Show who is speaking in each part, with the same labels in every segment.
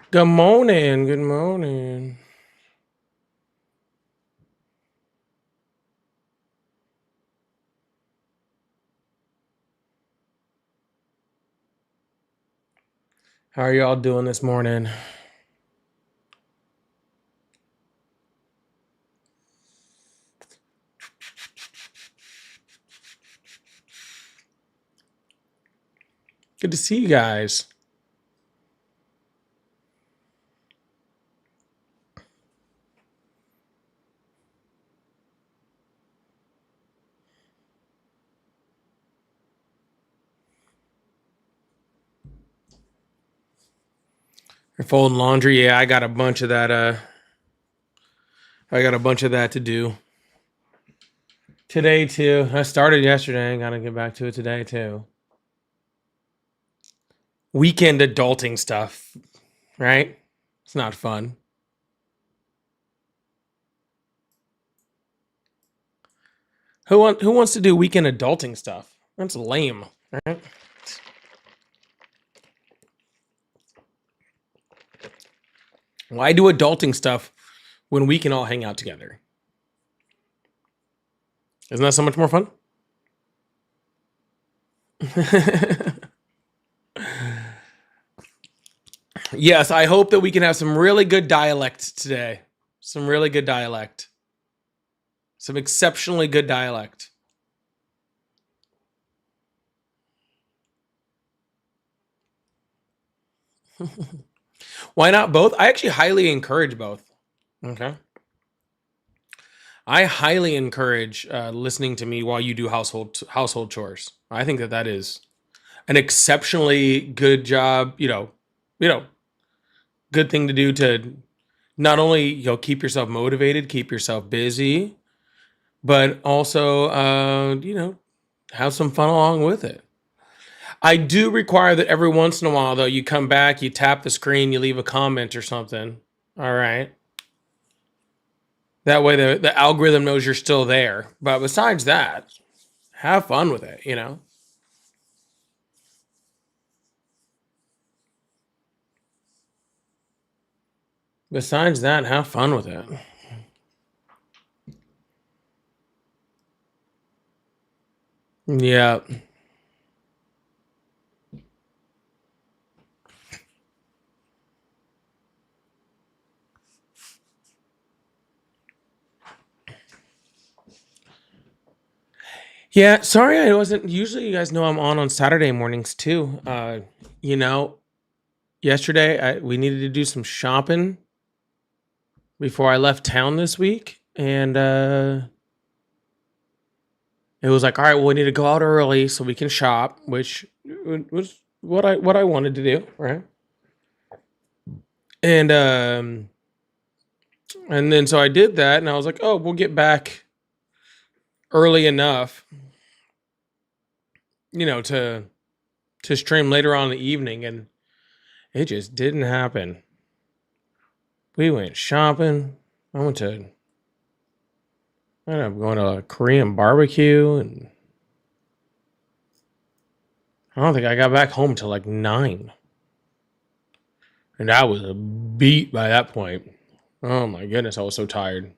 Speaker 1: Good morning. Good morning. How are y'all doing this morning? Good to see you guys. You're folding laundry. Yeah, I got a bunch of that. I got a bunch of that to do today too. I started yesterday. I gotta get back to it today too. Weekend adulting stuff, right? It's not fun. Who wants to do weekend adulting stuff? That's lame, right? Why do adulting stuff when we can all hang out together? Isn't that so much more fun? Yes, I hope that we can have some really good dialect today. Some really good dialect. Some exceptionally good dialect. Why not both? I actually highly encourage both. Okay. I highly encourage listening to me while you do household chores. I think that that is an exceptionally good job. You know, good thing to do to not only keep yourself motivated, keep yourself busy, but also have some fun along with it. I do require that every once in a while, though, you come back, you tap the screen, you leave a comment or something. All right. That way the algorithm knows you're still there. But besides that, have fun with it. Besides that, have fun with it. Yeah. Yeah. Sorry, I wasn't. Usually, you guys know I'm on Saturday mornings too. You know, yesterday we needed to do some shopping before I left town this week. And it was like, all right, well, we need to go out early so we can shop, which was what I wanted to do, right? And and then so I did that, and I was like, oh, we'll get back early enough, to stream later on in the evening, and it just didn't happen. We went shopping. I went to I ended up going to a Korean barbecue, and I don't think I got back home till like 9, and I was beat by that point. Oh my goodness, I was so tired.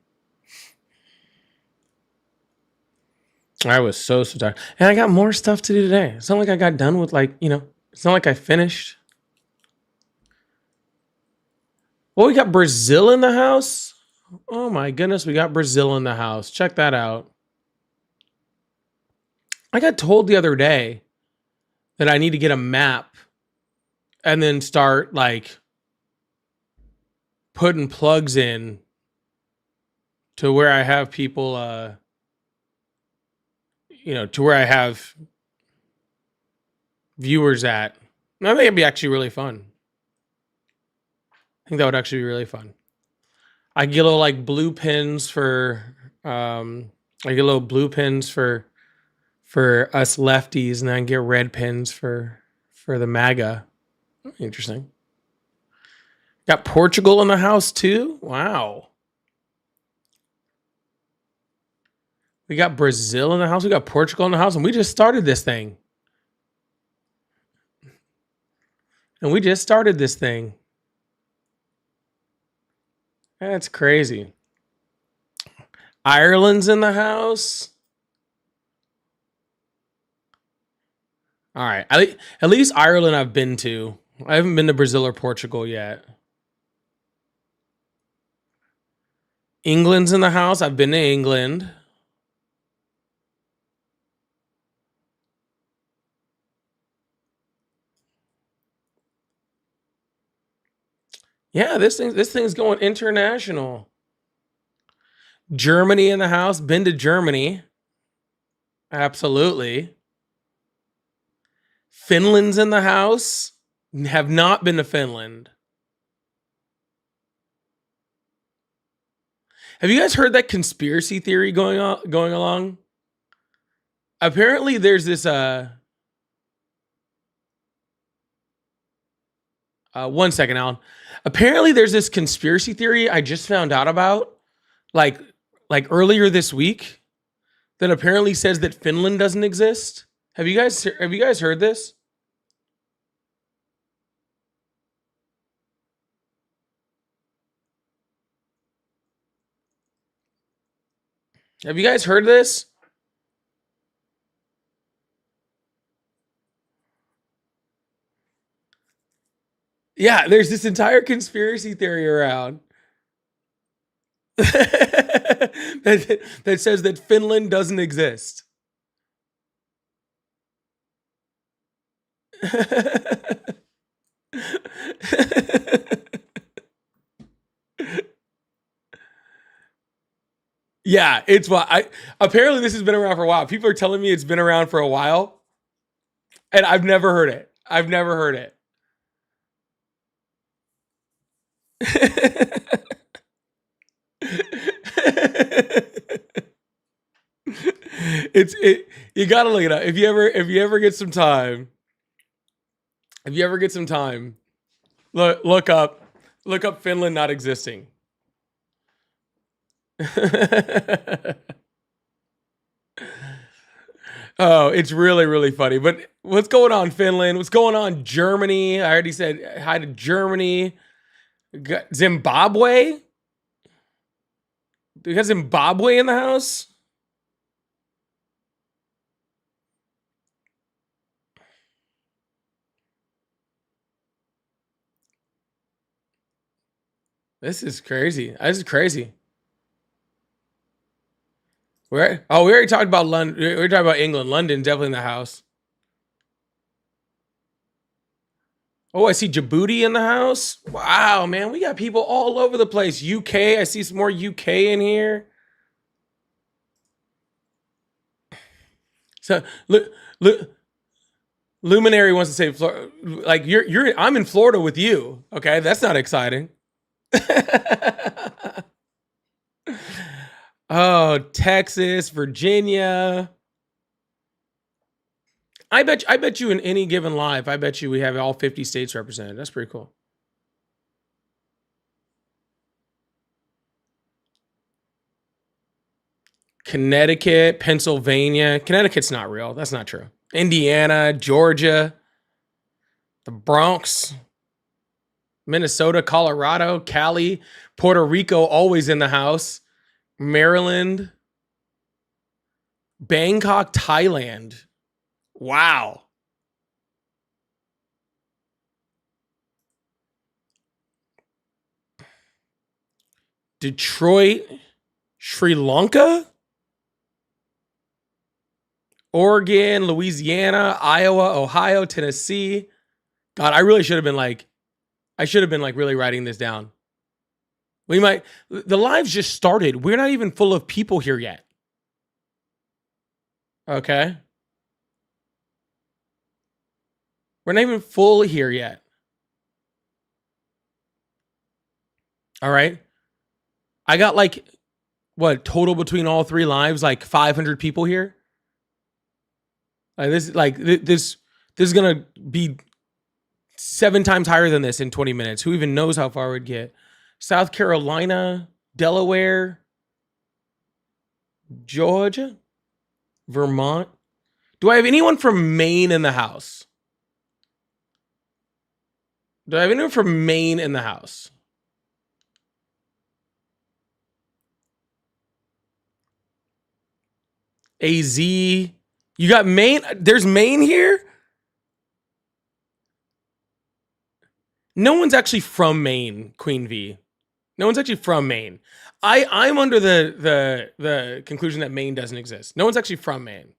Speaker 1: I was so tired. And I got more stuff to do today. It's not like I got done with it's not like I finished. Well, we got Brazil in the house. Oh my goodness, we got Brazil in the house. Check that out. I got told the other day that I need to get a map and then start like putting plugs in to where I have people to where I have viewers at. I think it'd be actually really fun. I think that would actually be really fun. I get little like blue pins for I get little blue pins for us lefties, and then I get red pins for the MAGA. Interesting. Got Portugal in the house too. Wow. We got Brazil in the house. We got Portugal in the house, and we just started this thing. And we just started this thing. That's crazy. Ireland's in the house. All right. At least Ireland I've been to. I haven't been to Brazil or Portugal yet. England's in the house. I've been to England. Yeah, this thing's going international. Germany in the house. Been to Germany. Absolutely. Finland's in the house. Have not been to Finland. Have you guys heard that conspiracy theory going along? Apparently there's this 1 second, Alan. Apparently there's this conspiracy theory I just found out about like earlier this week that apparently says that Finland doesn't exist. Have you guys heard this? Have you guys heard this? Yeah, there's this entire conspiracy theory around that says that Finland doesn't exist. Yeah, it's what I apparently this has been around for a while. People are telling me it's been around for a while, and I've never heard it. I've never heard it. You gotta look it up. If you ever get some time, if you ever get some time, look up Finland not existing. Oh, it's really, really funny. But what's going on, Finland? What's going on, Germany? I already said hi to Germany. Zimbabwe? Do you got Zimbabwe in the house? This is crazy. This is crazy. Where? Oh, we already talked about London. We already talked about England. London definitely in the house. Oh, I see Djibouti in the house. Wow, man, we got people all over the place. UK, I see some more UK in here. So, Luminary wants to say, like I'm in Florida with you. Okay, that's not exciting. Oh, Texas, Virginia. I bet you in any given live, I bet you we have all 50 states represented. That's pretty cool. Connecticut, Pennsylvania. Connecticut's not real. That's not true. Indiana, Georgia, the Bronx, Minnesota, Colorado, Cali, Puerto Rico, always in the house. Maryland, Bangkok, Thailand. Wow. Detroit, Sri Lanka, Oregon, Louisiana, Iowa, Ohio, Tennessee. God, I really should have been like, really writing this down. The live's just started. We're not even full of people here yet. Okay. We're not even full here yet. All right. I got like, what, total between all three lives, like 500 people here. This is gonna be 7 times higher than this in 20 minutes. Who even knows how far we'd get? South Carolina, Delaware, Georgia, Vermont. Do I have anyone from Maine in the house? Do I have anyone from Maine in the house? AZ. You got Maine. There's Maine here. No one's actually from Maine, Queen V. No one's actually from Maine. I'm under the conclusion that Maine doesn't exist. No one's actually from Maine.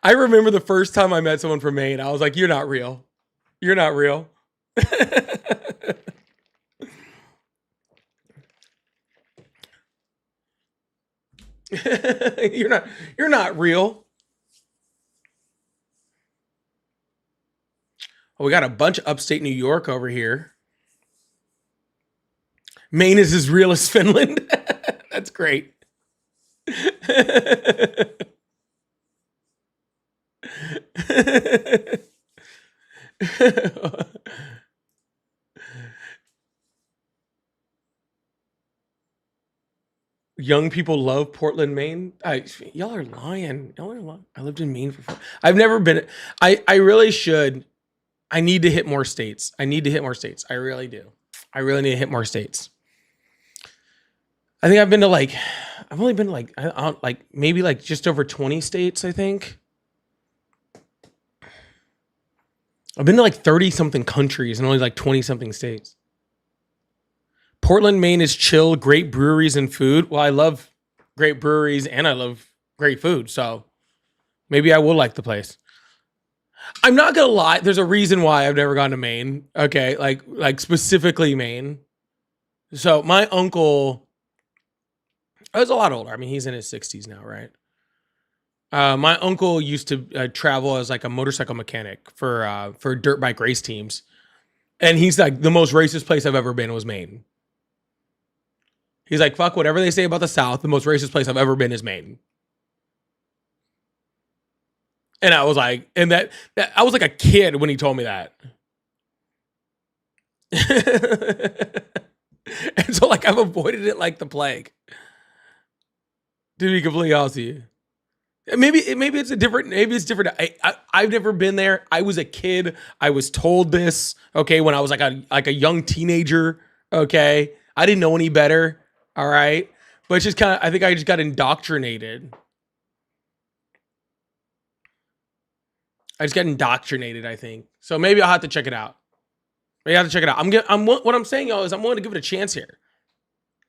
Speaker 1: I remember the first time I met someone from Maine, I was like, "You're not real. You're not real." You're not real. Oh, we got a bunch of upstate New York over here. Maine is as real as Finland. That's great. Young people love Portland, Maine. Y'all are lying. Y'all are lying. I lived in Maine for. I've never been. I really should. I need to hit more states. I need to hit more states. I really do. I really need to hit more states. I think I've been to like. I've only been to like maybe like just over 20 states. I think. I've been to like 30 something countries and only like 20 something states. Portland, Maine is chill, great breweries and food. Well, I love great breweries and I love great food. So maybe I will like the place. I'm not going to lie. There's a reason why I've never gone to Maine. Okay. Like specifically Maine. So my uncle, I was a lot older. I mean, he's in his 60s now, right? My uncle used to travel as like a motorcycle mechanic for dirt bike race teams. And he's like, the most racist place I've ever been was Maine. He's like, fuck whatever they say about the South. The most racist place I've ever been is Maine. And I was like, and that I was like a kid when he told me that. And so like I've avoided it like the plague. To be completely honest with you. Maybe it's different. I've never been there. I was a kid. I was told this, okay, when I was like a young teenager, okay? I didn't know any better. All right. But it's just kind of, I think I just got indoctrinated. I think. So maybe I'll have to check it out. Maybe I have to check it out. What I'm saying, y'all, is I'm willing to give it a chance here.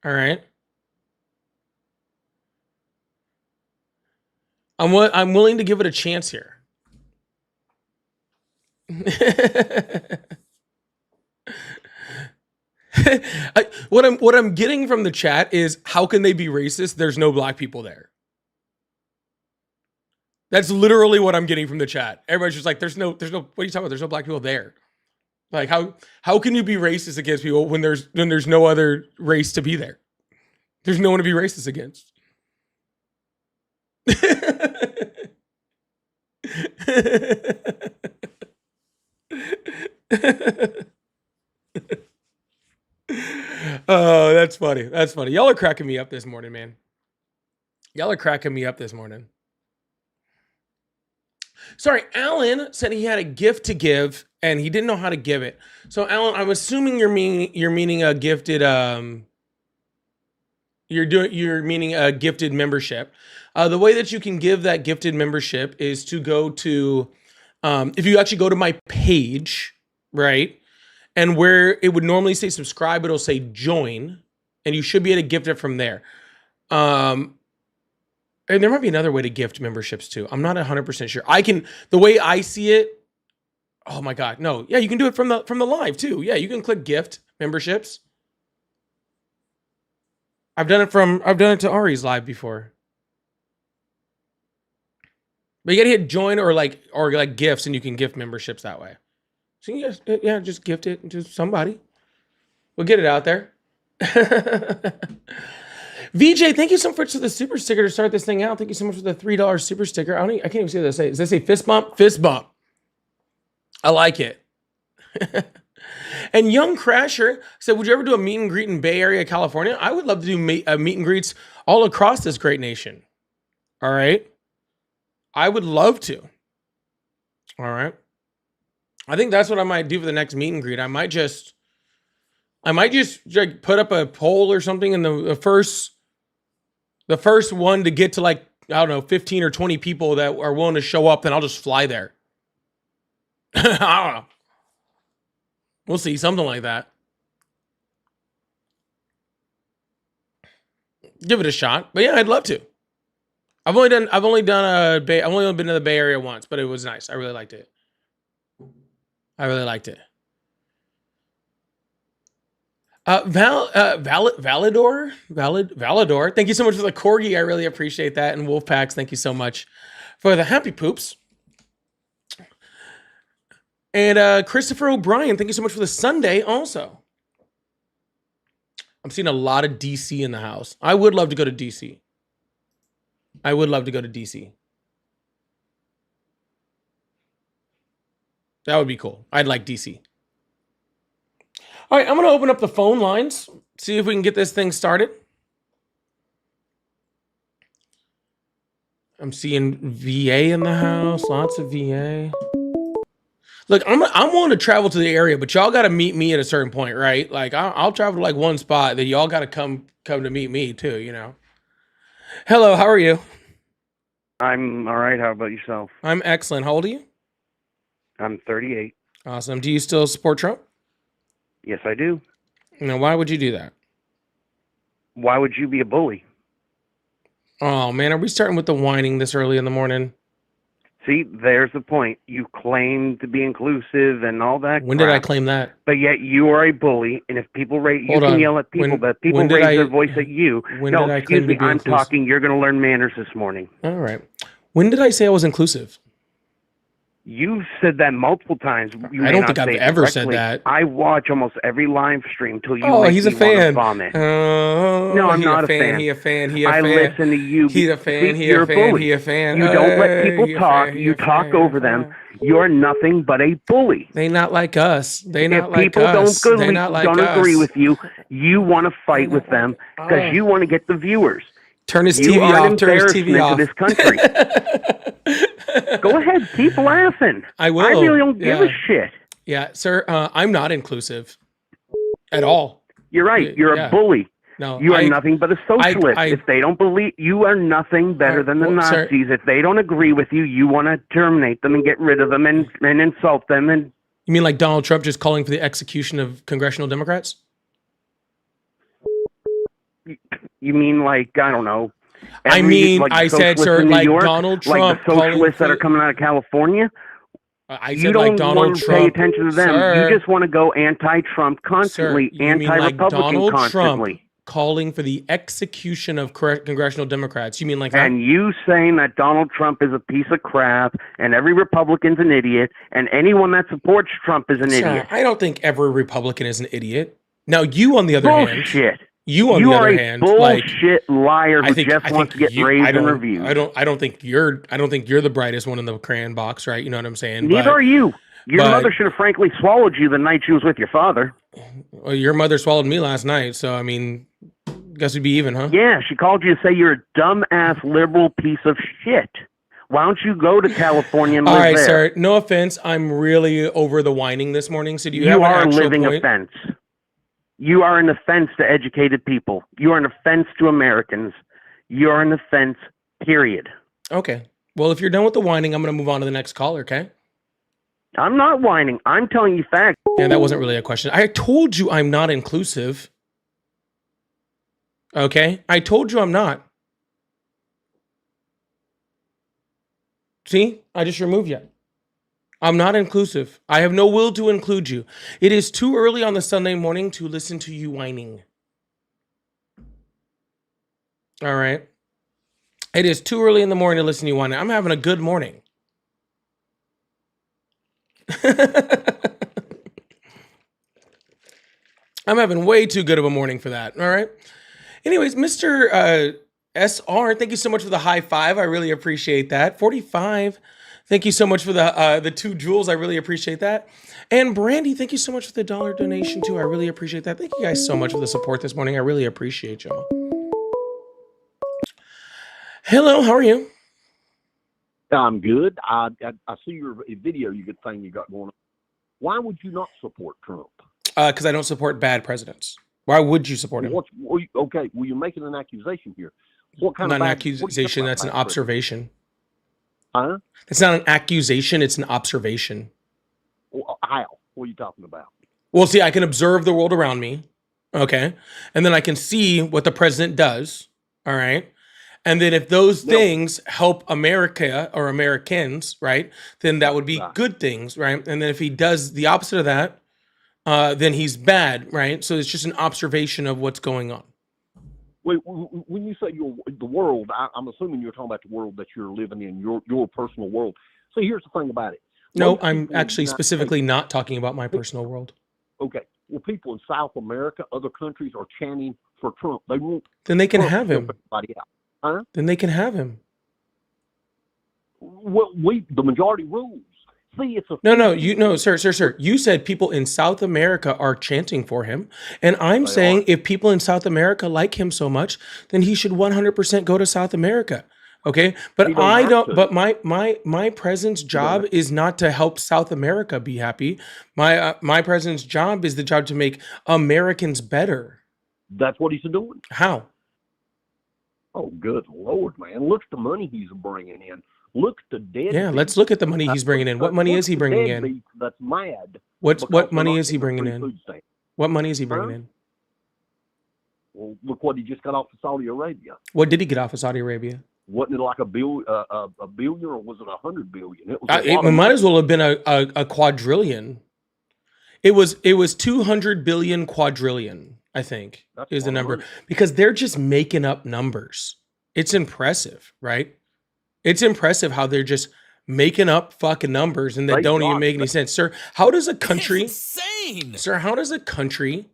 Speaker 1: All right. I'm willing to give it a chance here. What I'm getting from the chat is, how can they be racist? There's no black people there. That's literally what I'm getting from the chat. Everybody's just like, there's no. What are you talking about? There's no black people there. Like how can you be racist against people when there's no other race to be there? There's no one to be racist against. Oh, that's funny. That's funny. Y'all are cracking me up this morning, man. Y'all are cracking me up this morning. Sorry, Alan said he had a gift to give and he didn't know how to give it. So, Alan, I'm assuming you're meaning a gifted you're meaning a gifted membership. The way that you can give that gifted membership is to go to if you actually go to my page, right? And where it would normally say subscribe, it'll say join, and you should be able to gift it from there. And there might be another way to gift memberships too. I'm not 100% sure. The way I see it, oh my God, no. Yeah, you can do it from the live too. Yeah, you can click gift memberships. I've done it to Ari's live before. But you gotta hit join or like gifts and you can gift memberships that way. So you just gift it to somebody. We'll get it out there. VJ, thank you so much for the super sticker to start this thing out. Thank you so much for the $3 super sticker. I can't even see what they say. Does they say fist bump? Fist bump. I like it. And Young Crasher said, would you ever do a meet and greet in Bay Area, California? I would love to do meet and greets all across this great nation. All right. I would love to. All right. I think that's what I might do for the next meet and greet. I might just I might just like put up a poll or something, and the first one to get to like, I don't know, 15 or 20 people that are willing to show up, then I'll just fly there. I don't know. We'll see, something like that. Give it a shot. But yeah, I'd love to. I've only been to the Bay Area once, but it was nice. I really liked it. Valador. Thank you so much for the corgi. I really appreciate that. And Wolfpacks, thank you so much for the happy poops. And Christopher O'Brien, thank you so much for the Sunday also. I'm seeing a lot of DC in the house. I would love to go to DC. That would be cool. I'd like DC. All right, I'm going to open up the phone lines, see if we can get this thing started. I'm seeing VA in the house, lots of VA. Look, I'm willing to travel to the area, but y'all got to meet me at a certain point, right? Like, I'll travel to like one spot, then y'all got to come to meet me too, you know? Hello, how are you?
Speaker 2: I'm all right. How about yourself?
Speaker 1: I'm excellent. How old are you?
Speaker 2: I'm 38.
Speaker 1: Awesome. Do you still support Trump?
Speaker 2: Yes, I do.
Speaker 1: Now, why would you do that?
Speaker 2: Why would you be a bully?
Speaker 1: Oh, man, are we starting with the whining this early in the morning?
Speaker 2: See, there's the point. You claim to be inclusive and all that.
Speaker 1: When did I claim that?
Speaker 2: But yet you are a bully, and if people yell at people, but people raise their voice at you.
Speaker 1: No, excuse me,
Speaker 2: I'm talking. You're going to learn manners this morning.
Speaker 1: All right. When did I say I was inclusive?
Speaker 2: You've said that multiple times.
Speaker 1: I don't think I've ever said that.
Speaker 2: I watch almost every live stream till you
Speaker 1: he's a fan.
Speaker 2: Vomit. No, I'm not a fan.
Speaker 1: He a fan.
Speaker 2: I listen to you.
Speaker 1: He's a fan.
Speaker 2: You're a bully.
Speaker 1: He a fan.
Speaker 2: You don't let people talk. You talk over them. You're nothing but a bully.
Speaker 1: They not like us. They not like us.
Speaker 2: If people don't agree with you, you want to fight with them because you want to get the viewers.
Speaker 1: Turn his TV off. Turn his TV off.
Speaker 2: This country. Go ahead, keep laughing.
Speaker 1: I will.
Speaker 2: I really don't give a shit.
Speaker 1: Yeah, sir. I'm not inclusive at all.
Speaker 2: You're right. You're a bully.
Speaker 1: No,
Speaker 2: you are nothing but a socialist. If they don't believe you are nothing better than the Nazis. Sir, if they don't agree with you, you want to terminate them and get rid of them and insult them. And
Speaker 1: you mean like Donald Trump just calling for the execution of congressional Democrats?
Speaker 2: You mean like, I don't know.
Speaker 1: I said, sir, like
Speaker 2: York,
Speaker 1: Donald Trump.
Speaker 2: Like the socialists that are coming out of California.
Speaker 1: You don't want
Speaker 2: to pay attention to them. Sir, you just want to go anti-Trump constantly, anti-Republican constantly.
Speaker 1: Trump calling for the execution of congressional Democrats. You mean like that?
Speaker 2: And you saying that Donald Trump is a piece of crap and every Republican's an idiot and anyone that supports Trump is an idiot.
Speaker 1: I don't think every Republican is an idiot. Now, you on the other hand.
Speaker 2: Bullshit.
Speaker 1: You on the other hand,
Speaker 2: bullshit liar who just wants to get raised and reviewed.
Speaker 1: I don't think you're the brightest one in the crayon box, right? You know what I'm saying?
Speaker 2: Neither are you. Your mother should have frankly swallowed you the night she was with your father.
Speaker 1: Well, your mother swallowed me last night, so I mean, guess we'd be even, huh?
Speaker 2: Yeah, she called you to say you're a dumbass liberal piece of shit. Why don't you go to California and live there? All right,
Speaker 1: sir. No offense. I'm really over the whining this morning. So do you have an actual
Speaker 2: living
Speaker 1: point?
Speaker 2: Offense. You are an offense to educated people. You are an offense to Americans. You are an offense, period.
Speaker 1: Okay. Well, if you're done with the whining, I'm going to move on to the next caller, okay?
Speaker 2: I'm not whining. I'm telling you facts.
Speaker 1: Yeah, that wasn't really a question. I told you I'm not inclusive. Okay? I told you I'm not. See? I just removed you. I'm not inclusive. I have no will to include you. It is too early on the Sunday morning to listen to you whining. All right. It is too early in the morning to listen to you whining. I'm having a good morning. I'm having way too good of a morning for that. All right. Anyways, Mr. SR, thank you so much for the high five. I really appreciate that. 45. Thank you so much for the 2 jewels. I really appreciate that. And Brandy, thank you so much for the $1 donation too. I really appreciate that. Thank you guys so much for the support this morning. I really appreciate y'all. Hello, how are you?
Speaker 3: I'm good. I see your video you got going on. Why would you not support Trump?
Speaker 1: Because I don't support bad presidents. Why would you support him?
Speaker 3: Okay, well, you're making an accusation here. What kind
Speaker 1: not
Speaker 3: of
Speaker 1: an accusation? That's an observation.
Speaker 3: Huh?
Speaker 1: It's not an accusation. It's an observation.
Speaker 3: Well, how? What are you talking about?
Speaker 1: Well, see, I can observe the world around me, okay, and then I can see what the president does. All right. And then if those things help America or Americans, right, then that would be good things, right? And then if he does the opposite of that, then he's bad, right? So it's just an observation of what's going on.
Speaker 3: Wait, when you say the world, I'm assuming you're talking about the world that you're living in, your personal world. So here's the thing about it.
Speaker 1: No, I'm actually specifically not talking about my personal world.
Speaker 3: Okay. Well, people in South America, other countries are chanting for Trump. They won't.
Speaker 1: Then they can have him.
Speaker 3: Everybody out. Huh?
Speaker 1: Then they can have him.
Speaker 3: Well, the majority rules. See, it's
Speaker 1: No, sir. You said people in South America are chanting for him, and I'm saying if people in South America like him so much, then he should 100% go to South America. Okay, but I don't. But my president's job is not to help South America be happy. My president's job is the job to make Americans better.
Speaker 3: That's what he's doing.
Speaker 1: How?
Speaker 3: Oh, good Lord, man! Look at the money he's bringing in. Look at the dead.
Speaker 1: Yeah, let's look at the money he's bringing in. What money is he bringing in?
Speaker 3: That's mad.
Speaker 1: What money is he bringing in? What money is he bringing in?
Speaker 3: Well, look what he just got off of Saudi Arabia.
Speaker 1: What did he get off of Saudi Arabia?
Speaker 3: Wasn't it like a billion, or was it 100 billion?
Speaker 1: It might as well have been a quadrillion. It was 200 billion quadrillion, I think, is the number, because they're just making up numbers. It's impressive, right? It's impressive how they're just making up fucking numbers and they don't even make any sense. Sir, how does a country
Speaker 4: insane?
Speaker 1: Sir, how does a country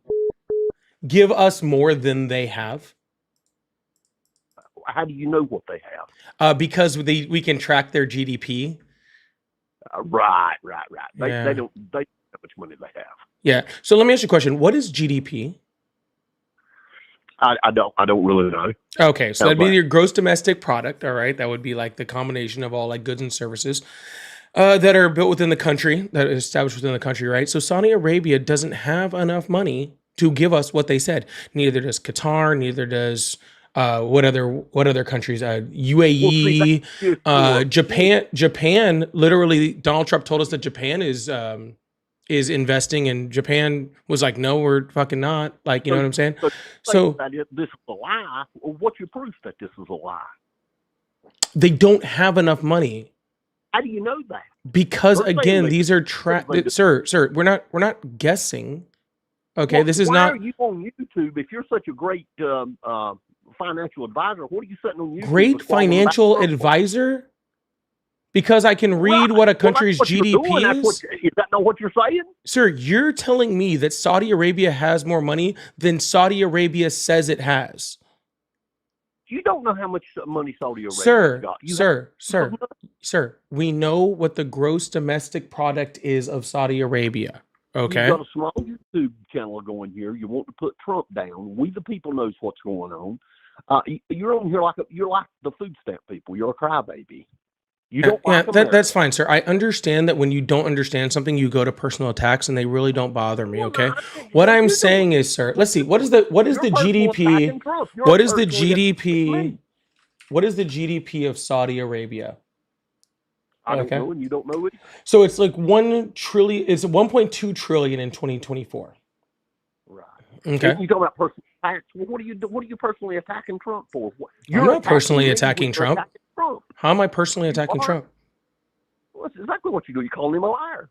Speaker 1: give us more than they have?
Speaker 3: How do you know what they have?
Speaker 1: Because we can track their GDP.
Speaker 3: Right. They don't how much money they have.
Speaker 1: Yeah. So let me ask you a question. What is GDP?
Speaker 3: I don't really know.
Speaker 1: Okay, so that'd be your gross domestic product. All right, that would be like the combination of all like goods and services that are built within the country, that are established within the country, right? So Saudi Arabia doesn't have enough money to give us what they said. Neither does Qatar. Neither does what other countries? UAE, Japan. Japan. Literally, Donald Trump told us that Japan is investing, and Japan was like, no, we're fucking not. Like, you know what I'm saying? So
Speaker 3: this is a lie. What's your proof that this is a lie?
Speaker 1: They don't have enough money.
Speaker 3: How do you know that?
Speaker 1: Because again, these are sir, we're not guessing. Okay, this is not.
Speaker 3: Why are you on YouTube if you're such a great financial advisor? What are you sitting on YouTube?
Speaker 1: Great financial advisor? Because I can read what a country's GDP is.
Speaker 3: Is that not what you're saying?
Speaker 1: Sir, you're telling me that Saudi Arabia has more money than Saudi Arabia says it has.
Speaker 3: You don't know how much money Saudi Arabia got.
Speaker 1: Sir, we know what the gross domestic product is of Saudi Arabia. Okay.
Speaker 3: You've got a small YouTube channel going here. You want to put Trump down. We the people knows what's going on. You're on here you're like the food stamp people. You're a crybaby.
Speaker 1: That's fine, sir. I understand that when you don't understand something, you go to personal attacks, and they really don't bother me. Okay. What I'm saying is, sir, let's see. What is the GDP? What is the GDP? What is the GDP of Saudi Arabia?
Speaker 3: I don't know, and you don't know it.
Speaker 1: So it's like 1 trillion. It's 1.2 trillion in 2024.
Speaker 3: Right.
Speaker 1: Okay.
Speaker 3: You talk about personal attacks. Well, what are you personally attacking Trump for?
Speaker 1: I'm not personally attacking Trump. How am I personally attacking Trump?
Speaker 3: Well, that's exactly what you do. You're calling him a liar.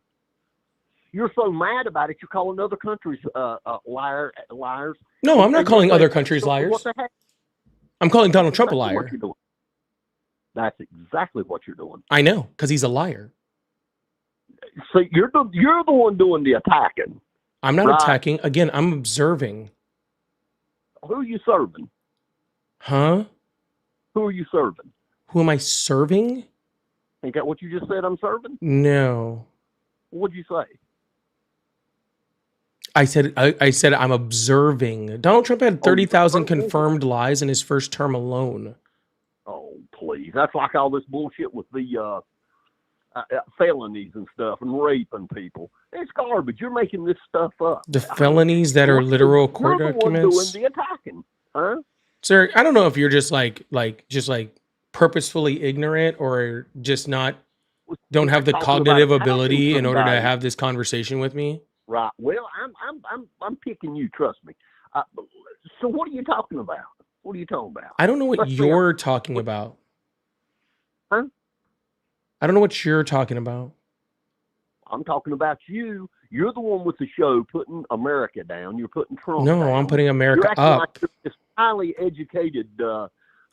Speaker 3: You're so mad about it, you're calling other countries liars.
Speaker 1: No, I'm not calling other countries liars.
Speaker 3: What the heck?
Speaker 1: I'm calling Donald Trump a liar.
Speaker 3: That's exactly what you're doing.
Speaker 1: I know, because he's a liar.
Speaker 3: So you're the one doing the attacking.
Speaker 1: I'm not attacking. Again, I'm observing.
Speaker 3: Who are you serving?
Speaker 1: Huh?
Speaker 3: Who are you serving?
Speaker 1: Who am I serving?
Speaker 3: Ain't that what you just said? I'm serving?
Speaker 1: No.
Speaker 3: What'd you say?
Speaker 1: I said I'm observing. Donald Trump had 30,000 confirmed lies in his first term alone.
Speaker 3: Oh, please. That's like all this bullshit with the felonies and stuff and raping people. It's garbage. You're making this stuff up.
Speaker 1: The felonies that are literal court documents.
Speaker 3: You're the one doing the attacking, huh?
Speaker 1: Sir, I don't know if you're just like purposefully ignorant or just don't have the cognitive ability in order to have this conversation with me.
Speaker 3: Right. Well, I'm picking you. Trust me. So what are you talking about? What are you talking about?
Speaker 1: I don't know what you're talking about.
Speaker 3: Huh?
Speaker 1: I don't know what you're talking about.
Speaker 3: I'm talking about you. You're the one with the show putting America down. You're putting Trump down.
Speaker 1: No, I'm putting America up.
Speaker 3: Like you're this highly educated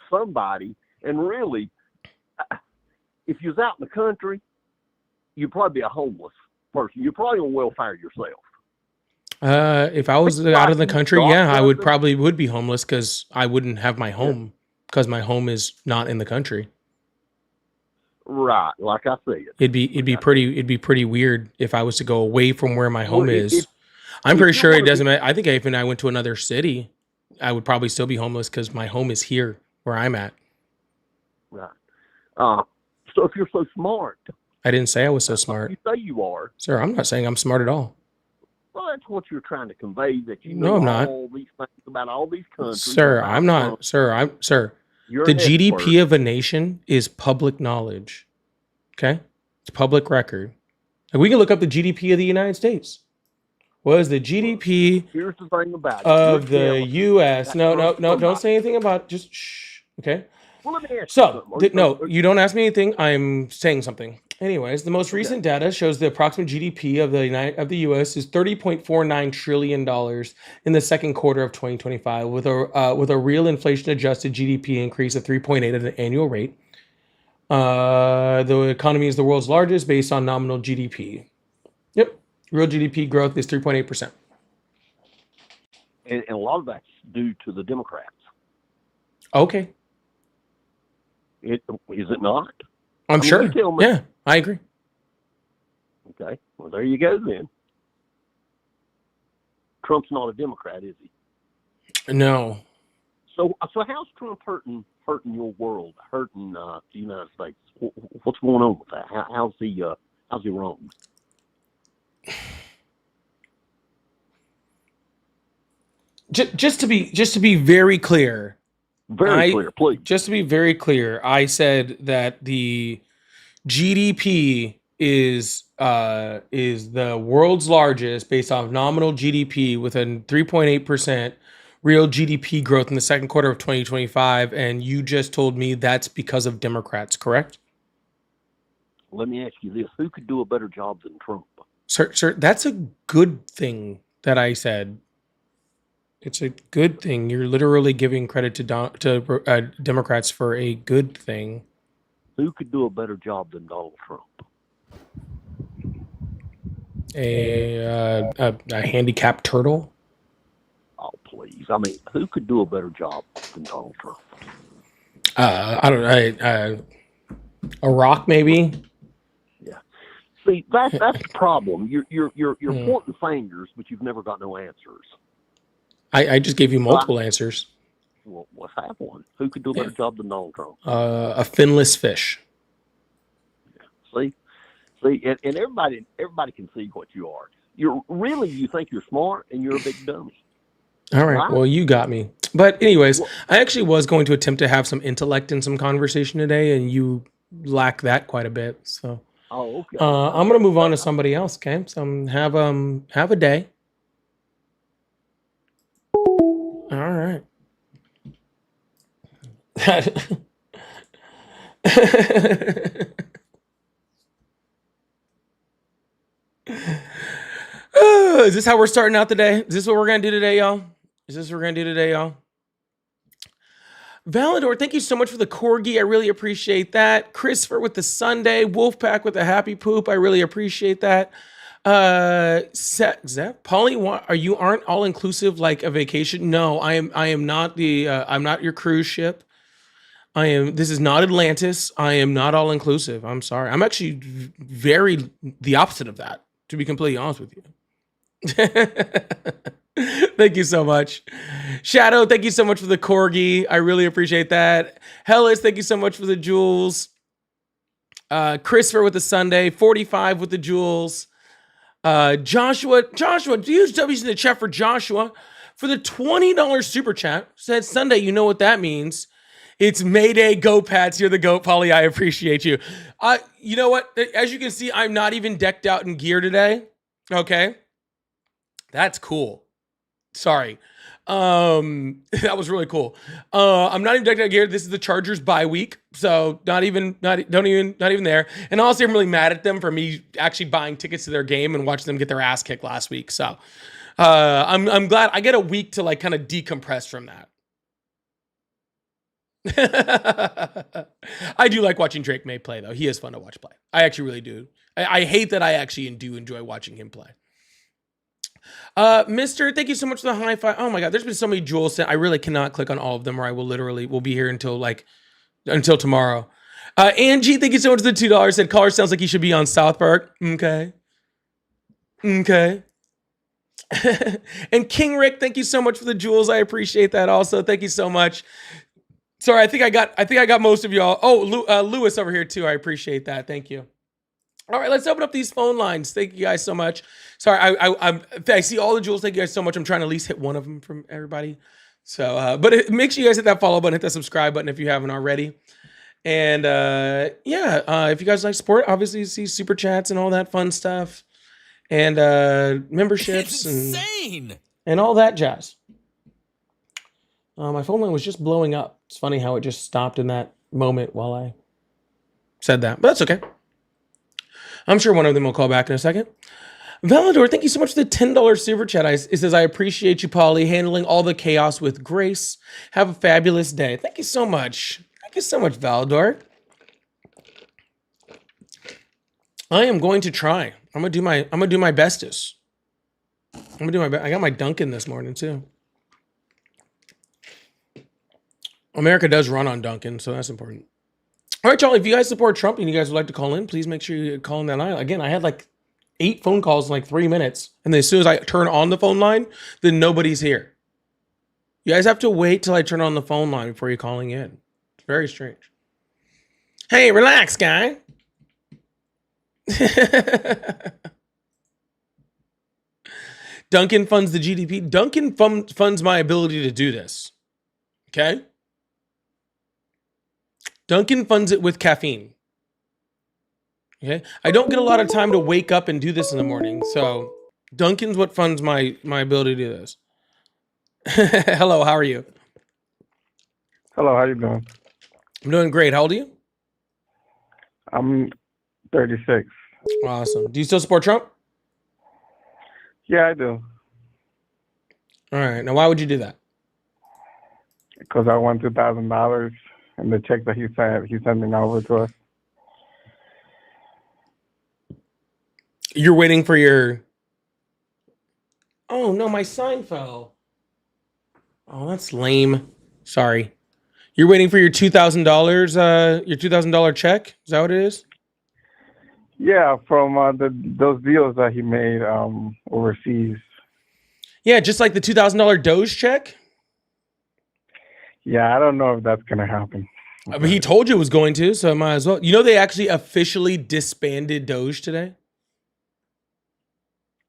Speaker 3: somebody, and really, if you was out in the country, you'd probably be a homeless person. You're probably on welfare yourself.
Speaker 1: If I was out of the country, yeah, I would be homeless because I wouldn't have my home because my home is not in the country.
Speaker 3: Right, like I said,
Speaker 1: it'd be pretty weird if I was to go away from where my home is. I'm pretty sure it doesn't matter. I think if I went to another city, I would probably still be homeless because my home is here where I'm at.
Speaker 3: Right. So if you're so smart,
Speaker 1: I didn't say I was so smart.
Speaker 3: You say you are,
Speaker 1: sir. I'm not saying I'm smart at all.
Speaker 3: Well, that's what you're trying to convey. That you know all these things about all these countries.
Speaker 1: Sir, I'm not. Sir, the GDP of a nation is public knowledge. Okay? It's public record. Like we can look up the GDP of the United States. What is the GDP
Speaker 3: Here's the thing about
Speaker 1: of the U.S.? No, don't say anything about it. Just shh. Okay?
Speaker 3: Well, let me ask you
Speaker 1: no, you don't ask me anything. I'm saying something. Anyways, the most recent data shows the approximate GDP of the U.S. is $30.49 trillion in the second quarter of 2025, with a real inflation-adjusted GDP increase of 3.8 at an annual rate. The economy is the world's largest based on nominal GDP. Yep, real GDP growth is 3.8%.
Speaker 3: And a lot of that's due to the Democrats.
Speaker 1: Okay.
Speaker 3: Is it not?
Speaker 1: I'm sure. Yeah, I agree.
Speaker 3: Okay. Well, there you go then. Trump's not a Democrat, is he?
Speaker 1: No.
Speaker 3: So how's Trump hurting your world, hurting the United States? What's going on with that? How's he wrong?
Speaker 1: Just to be very clear.
Speaker 3: Very clear, please.
Speaker 1: Just to be very clear, I said that the GDP is the world's largest based off nominal GDP with a 3.8% real GDP growth in the second quarter of 2025, and you just told me that's because of Democrats, correct?
Speaker 3: Let me ask you this: who could do a better job than Trump?
Speaker 1: Sir, that's a good thing that I said. It's a good thing. You're literally giving credit to Democrats for a good thing.
Speaker 3: Who could do a better job than Donald Trump?
Speaker 1: A handicapped turtle?
Speaker 3: Oh, please. I mean, who could do a better job than Donald Trump?
Speaker 1: I don't know. A rock, maybe?
Speaker 3: Yeah. See, that's the problem. You're pointing fingers, but you've never got no answers.
Speaker 1: I just gave you multiple answers.
Speaker 3: Well, let's have one. Who could do a better job than Donald Trump?
Speaker 1: A finless fish.
Speaker 3: Yeah. See, and everybody can see what you are. You think you're smart, and you're a big dummy.
Speaker 1: All right. Well, you got me. But anyways, I actually was going to attempt to have some intellect in some conversation today, and you lack that quite a bit. So,
Speaker 3: okay.
Speaker 1: I'm gonna move on to somebody else. Okay. So have a day. All right. Is this how we're starting out today? Is this what we're gonna do today, y'all? Valador, thank you so much for the corgi. I really appreciate that. Christopher with the Sunday. Wolfpack with the happy poop. I really appreciate that. Zep, Polly, you aren't all inclusive like a vacation? No, I am not I'm not your cruise ship. This is not Atlantis. I am not all inclusive. I'm sorry. I'm actually very the opposite of that, to be completely honest with you. Thank you so much. Shadow, thank you so much for the corgi. I really appreciate that. Hellas, thank you so much for the jewels. Christopher with the Sunday, 45 with the jewels. Joshua, huge W's in the chat for Joshua for the $20 super chat. Said Sunday, you know what that means. It's Mayday, go Pats. You're the GOAT, Polly. I appreciate you. You know what? As you can see, I'm not even decked out in gear today. Okay. That's cool. Sorry. That was really cool. I'm not even decked out in gear. This is the Chargers bye week. So not even there. And honestly, I'm really mad at them for me actually buying tickets to their game and watching them get their ass kicked last week. So, I'm glad I get a week to like kind of decompress from that. I do like watching Drake May play though. He is fun to watch play. I actually really do. I hate that I actually do enjoy watching him play. Mister, thank you so much for the high five. Oh my God, there's been so many jewels sent. I really cannot click on all of them or I will be here until tomorrow. Angie, thank you so much for the $2. Said caller sounds like he should be on South Park. Okay. And King Rick, thank you so much for the jewels. I appreciate that also. Thank you so much. Sorry, I think I got most of y'all. Oh, Lewis over here too. I appreciate that. Thank you. All right, let's open up these phone lines. Thank you guys so much. Sorry, I see all the jewels. Thank you guys so much. I'm trying to at least hit one of them from everybody. So, but make sure you guys hit that follow button, hit that subscribe button if you haven't already. And if you guys like support, obviously you see super chats and all that fun stuff, and memberships and all that jazz. My phone line was just blowing up. It's funny how it just stopped in that moment while I said that, but that's okay. I'm sure one of them will call back in a second. Valador, thank you so much for the $10 super chat. It says, I appreciate you, Polly, handling all the chaos with grace. Have a fabulous day. Thank you so much. Thank you so much, Valador. I am going to try. I'm gonna do my bestest. I got my Dunkin' this morning too. America does run on Dunkin', so that's important. All right, y'all, if you guys support Trump and you guys would like to call in, please make sure you call in that line. Again, I had like 8 phone calls in like 3 minutes. And then as soon as I turn on the phone line, then nobody's here. You guys have to wait till I turn on the phone line before you're calling in. It's very strange. Hey, relax, guy. Dunkin' funds the GDP. Dunkin' funds my ability to do this. Okay? Dunkin' funds it with caffeine. Okay? I don't get a lot of time to wake up and do this in the morning, so Dunkin's what funds my ability to do this. Hello, how are you?
Speaker 4: Hello, how you doing?
Speaker 1: I'm doing great. How old are you?
Speaker 4: I'm 36.
Speaker 1: Awesome. Do you still support Trump?
Speaker 4: Yeah, I do.
Speaker 1: All right. Now, why would you do that?
Speaker 4: Because I won $2,000 in the check that he sent me over to us.
Speaker 1: You're waiting for your... Oh, no, my sign fell. Oh, that's lame. Sorry. You're waiting for your $2,000, your $2,000 check? Is that what it is?
Speaker 4: Yeah, from those deals that he made overseas.
Speaker 1: Yeah, just like the $2,000 Doge check?
Speaker 4: Yeah, I don't know if that's going to happen.
Speaker 1: I mean, he told you it was going to, so I might as well. You know, they actually officially disbanded Doge today?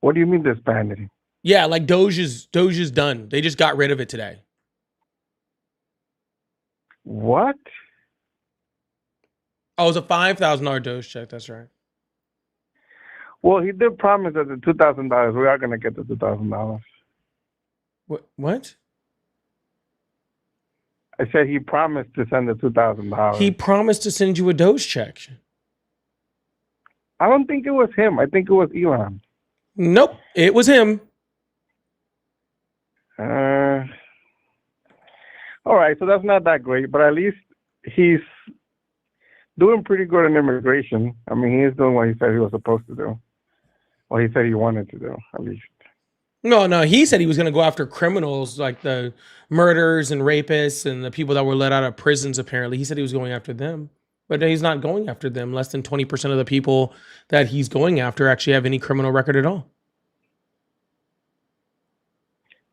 Speaker 4: What do you mean disbanded?
Speaker 1: Yeah, like Doge is done. They just got rid of it today.
Speaker 4: What?
Speaker 1: Oh, it was a $5,000 Doge check. That's right.
Speaker 4: Well, he did promise that the $2,000, we are going to get the $2,000.
Speaker 1: What?
Speaker 4: I said he promised to send the $2,000.
Speaker 1: He promised to send you a Doge check.
Speaker 4: I don't think it was him. I think it was Elon.
Speaker 1: Nope, it was him.
Speaker 4: All right, so that's not that great, but at least he's doing pretty good in immigration. I mean, he is doing what he said he was supposed to do. What he said he wanted to do, at least.
Speaker 1: No, he said he was going to go after criminals like the murderers and rapists and the people that were let out of prisons, apparently. He said he was going after them, but he's not going after them. Less than 20% of the people that he's going after actually have any criminal record at all.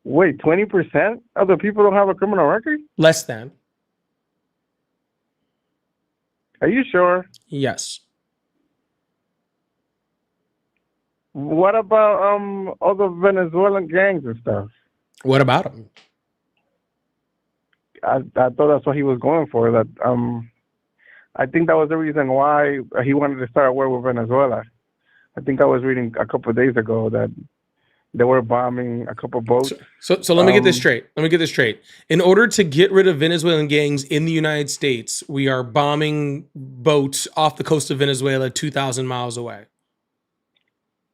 Speaker 4: Wait, 20% of the people don't have a criminal record?
Speaker 1: Less than.
Speaker 4: Are you sure?
Speaker 1: Yes.
Speaker 4: What about all the Venezuelan gangs and stuff?
Speaker 1: What about them?
Speaker 4: I thought that's what he was going for. That I think that was the reason why he wanted to start a war with Venezuela. I think I was reading a couple of days ago that they were bombing a couple of boats.
Speaker 1: So let me get this straight. Let me get this straight. In order to get rid of Venezuelan gangs in the United States, we are bombing boats off the coast of Venezuela 2,000 miles away.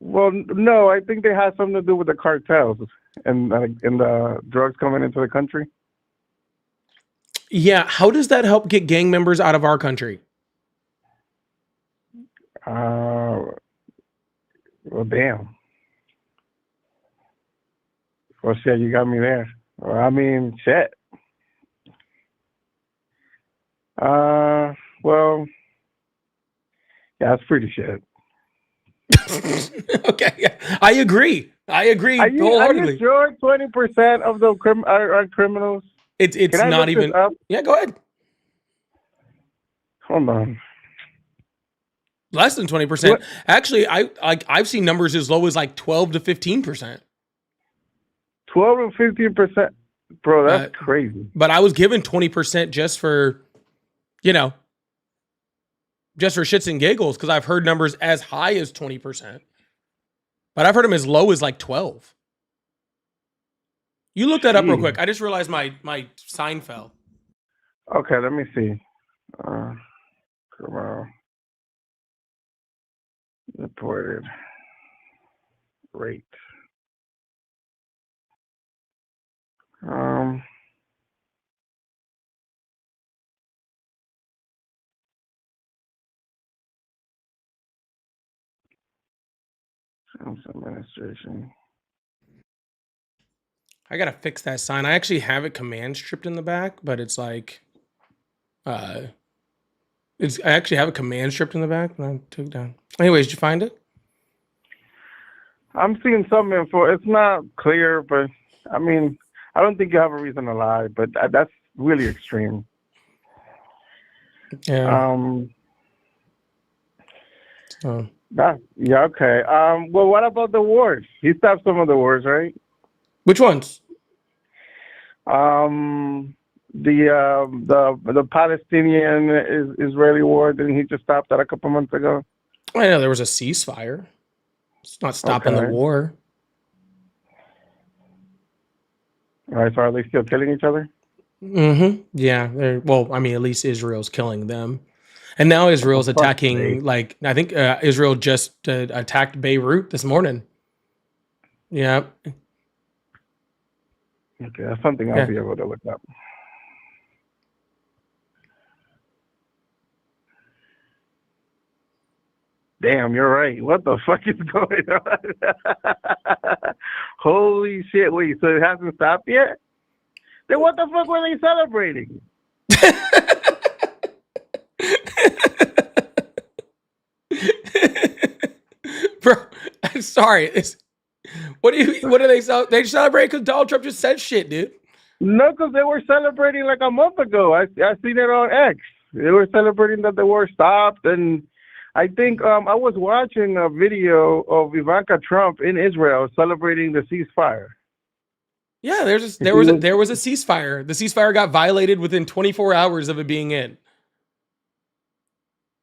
Speaker 4: Well, no, I think they had something to do with the cartels and the drugs coming into the country.
Speaker 1: Yeah, how does that help get gang members out of our country?
Speaker 4: Well, damn. Well, shit, you got me there. Well, I mean, shit. Well, yeah, that's pretty shit.
Speaker 1: Okay, yeah, I agree. I agree wholeheartedly.
Speaker 4: Are you sure 20% of the are criminals?
Speaker 1: It's not even. Yeah, go ahead.
Speaker 4: Hold on.
Speaker 1: Less than 20%. Actually, I've seen numbers as low as like 12 to 15%.
Speaker 4: 12 to 15%, bro. That's crazy.
Speaker 1: But I was given 20% just for, just for shits and giggles, because I've heard numbers as high as 20%. But I've heard them as low as like 12. You look that up real quick. I just realized my sign fell.
Speaker 4: Okay, let me see. Criminal reported rate. Administration.
Speaker 1: I gotta fix that sign. I actually have it command stripped in the back, but it's like, I actually have a command stripped in the back, and I took it down. Anyways, did you find it?
Speaker 4: I'm seeing some info. It's not clear, but I mean, I don't think you have a reason to lie, but that's really extreme.
Speaker 1: Yeah.
Speaker 4: Yeah, okay. Well, what about the wars? He stopped some of the wars, right?
Speaker 1: Which ones?
Speaker 4: The Palestinian Israeli war. Didn't he just stop that a couple months ago?
Speaker 1: I know there was a ceasefire. It's not stopping the war.
Speaker 4: All right, so are they still killing each other?
Speaker 1: Mm-hmm. Yeah. Well, I mean, at least Israel's killing them. And now Israel's attacking, like, I think Israel just attacked Beirut this morning. Yeah.
Speaker 4: Okay, that's something I'll be able to look up. Damn, you're right. What the fuck is going on? Holy shit. Wait, so it hasn't stopped yet? Then what the fuck were they celebrating?
Speaker 1: Bro, I'm sorry. What do they celebrate? They celebrate because Donald Trump just said shit, dude.
Speaker 4: No, because they were celebrating like a month ago. I seen it on X. They were celebrating that the war stopped, and I think I was watching a video of Ivanka Trump in Israel celebrating the ceasefire.
Speaker 1: Yeah, there was a ceasefire. The ceasefire got violated within 24 hours of it being in.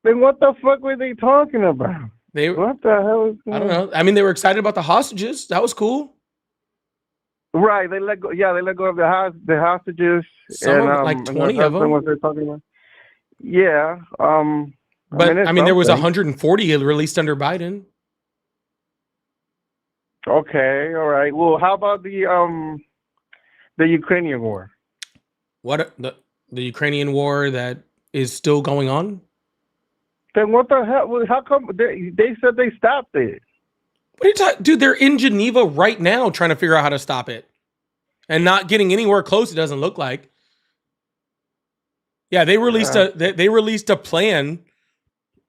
Speaker 4: Then what the fuck were they talking about? What the hell is going on?
Speaker 1: I don't know. I mean, they were excited about the hostages. That was cool.
Speaker 4: Right. They let go. Yeah, they let go of the hostages.
Speaker 1: Some of, like 20 of them.
Speaker 4: What they're talking about. Yeah.
Speaker 1: But I mean there was 140 released under Biden.
Speaker 4: Okay. All right. Well, how about the Ukrainian war?
Speaker 1: What the Ukrainian war that is still going on?
Speaker 4: Then what the hell? How come they said they stopped it?
Speaker 1: What are you talking, dude? They're in Geneva right now trying to figure out how to stop it, and not getting anywhere close. It doesn't look like. Yeah, they released a plan,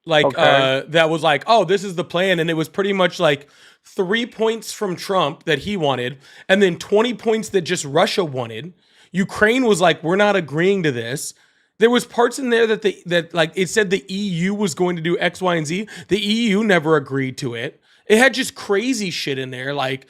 Speaker 1: like that was like, oh, this is the plan, and it was pretty much like 3 points from Trump that he wanted, and then 20 points that just Russia wanted. Ukraine was like, we're not agreeing to this. There was parts in there that like it said the EU was going to do X, Y, and Z. The EU never agreed to it. It had just crazy shit in there, like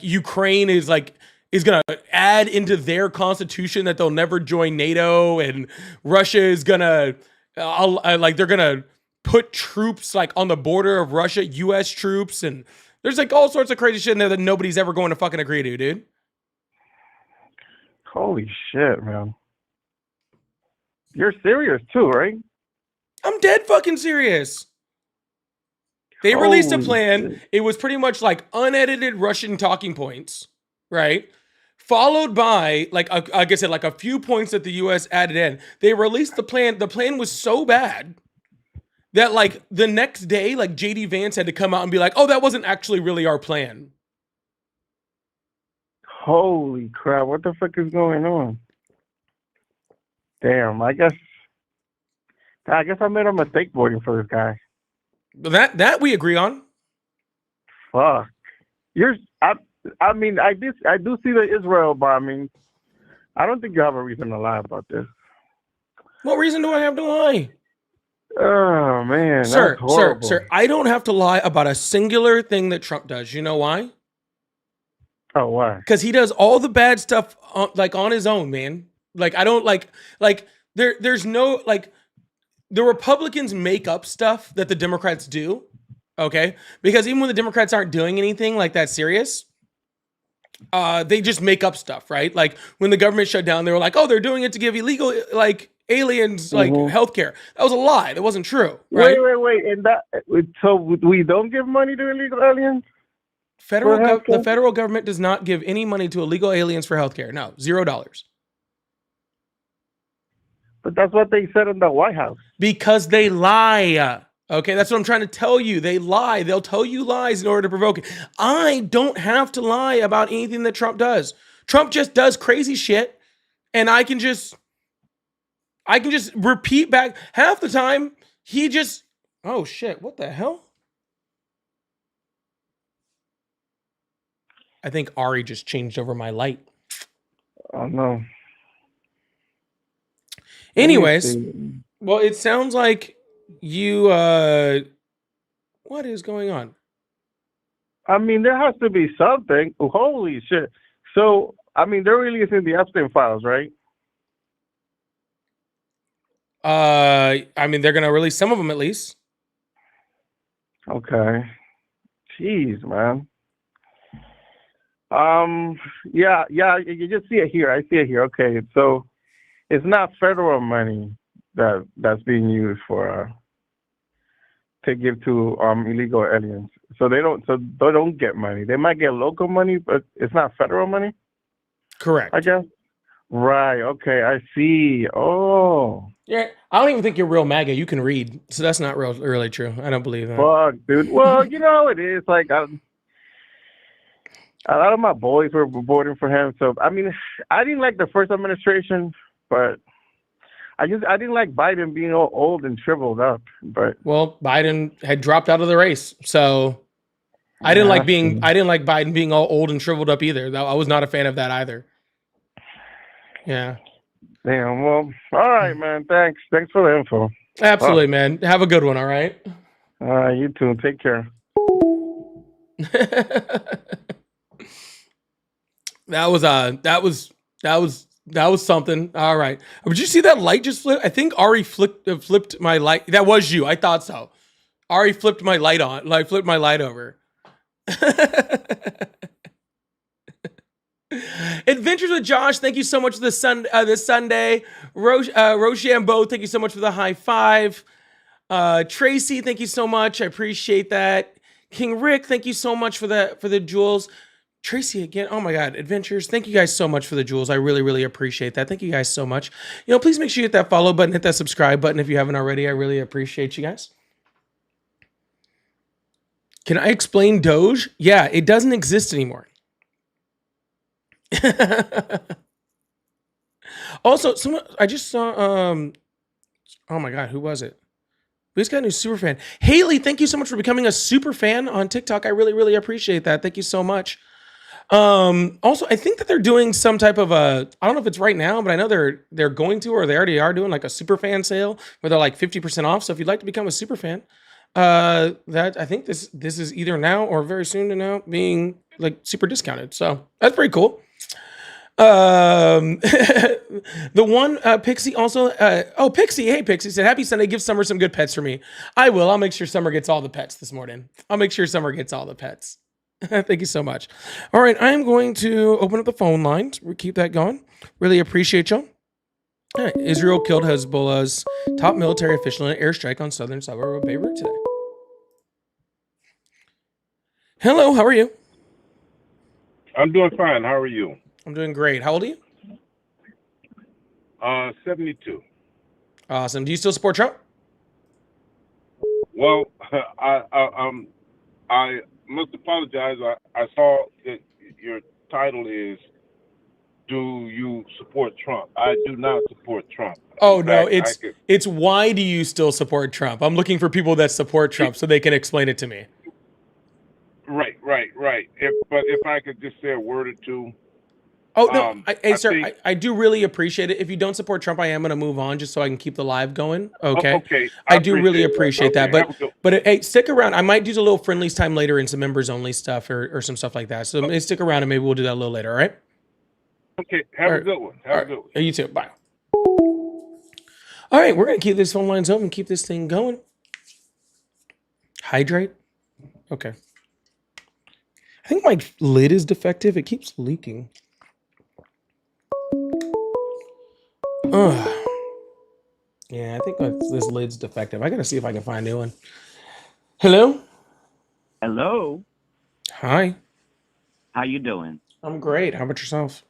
Speaker 1: Ukraine is gonna add into their constitution that they'll never join NATO, and Russia is gonna they're gonna put troops like on the border of Russia, U.S. troops, and there's like all sorts of crazy shit in there that nobody's ever going to fucking agree to, dude.
Speaker 4: Holy shit, man. You're serious too, right?
Speaker 1: I'm dead fucking serious. They released a plan. Shit. It was pretty much like unedited Russian talking points, right? Followed by, like I said, like a few points that the U.S. added in. They released the plan. The plan was so bad that like the next day, like J.D. Vance had to come out and be like, oh, that wasn't actually really our plan.
Speaker 4: Holy crap. What the fuck is going on? Damn, I guess I made a mistake voting for this guy.
Speaker 1: That we agree on.
Speaker 4: Fuck. I mean, I do see the Israel bombing. I don't think you have a reason to lie about this.
Speaker 1: What reason do I have to lie?
Speaker 4: Oh man,
Speaker 1: sir, I don't have to lie about a singular thing that Trump does. You know why?
Speaker 4: Oh, why?
Speaker 1: Because he does all the bad stuff on his own, man. Like I don't like there's no like the Republicans make up stuff that the Democrats do. Okay, because even when the Democrats aren't doing anything like that serious, they just make up stuff, right? Like when the government shut down, they were like, "Oh, they're doing it to give illegal like aliens like healthcare." That was a lie. That wasn't true. Right?
Speaker 4: Wait, and so we don't give money to illegal aliens?
Speaker 1: The federal government does not give any money to illegal aliens for healthcare. No, $0.
Speaker 4: But that's what they said in the White House.
Speaker 1: Because they lie. Okay, that's what I'm trying to tell you. They lie. They'll tell you lies in order to provoke it. I don't have to lie about anything that Trump does. Trump just does crazy shit, and I can just repeat back. Half the time, he just, oh shit, what the hell? I think Ari just changed over my light.
Speaker 4: Oh no.
Speaker 1: Anyways, well, it sounds like you, what is going on?
Speaker 4: I mean, there has to be something. Holy shit. So, I mean, they're releasing the Epstein files, right?
Speaker 1: I mean, they're going to release some of them at least.
Speaker 4: Okay. Jeez, man. Yeah, you just see it here. I see it here. Okay, so it's not federal money that's being used for to give to illegal aliens. So they don't get money. They might get local money, but it's not federal money.
Speaker 1: Correct.
Speaker 4: I guess. Right. Okay. I see. Oh.
Speaker 1: Yeah. I don't even think you're real MAGA. You can read, so that's not really true. I don't believe that.
Speaker 4: Fuck, dude. Well, you know it is. Like a lot of my boys were voting for him. So I mean, I didn't like the first administration, but I didn't like Biden being all old and shriveled up. But
Speaker 1: well, Biden had dropped out of the race, so I didn't like Biden being all old and shriveled up either. I was not a fan of that either. Yeah.
Speaker 4: Damn. Well, all right, man. Thanks for the info.
Speaker 1: Absolutely, man. Have a good one. All right.
Speaker 4: All right. You too. Take care.
Speaker 1: That was something. All right. Did you see that light just flip? I think Ari flipped my light. That was you. I thought so. Ari flipped my light on. Like flipped my light over. Adventures with Josh, thank you so much for this Sunday. Rochambeau, thank you so much for the high five. Tracy, thank you so much. I appreciate that. King Rick, thank you so much for the jewels. Tracy again. Oh my God. Adventures. Thank you guys so much for the jewels. I really, really appreciate that. Thank you guys so much. You know, please make sure you hit that follow button, hit that subscribe button if you haven't already. I really appreciate you guys. Can I explain Doge? Yeah, it doesn't exist anymore. Also, someone I just saw oh my God, who was it? We just got a new super fan. Haley, thank you so much for becoming a super fan on TikTok. I really, really appreciate that. Thank you so much. Also, I think that they're doing some type of I don't know if it's right now, but I know they're going to, or they already are doing like a super fan sale where they're like 50% off. So if you'd like to become a super fan, That I think this is either now or very soon to now being like super discounted. So that's pretty cool. The one Pixie also Pixie, hey Pixie said happy Sunday, give Summer some good pets for me. I will. I'll make sure Summer gets all the pets this morning. I'll make sure Summer gets all the pets. Thank you so much. All right, I am going to open up the phone lines. We keep that going. Really appreciate y'all. All right, Israel killed Hezbollah's top military official in an airstrike on southern suburb of Beirut today. Hello, how are you?
Speaker 5: I'm doing fine. How are you?
Speaker 1: I'm doing great. How old are you?
Speaker 5: 72.
Speaker 1: Awesome. Do you still support Trump?
Speaker 5: Well, I must apologize. I saw that your title is "Do you support Trump?" I do not support Trump.
Speaker 1: Oh no, it's why do you still support Trump? I'm looking for people that support Trump so they can explain it to me.
Speaker 5: Right. If I could just say a word or two.
Speaker 1: Oh no, sir, I do really appreciate it. If you don't support Trump, I am going to move on just so I can keep the live going. Okay.
Speaker 5: Okay.
Speaker 1: I do really appreciate that. But hey, stick around. I might do a little friendlies time later and some members only stuff or some stuff like that. So stick around and maybe we'll do that a little later. All right.
Speaker 5: Okay. Have a good one. Have a good one.
Speaker 1: You too. Bye. All right, we're going to keep this phone lines open, keep this thing going. Hydrate. Okay. I think my lid is defective. It keeps leaking. Yeah, I think this lid's defective. I gotta see if I can find a new one. Hello?
Speaker 6: Hello.
Speaker 1: Hi.
Speaker 6: How you doing?
Speaker 1: I'm great. How about yourself?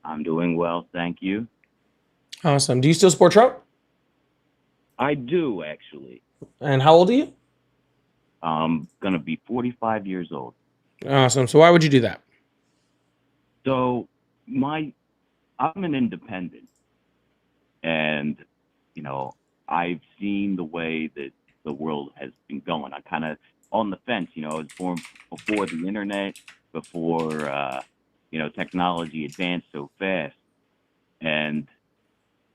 Speaker 6: I'm doing well, thank you.
Speaker 1: Awesome. Do you still support Trump?
Speaker 6: I do, actually.
Speaker 1: And how old are you?
Speaker 6: I'm gonna be 45 years old.
Speaker 1: Awesome. So why would you do that?
Speaker 6: So I'm an independent. And, I've seen the way that the world has been going. I'm kind of on the fence, I was born before the internet, before, technology advanced so fast. And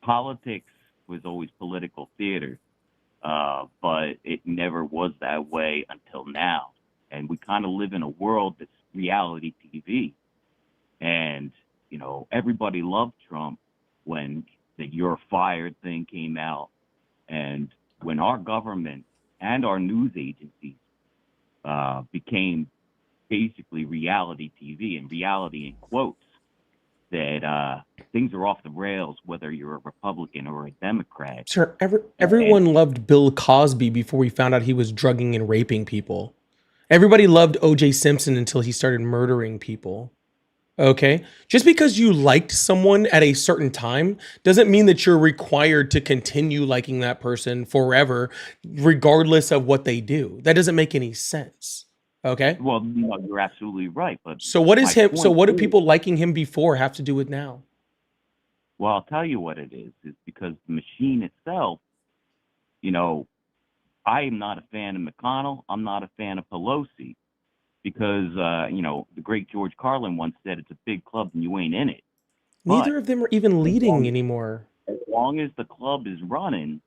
Speaker 6: politics was always political theater, but it never was that way until now. And we kind of live in a world that's reality TV. And, everybody loved Trump when the "you're fired" thing came out, and when our government and our news agencies became basically reality TV, and reality in quotes, that things are off the rails, whether you're a Republican or a Democrat.
Speaker 1: Sir, everyone loved Bill Cosby before we found out he was drugging and raping people. Everybody loved O.J. Simpson until he started murdering people. Okay? Just because you liked someone at a certain time doesn't mean that you're required to continue liking that person forever, regardless of what they do. That doesn't make any sense. Okay?
Speaker 6: Well, no, you're absolutely right. But
Speaker 1: so what do people liking him before have to do with now?
Speaker 6: Well, I'll tell you what it is. It's because the machine itself, I am not a fan of McConnell. I'm not a fan of Pelosi. Because, the great George Carlin once said, it's a big club and you ain't in it.
Speaker 1: Neither of them are even leading anymore.
Speaker 6: As long as the club is running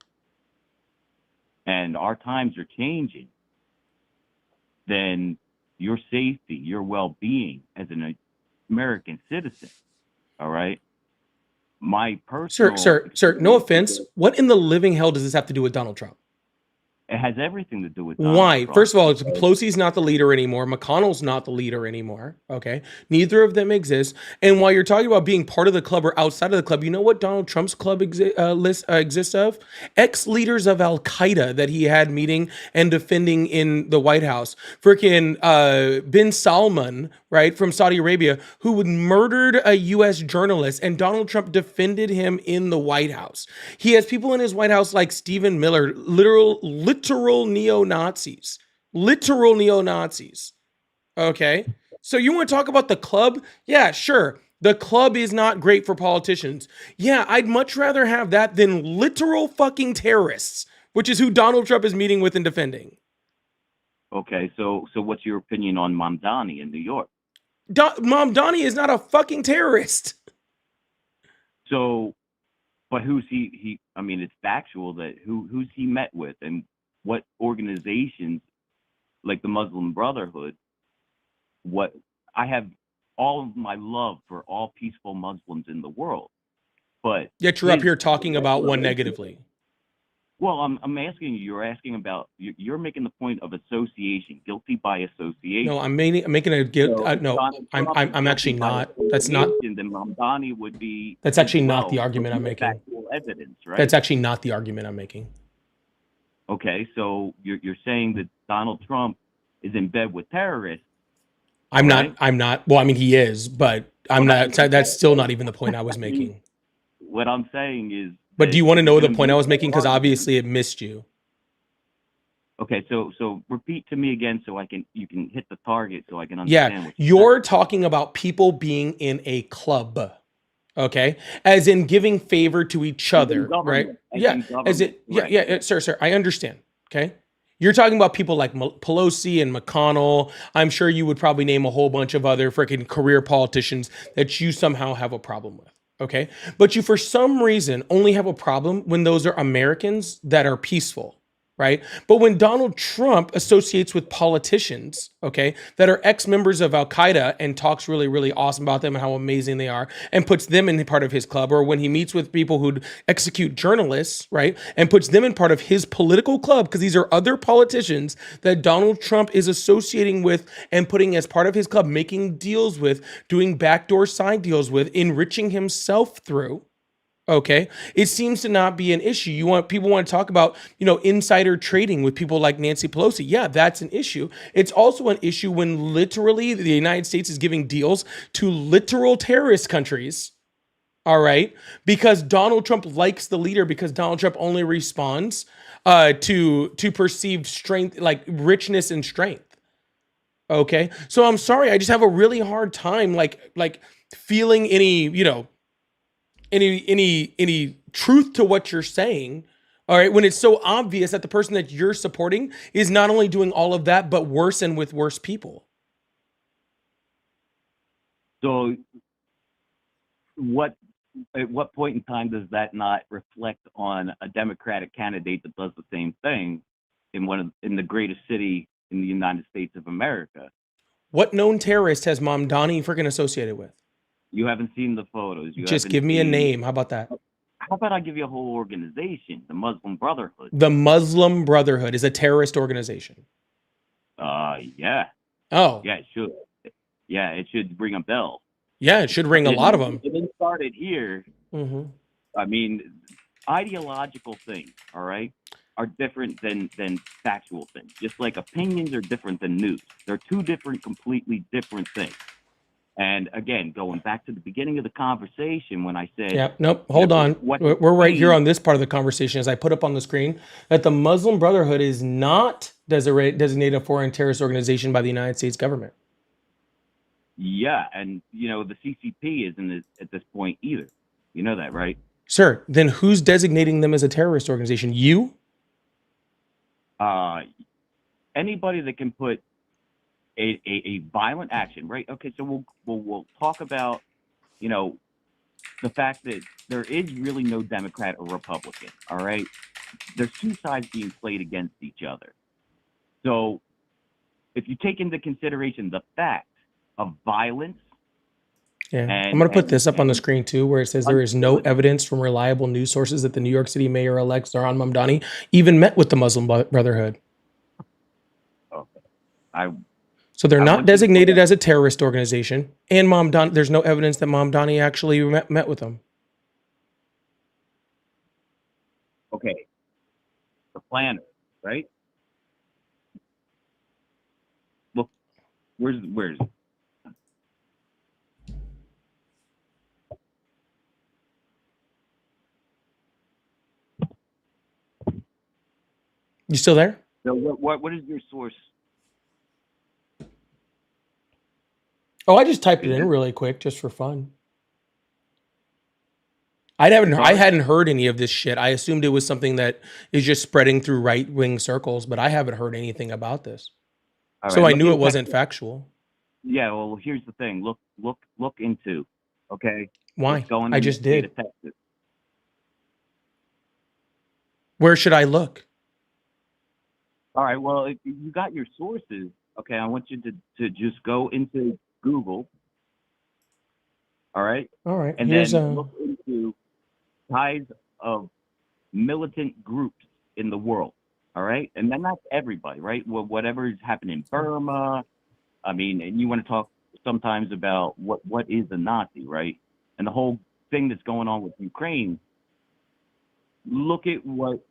Speaker 6: and our times are changing, then your safety, your well-being as an American citizen, all right? My personal...
Speaker 1: Sir, no offense. What in the living hell does this have to do with Donald Trump?
Speaker 6: It has everything to do with Donald
Speaker 1: Why?
Speaker 6: Trump.
Speaker 1: First of all, Pelosi's not the leader anymore. McConnell's not the leader anymore. Okay. Neither of them exist. And while you're talking about being part of the club or outside of the club, you know what Donald Trump's club exists of? Ex-leaders of Al-Qaeda that he had meeting and defending in the White House. Freaking bin Salman, right, from Saudi Arabia, who murdered a U.S. journalist, and Donald Trump defended him in the White House. He has people in his White House like Stephen Miller, literal neo-Nazis. Okay. So you want to talk about the club? Yeah, sure. The club is not great for politicians. Yeah, I'd much rather have that than literal fucking terrorists, which is who Donald Trump is meeting with and defending.
Speaker 6: Okay, so what's your opinion on Mamdani in New York?
Speaker 1: Mamdani is not a fucking terrorist.
Speaker 6: So, but who's he? I mean, it's factual that who's he met with, and what organizations like the Muslim Brotherhood, I have all of my love for all peaceful Muslims in the world, but
Speaker 1: yet you're up here talking about one negatively.
Speaker 6: Well, I'm asking you. You're asking about. You're making the point of association, guilty by association.
Speaker 1: No, I'm making a guilt. No, I'm actually not. That's not.
Speaker 6: Then Mamdani would be.
Speaker 1: That's actually not the argument I'm making.
Speaker 6: Factual evidence, right?
Speaker 1: That's actually not the argument I'm making.
Speaker 6: Okay, so you're saying that Donald Trump is in bed with terrorists.
Speaker 1: I'm not. Well, I mean, he is, but I'm not. That's still not even the point I was making.
Speaker 6: What I'm saying is.
Speaker 1: But do you want to know the point I was making? Because obviously it missed you.
Speaker 6: Okay, so repeat to me again so you can hit the target so I can understand.
Speaker 1: Yeah, you're talking about people being in a club, okay, as in giving favor to each other, right? Yeah, sir. I understand. Okay, you're talking about people like Pelosi and McConnell. I'm sure you would probably name a whole bunch of other freaking career politicians that you somehow have a problem with. Okay. But you, for some reason, only have a problem when those are Americans that are peaceful, right? But when Donald Trump associates with politicians, okay, that are ex-members of Al-Qaeda and talks really, really awesome about them and how amazing they are and puts them in part of his club, or when he meets with people who execute journalists, right, and puts them in part of his political club, because these are other politicians that Donald Trump is associating with and putting as part of his club, making deals with, doing backdoor side deals with, enriching himself through. Okay, it seems to not be an issue. People want to talk about, insider trading with people like Nancy Pelosi. Yeah, that's an issue. It's also an issue when literally the United States is giving deals to literal terrorist countries. All right, because Donald Trump likes the leader, because Donald Trump only responds to perceived strength, like richness and strength. Okay, so I'm sorry, I just have a really hard time like feeling any any truth to what you're saying, all right, when it's so obvious that the person that you're supporting is not only doing all of that, but worse and with worse people.
Speaker 6: So at what point in time does that not reflect on a Democratic candidate that does the same thing in the greatest city in the United States of America?
Speaker 1: What known terrorist has Mamdani freaking associated with?
Speaker 6: You haven't seen the photos.
Speaker 1: Just give me a name. How about that?
Speaker 6: How about I give you a whole organization, the Muslim Brotherhood?
Speaker 1: The Muslim Brotherhood is a terrorist organization.
Speaker 6: Yeah.
Speaker 1: Oh.
Speaker 6: Yeah, it should. Yeah, it should ring a bell.
Speaker 1: Yeah, it should ring a lot of them.
Speaker 6: It didn't start it here.
Speaker 1: Mm-hmm.
Speaker 6: I mean, ideological things, all right, are different than factual things. Just like opinions are different than news. They're two completely different things. And again, going back to the beginning of the conversation when I said...
Speaker 1: Yeah, nope, hold on. We're right here on this part of the conversation, as I put up on the screen, that the Muslim Brotherhood is not designated a foreign terrorist organization by the United States government.
Speaker 6: Yeah, and, the CCP isn't at this point either. You know that, right?
Speaker 1: Sir, then who's designating them as a terrorist organization? You?
Speaker 6: Anybody that can put a violent action, right? Okay, so we'll talk about, the fact that there is really no Democrat or Republican, all right? There's two sides being played against each other. So if you take into consideration the fact of violence.
Speaker 1: Yeah, I'm going to put this up on the screen too, where it says there is no evidence from reliable news sources that the New York City mayor-elect Zohran Mamdani even met with the Muslim Brotherhood.
Speaker 6: Okay.
Speaker 1: So they're not designated as a terrorist organization, and there's no evidence that Mamdani actually met with them.
Speaker 6: Okay. The planner, right? Look, where's it?
Speaker 1: You still there?
Speaker 6: So what is your source?
Speaker 1: Oh, I just typed it in really quick just for fun. I hadn't heard any of this shit. I assumed it was something that is just spreading through right-wing circles, but I haven't heard anything about this. Right, so I knew it wasn't factual.
Speaker 6: Yeah, well, here's the thing. Look into, okay?
Speaker 1: Why? I just did. Where should I look?
Speaker 6: All right. Well, if you got your sources, okay, I want you to just go into Google. All right.
Speaker 1: All right.
Speaker 6: And then look into ties of militant groups in the world. All right. And then that's everybody, right? Well, whatever is happening in Burma. I mean, and you want to talk sometimes about what is a Nazi, right? And the whole thing that's going on with Ukraine. Look at what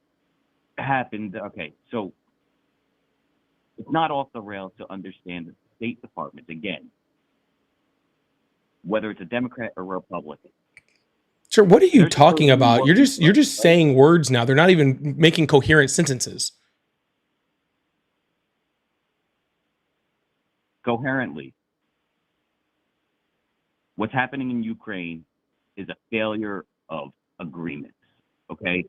Speaker 6: happened. Okay, so it's not off the rails to understand the State Department, again, whether it's a Democrat or Republican.
Speaker 1: Sir, what are you talking about? You're just saying words now. They're not even making coherent sentences.
Speaker 6: Coherently, what's happening in Ukraine is a failure of agreements, okay?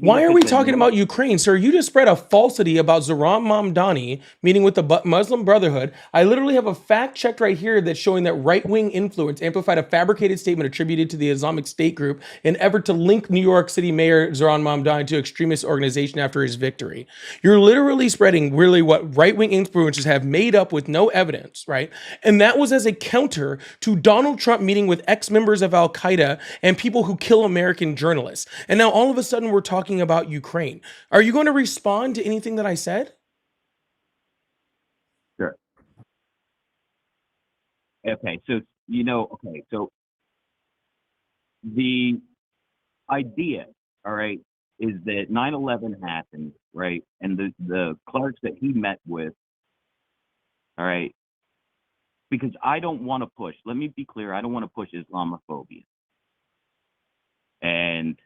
Speaker 1: Why are we talking about Ukraine, sir? You just spread a falsity about Zohran Mamdani meeting with the Muslim Brotherhood. I literally have a fact checked right here that's showing that right-wing influence amplified a fabricated statement attributed to the Islamic State group in effort to link New York City Mayor Zohran Mamdani to extremist organization after his victory. You're literally spreading really what right-wing influencers have made up with no evidence, right? And that was as a counter to Donald Trump meeting with ex-members of Al-Qaeda and people who kill American journalists. And now all of a sudden we're talking about Ukraine. Are you going to respond to anything that I said?
Speaker 6: Sure. Okay, so, so the idea, all right, is that 9/11 happened, right? And the clerks that he met with, all right, because I don't want to push, let me be clear, I don't want to push Islamophobia. And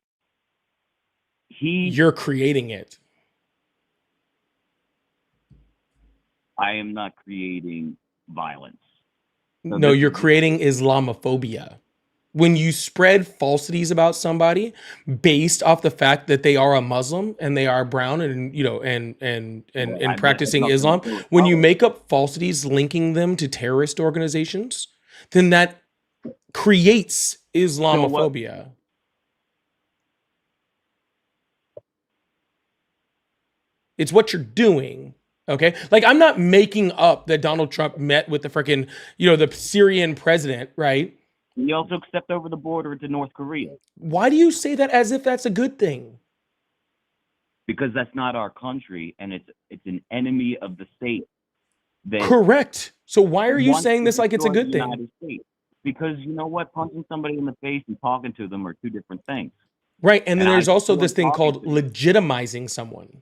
Speaker 1: you're creating it.
Speaker 6: I am not creating violence. So
Speaker 1: no, you're creating Islamophobia. When you spread falsities about somebody based off the fact that they are a Muslim and they are brown and and practicing Islam, when you make up falsities linking them to terrorist organizations, then that creates Islamophobia. It's what you're doing, okay? Like, I'm not making up that Donald Trump met with the freaking, the Syrian president, right?
Speaker 6: He also stepped over the border to North Korea.
Speaker 1: Why do you say that as if that's a good thing?
Speaker 6: Because that's not our country, and it's an enemy of the state.
Speaker 1: Correct. So why are you saying this like it's a good thing?
Speaker 6: Because you know what? Punching somebody in the face and talking to them are two different things.
Speaker 1: Right, and then there's also this thing called legitimizing someone.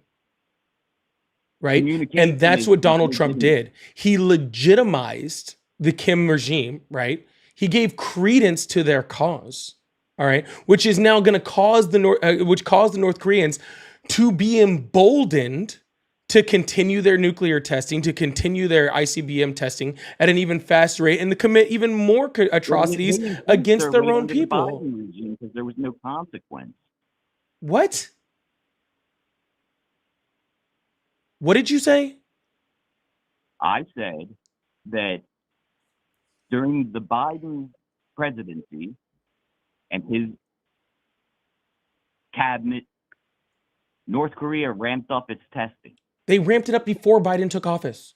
Speaker 1: Right? And that's what Donald Trump did. He legitimized the Kim regime, right? He gave credence to their cause, all right? Which is now going to cause the North Koreans to be emboldened to continue their nuclear testing, to continue their ICBM testing at an even faster rate, and to commit even more atrocities against their own people.
Speaker 6: Because there was no consequence.
Speaker 1: What? What did you say?
Speaker 6: I said that during the Biden presidency and his cabinet, North Korea ramped up its testing.
Speaker 1: They ramped it up before Biden took office.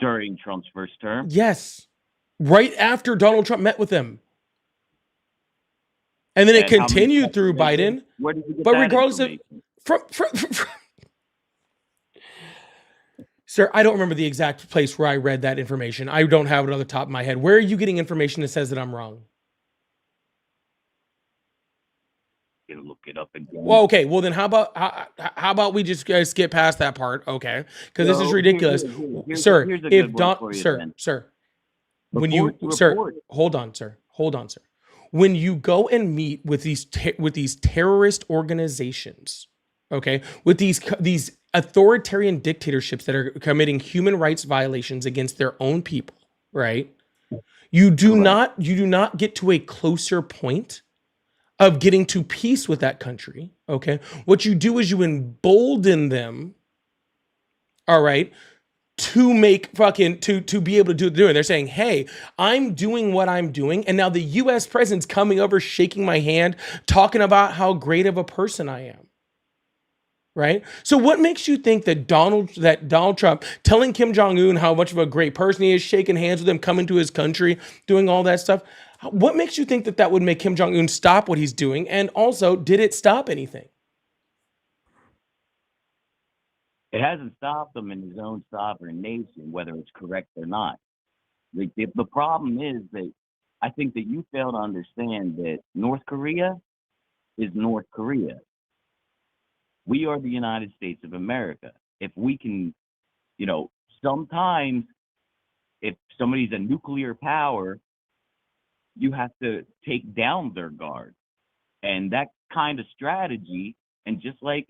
Speaker 6: During Trump's first term?
Speaker 1: Yes. Right after Donald Trump met with them. And then it continued through Biden. But regardless of... Sir, I don't remember the exact place where I read that information. I don't have it on the top of my head. Where are you getting information that says that I'm wrong?
Speaker 6: You look it up again.
Speaker 1: Well, okay. Well, then how about we just skip past that part? Okay, because this is ridiculous, sir. If Don, sir, when you, sir, hold on, sir. When you go and meet with these terrorist organizations, okay, with these authoritarian dictatorships that are committing human rights violations against their own people, right? You do not get to a closer point of getting to peace with that country, okay? What you do is you embolden them, all right, to make to be able to do what they're doing. They're saying, hey, I'm doing what I'm doing, and now the US president's coming over, shaking my hand, talking about how great of a person I am. right? So what makes you think that Donald Trump telling Kim Jong-un how much of a great person he is, shaking hands with him, coming to his country, doing all that stuff, what makes you think that that would make Kim Jong-un stop what he's doing? And also, did it stop anything?
Speaker 6: It hasn't stopped him in his own sovereign nation, whether it's correct or not. The problem is that I think that you fail to understand that North Korea is North Korea. We are the United States of America. If we can, sometimes if somebody's a nuclear power, you have to take down their guard. And that kind of strategy, and just like,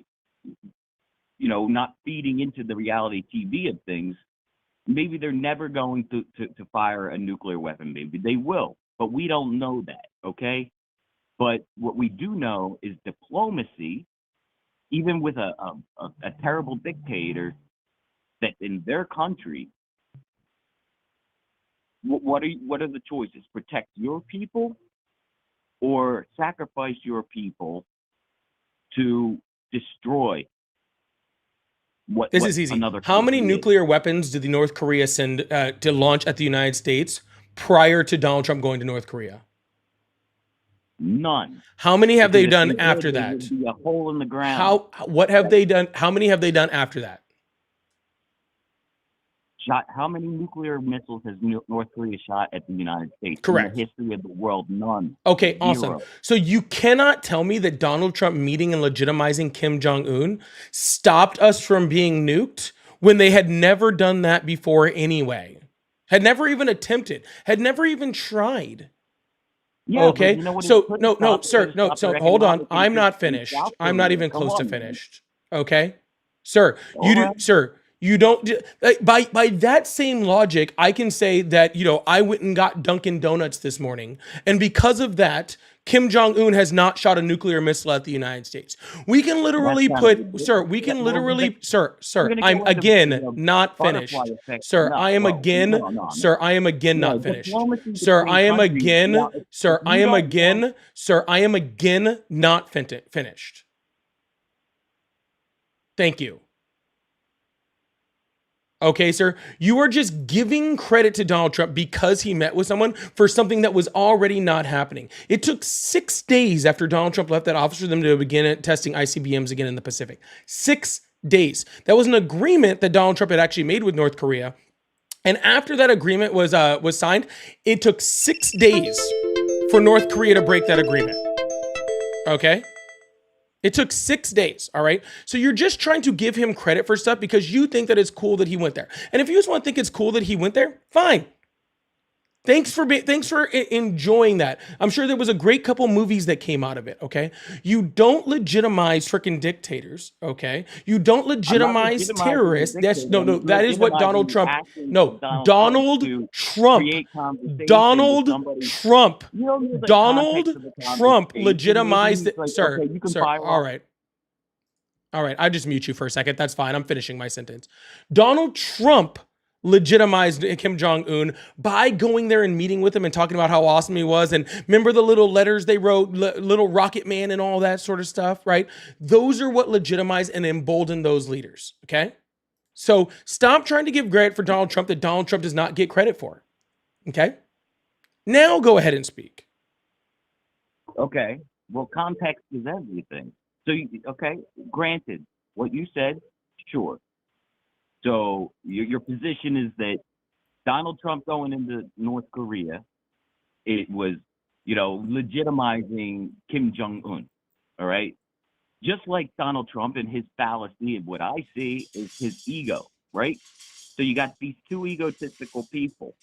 Speaker 6: not feeding into the reality TV of things, maybe they're never going to fire a nuclear weapon. Maybe they will, but we don't know that, okay? But what we do know is diplomacy, even with a terrible dictator, that in their country, what are the choices? Protect your people or sacrifice your people to destroy
Speaker 1: this is easy. How many nuclear weapons did the North Korea send to launch at the United States prior to Donald Trump going to North Korea?
Speaker 6: None.
Speaker 1: How many have they done after that?
Speaker 6: Be a hole in the ground.
Speaker 1: What have they done? How many have they done after that?
Speaker 6: How many nuclear missiles has North Korea shot at the United States?
Speaker 1: Correct.
Speaker 6: In the history of the world, none.
Speaker 1: Okay,
Speaker 6: Zero.
Speaker 1: awesome. So you cannot tell me that Donald Trump meeting and legitimizing Kim Jong-un stopped us from being nuked when they had never done that before anyway. Had never even attempted, had never even tried.
Speaker 6: Yeah,
Speaker 1: okay. So so hold on. I'm not finished. I'm not even close to finished. Okay. Sir, you don't by that same logic, I can say that, I went and got Dunkin' Donuts this morning. And because of that, Kim Jong-un has not shot a nuclear missile at the United States. We can literally I'm again not finished. Sir, I am again not finished. Sir, I am again not finished. Thank you. Okay, sir, you are just giving credit to Donald Trump because he met with someone for something that was already not happening. It took 6 days after Donald Trump left that office for them to begin testing ICBMs again in the Pacific. 6 days. That was an agreement that Donald Trump had actually made with North Korea. And after that agreement was signed, it took 6 days for North Korea to break that agreement. Okay? It took 6 days, all right? So you're just trying to give him credit for stuff because you think that it's cool that he went there. And if you just want to think it's cool that he went there, fine. Thanks for enjoying that. I'm sure there was a great couple movies that came out of it, okay? You don't legitimize freaking dictators, okay? You don't legitimize terrorists. That is what Donald Trump. No, Donald Trump legitimized it. Sir, all right. I just mute you for a second. That's fine. I'm finishing my sentence. Donald Trump legitimized Kim Jong-un by going there and meeting with him and talking about how awesome he was. And remember the little letters they wrote, little Rocket Man and all that sort of stuff, right? Those are what legitimize and embolden those leaders, okay? So stop trying to give credit for Donald Trump that Donald Trump does not get credit for, okay? Now go ahead and speak.
Speaker 6: Okay, well, context is everything. So, granted, what you said, sure. So your position is that Donald Trump going into North Korea, it was, legitimizing Kim Jong-un, all right? Just like Donald Trump and his fallacy, and what I see is his ego, right? So you got these two egotistical people,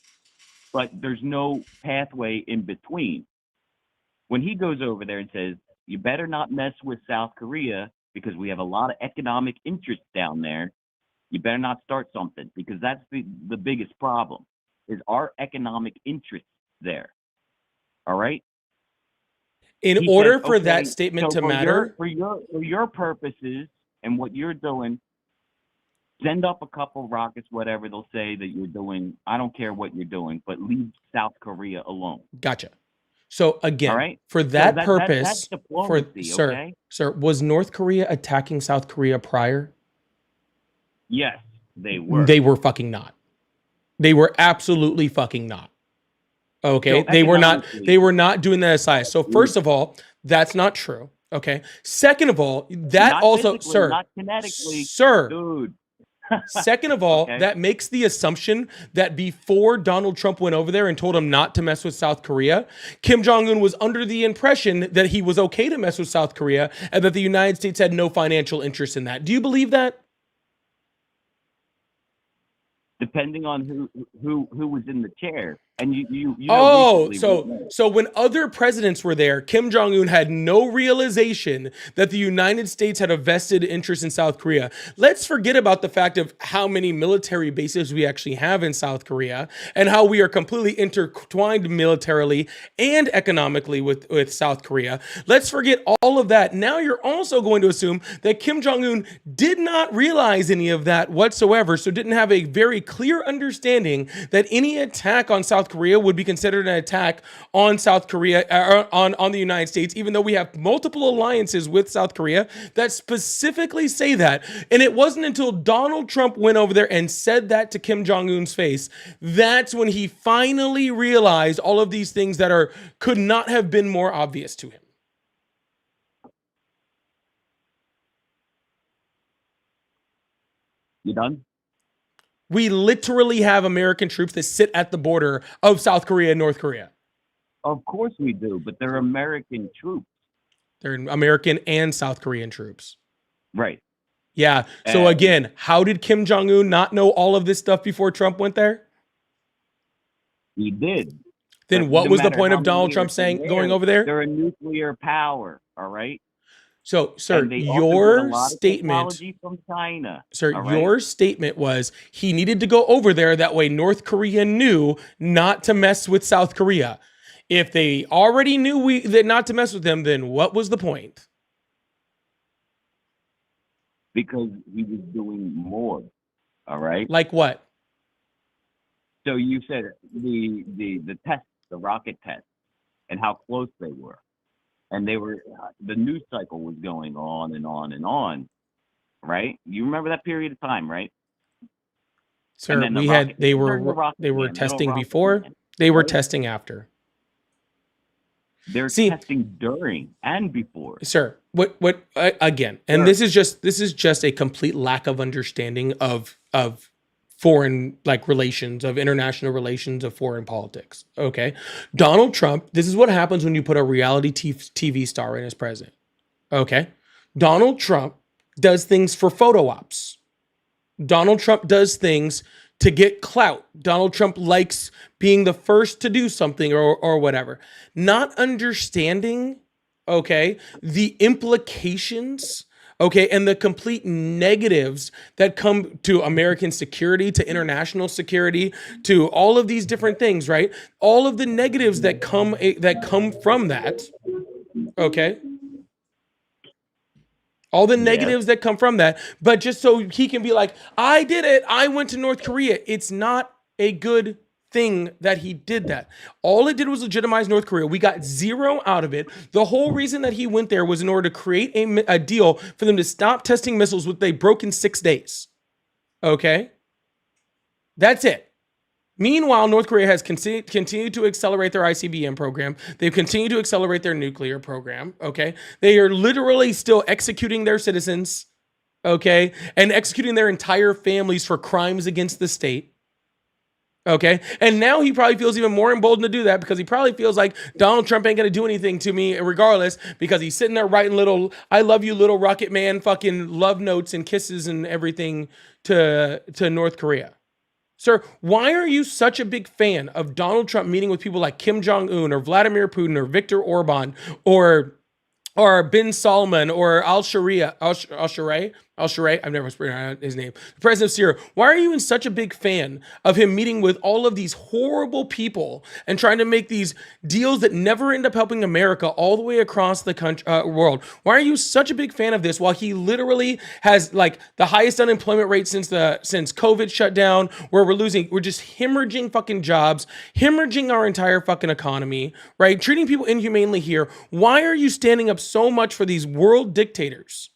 Speaker 6: but there's no pathway in between. When he goes over there and says, you better not mess with South Korea because we have a lot of economic interests down there, you better not start something, because that's the biggest problem, is our economic interests there. All right?
Speaker 1: In order for that statement to matter,
Speaker 6: for your purposes and what you're doing, send up a couple rockets, whatever they'll say that you're doing. I don't care what you're doing, but leave South Korea alone.
Speaker 1: Gotcha. So again,
Speaker 6: All right.
Speaker 1: for that purpose,
Speaker 6: that's diplomacy,
Speaker 1: sir, was North Korea attacking South Korea prior?
Speaker 6: Yes, they were.
Speaker 1: They were fucking not. They were absolutely fucking not. Okay,
Speaker 6: So
Speaker 1: they were not doing that as So first of all, that's not true. Okay. Second of all, that
Speaker 6: not
Speaker 1: also, sir,
Speaker 6: not kinetically,
Speaker 1: sir,
Speaker 6: dude.
Speaker 1: second of all,
Speaker 6: Okay.
Speaker 1: that makes the assumption that before Donald Trump went over there and told him not to mess with South Korea, Kim Jong-un was under the impression that he was okay to mess with South Korea and that the United States had no financial interest in that. Do you believe that?
Speaker 6: Depending on who was in the chair, and you
Speaker 1: Oh,
Speaker 6: recently
Speaker 1: so when other presidents were there, Kim Jong-un had no realization that the United States had a vested interest in South Korea. Let's forget about the fact of how many military bases we actually have in South Korea and how we are completely intertwined militarily and economically with South Korea. Let's forget all of that. Now you're also going to assume that Kim Jong-un did not realize any of that whatsoever, so didn't have a very clear understanding that any attack on South Korea would be considered an attack on South Korea, on the United States, even though we have multiple alliances with South Korea that specifically say that. And it wasn't until Donald Trump went over there and said that to Kim Jong-un's face, that's when he finally realized all of these things that could not have been more obvious to him.
Speaker 6: You done?
Speaker 1: We literally have American troops that sit at the border of South Korea and North Korea.
Speaker 6: Of course we do, but they're American troops.
Speaker 1: They're American and South Korean troops.
Speaker 6: Right.
Speaker 1: Yeah. So again, how did Kim Jong-un not know all of this stuff before Trump went there?
Speaker 6: He did.
Speaker 1: Then what was the point of Donald Trump saying going over there?
Speaker 6: They're a nuclear power, all right?
Speaker 1: So, sir, your statement,
Speaker 6: from China,
Speaker 1: sir, your statement was he needed to go over there. That way North Korea knew not to mess with South Korea. If they already knew that not to mess with them, then what was the point?
Speaker 6: Because he was doing more, all right?
Speaker 1: Like what?
Speaker 6: So you said the test, the rocket test, and how close they were. And the news cycle was going on and on and on, right? You remember that period of time, right?
Speaker 1: Sir, they were testing before, they were testing after.
Speaker 6: They're testing during and before.
Speaker 1: Sir, what again? And this is just a complete lack of understanding of foreign relations, of international relations, of foreign politics. Okay. Donald Trump, this is what happens when you put a reality TV star in as president. Okay. Donald Trump does things for photo ops. Donald Trump does things to get clout. Donald Trump likes being the first to do something or whatever. Not understanding, okay, the implications, okay, and the complete negatives that come to American security, to international security, to all of these different things, right? All of the negatives that come from that, okay? All the negatives that come from that, but just so he can be like, I did it, I went to North Korea. It's not a good thing that he did that. All it did was legitimize North Korea. We got zero out of it. The whole reason that he went there was in order to create a deal for them to stop testing missiles, which they broke in 6 days. Okay? That's it. Meanwhile, North Korea has continued to accelerate their ICBM program. They've continued to accelerate their nuclear program. Okay? They are literally still executing their citizens. Okay? And executing their entire families for crimes against the state. Okay. And now he probably feels even more emboldened to do that because he probably feels like Donald Trump ain't going to do anything to me regardless, because he's sitting there writing little, I love you, little rocket man, fucking love notes and kisses and everything to North Korea. Sir, why are you such a big fan of Donald Trump meeting with people like Kim Jong-un or Vladimir Putin or Viktor Orban or Bin Salman or al-Sharia, Al-Sharai, I've never pronounced his name, the president of Syria, why are you such a big fan of him meeting with all of these horrible people and trying to make these deals that never end up helping America all the way across the country, world? Why are you such a big fan of this while he literally has like the highest unemployment rate since COVID shut down, where we're just hemorrhaging fucking jobs, hemorrhaging our entire fucking economy, right? Treating people inhumanely here. Why are you standing up so much for these world dictators?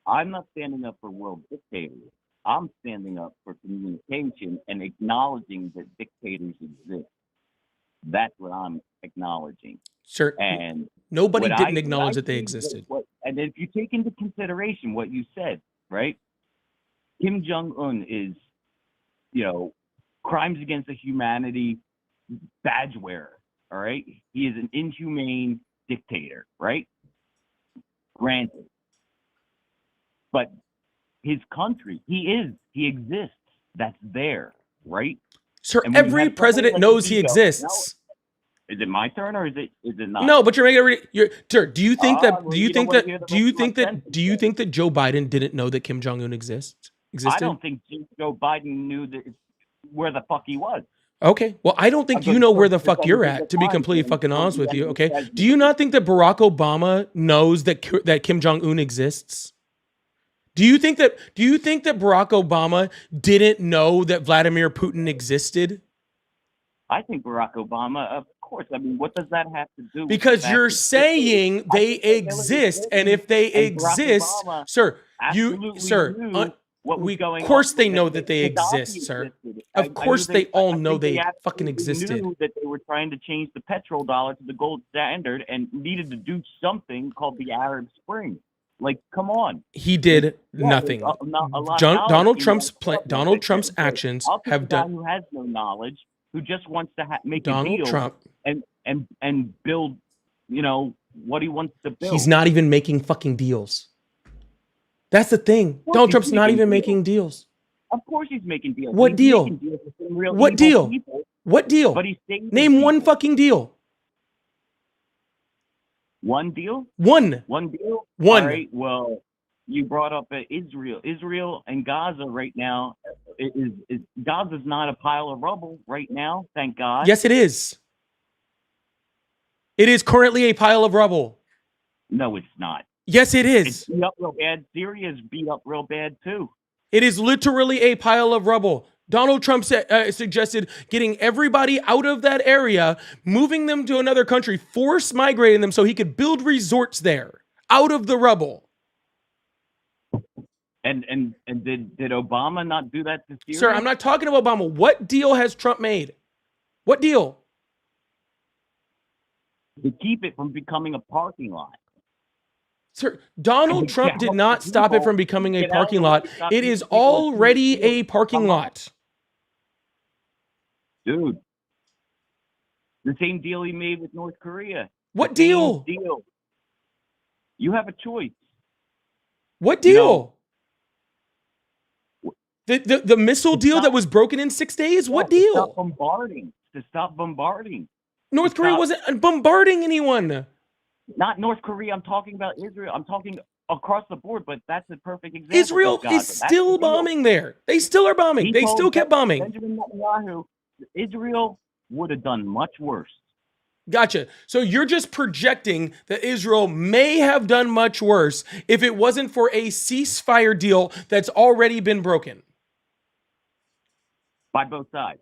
Speaker 6: I'm not standing up for world dictators. I'm standing up for communication and acknowledging that dictators exist. That's what I'm acknowledging.
Speaker 1: Sure.
Speaker 6: And
Speaker 1: nobody didn't acknowledge that they existed.
Speaker 6: And if you take into consideration what you said, right? Kim Jong-un is, crimes against the humanity badge wearer, all right? He is an inhumane dictator, right? Granted. But his country, he exists. That's there, right?
Speaker 1: Sir, every president knows he exists.
Speaker 6: Is it my turn or is it not?
Speaker 1: No, but you're making sir, do you think that Joe Biden didn't know that Kim Jong-un existed?
Speaker 6: I don't think Joe Biden knew where the fuck he was.
Speaker 1: Okay. Well, I don't think you know where the fuck you're at, to be completely fucking honest with you, okay? Do you not think that Barack Obama knows that Kim Jong-un exists? Do you think that Barack Obama didn't know that Vladimir Putin existed?
Speaker 6: I think Barack Obama, of course. I mean, what does that have to do with
Speaker 1: because you're saying they exist, and if they exist, sir, of course they know that they exist, sir. Of course they all know they fucking existed.
Speaker 6: Knew that they were trying to change the petrodollar to the gold standard and needed to do something called the Arab Spring. Like, come on.
Speaker 1: He did nothing. Donald Trump's actions have done.
Speaker 6: Who has no knowledge, who just wants to make a deal
Speaker 1: Trump
Speaker 6: and build, what he wants to build.
Speaker 1: He's not even making fucking deals. That's the thing. Donald Trump's not even making deals.
Speaker 6: Of course he's making deals.
Speaker 1: What deal? What deal? What deal?
Speaker 6: But
Speaker 1: name one fucking deal.
Speaker 6: One deal?
Speaker 1: One deal? One.
Speaker 6: All right, well, you brought up Israel. Israel and Gaza right now, Gaza's not a pile of rubble right now, thank God.
Speaker 1: Yes, it is. It is currently a pile of rubble.
Speaker 6: No, it's not.
Speaker 1: Yes, it is.
Speaker 6: It's beat up real bad. Syria's beat up real bad, too.
Speaker 1: It is literally a pile of rubble. Donald Trump suggested getting everybody out of that area, moving them to another country, force migrating them so he could build resorts there, out of the rubble.
Speaker 6: And did Obama not do that to Syria?
Speaker 1: Sir, I'm not talking about Obama. What deal has Trump made? What deal?
Speaker 6: To keep it from becoming a parking lot.
Speaker 1: Sir, Donald Trump did not stop it from becoming a parking lot. It is already a parking lot.
Speaker 6: Dude, the same deal he made with North Korea.
Speaker 1: What deal?
Speaker 6: You have a choice.
Speaker 1: What deal? The missile deal that was broken in 6 days? What deal?
Speaker 6: To stop bombarding.
Speaker 1: North Korea wasn't bombarding anyone.
Speaker 6: Not North Korea. I'm talking about Israel. I'm talking across the board, but that's a perfect example.
Speaker 1: Israel is still bombing there. They still are bombing. They still kept bombing.
Speaker 6: Benjamin Netanyahu, Israel would have done much worse.
Speaker 1: Gotcha. So you're just projecting that Israel may have done much worse if it wasn't for a ceasefire deal that's already been broken.
Speaker 6: By both sides.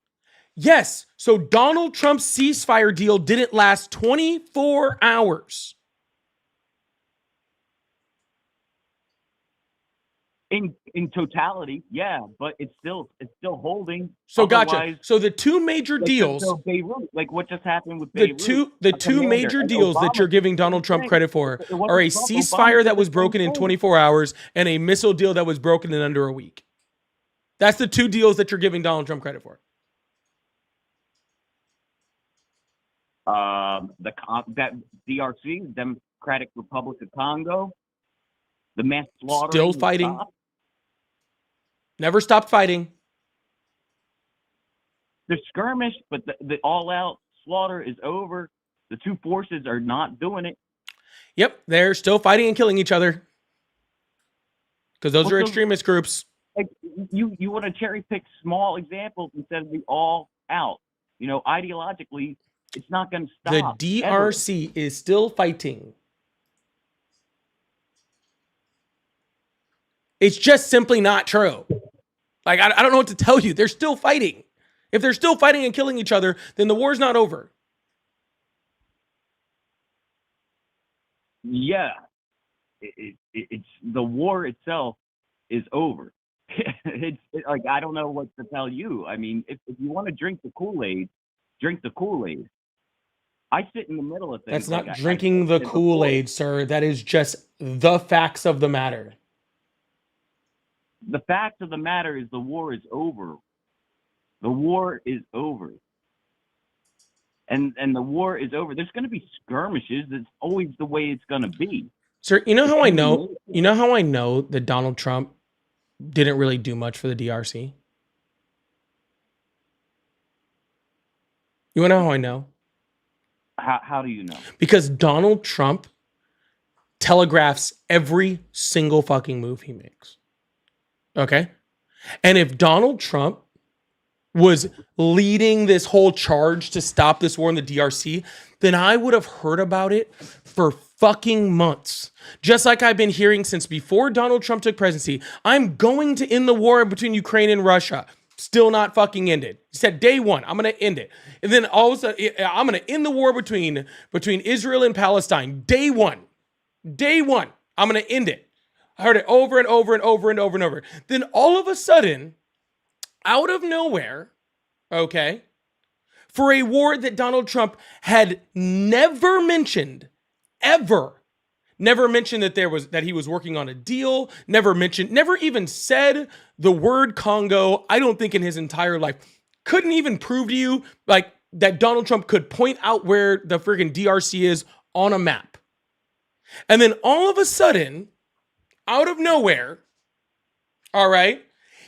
Speaker 1: Yes. So Donald Trump's ceasefire deal didn't last 24 hours.
Speaker 6: In totality, yeah, but it's still holding.
Speaker 1: So gotcha. So the two major deals,
Speaker 6: Beirut, like what just happened with Beirut,
Speaker 1: the two major deals that you're giving Donald Trump credit for are a ceasefire that was broken in 24 hours and a missile deal that was broken in under a week. That's the two deals that you're giving Donald Trump credit for.
Speaker 6: That DRC, Democratic Republic of Congo, the mass slaughter.
Speaker 1: Still fighting. Never stopped fighting.
Speaker 6: The skirmish, but the all-out slaughter is over. The two forces are not doing it.
Speaker 1: Yep, they're still fighting and killing each other. because those are extremist groups.
Speaker 6: Like you want to cherry pick small examples instead of the all out. You know, ideologically, it's not going to stop.
Speaker 1: The DRC is still fighting. It's just simply not true. Like, I don't know what to tell you. They're still fighting. If they're still fighting and killing each other, then the war's not over.
Speaker 6: Yeah. It's the war itself is over. It's like, I don't know what to tell you. I mean, if you want to drink the Kool-Aid, drink the Kool-Aid. I sit in the middle of things.
Speaker 1: That's not drinking the Kool-Aid, sir. That is just the facts of the matter.
Speaker 6: The fact of the matter is the war is over. The war is over. And the war is over. There's going to be skirmishes. That's always the way it's going to be.
Speaker 1: Sir, you know how I know? You know how I know that Donald Trump didn't really do much for the DRC? You want to know how I know?
Speaker 6: How do you know?
Speaker 1: Because Donald Trump telegraphs every single fucking move he makes. Okay? And if Donald Trump was leading this whole charge to stop this war in the DRC, then I would have heard about it for fucking months. Just like I've been hearing since before Donald Trump took presidency. I'm going to end the war between Ukraine and Russia. Still not fucking ended. He said day one, I'm going to end it. And then all of a sudden, I'm going to end the war between Israel and Palestine. Day one, I'm going to end it. I heard it over and over and over and over and over. Then all of a sudden, out of nowhere, okay, for a war that Donald Trump had never mentioned, never mentioned that he was working on a deal, never even said the word Congo, I don't think in his entire life. Couldn't even prove to you like that Donald Trump could point out where the friggin' DRC is on a map. And then all of a sudden, out of nowhere, all right,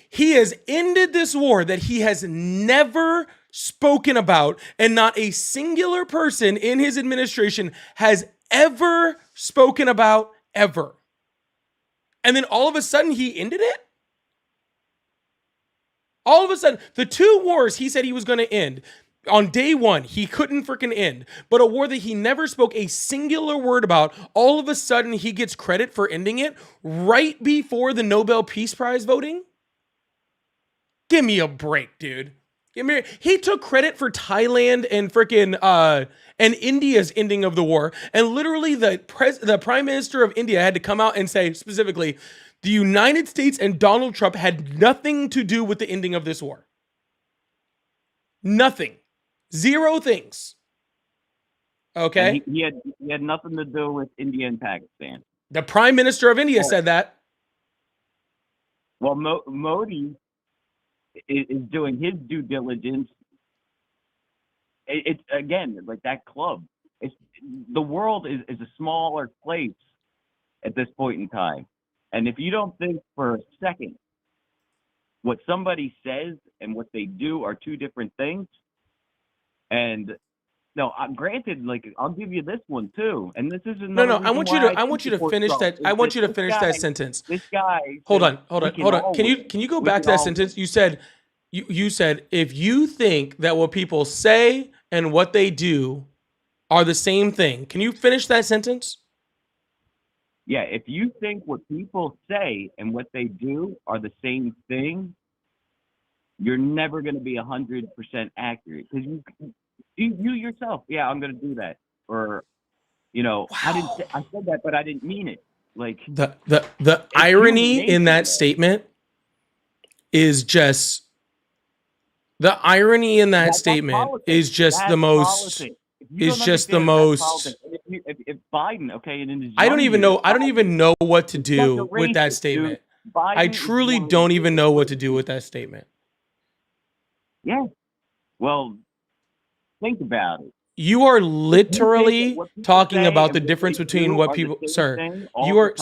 Speaker 1: he has ended this war that he has never spoken about, and not a singular person in his administration has ever spoken about ever. And then all of a sudden he ended it? All of a sudden, the two wars he said he was going to end, on day one, he couldn't freaking end. But a war that he never spoke a singular word about, all of a sudden he gets credit for ending it right before the Nobel Peace Prize voting? Give me a break, dude. He took credit for Thailand and freaking and India's ending of the war, and literally the prime minister of India had to come out and say specifically, the United States and Donald Trump had nothing to do with the ending of this war. Nothing. Zero things. Okay?
Speaker 6: He had nothing to do with India and Pakistan.
Speaker 1: The prime minister of India said that.
Speaker 6: Well, Modi is doing his due diligence. It's again like that club. The world is a smaller place at this point in time, and if you don't think for a second what somebody says and what they do are two different things, and no, granted, like I'll give you this one too, and this is another.
Speaker 1: No. I want you to finish that. I want you to finish that sentence.
Speaker 6: This guy.
Speaker 1: Hold on. Can you go back to that sentence? You said if you think that what people say and what they do are the same thing. Can you finish that sentence?
Speaker 6: Yeah, if you think what people say and what they do are the same thing, you're never going to be 100% accurate because you yourself, yeah, I'm going to do that, or wow. I said that, but I didn't mean it. Like
Speaker 1: the irony in that statement is just the irony in that statement is just the most. Is just the most.
Speaker 6: If Biden, okay, and
Speaker 1: I don't even know what to do with that statement. I truly don't even know what to do with that statement.
Speaker 6: Yeah. Well, think about it.
Speaker 1: You are literally talking about the difference between what people, sir. You are,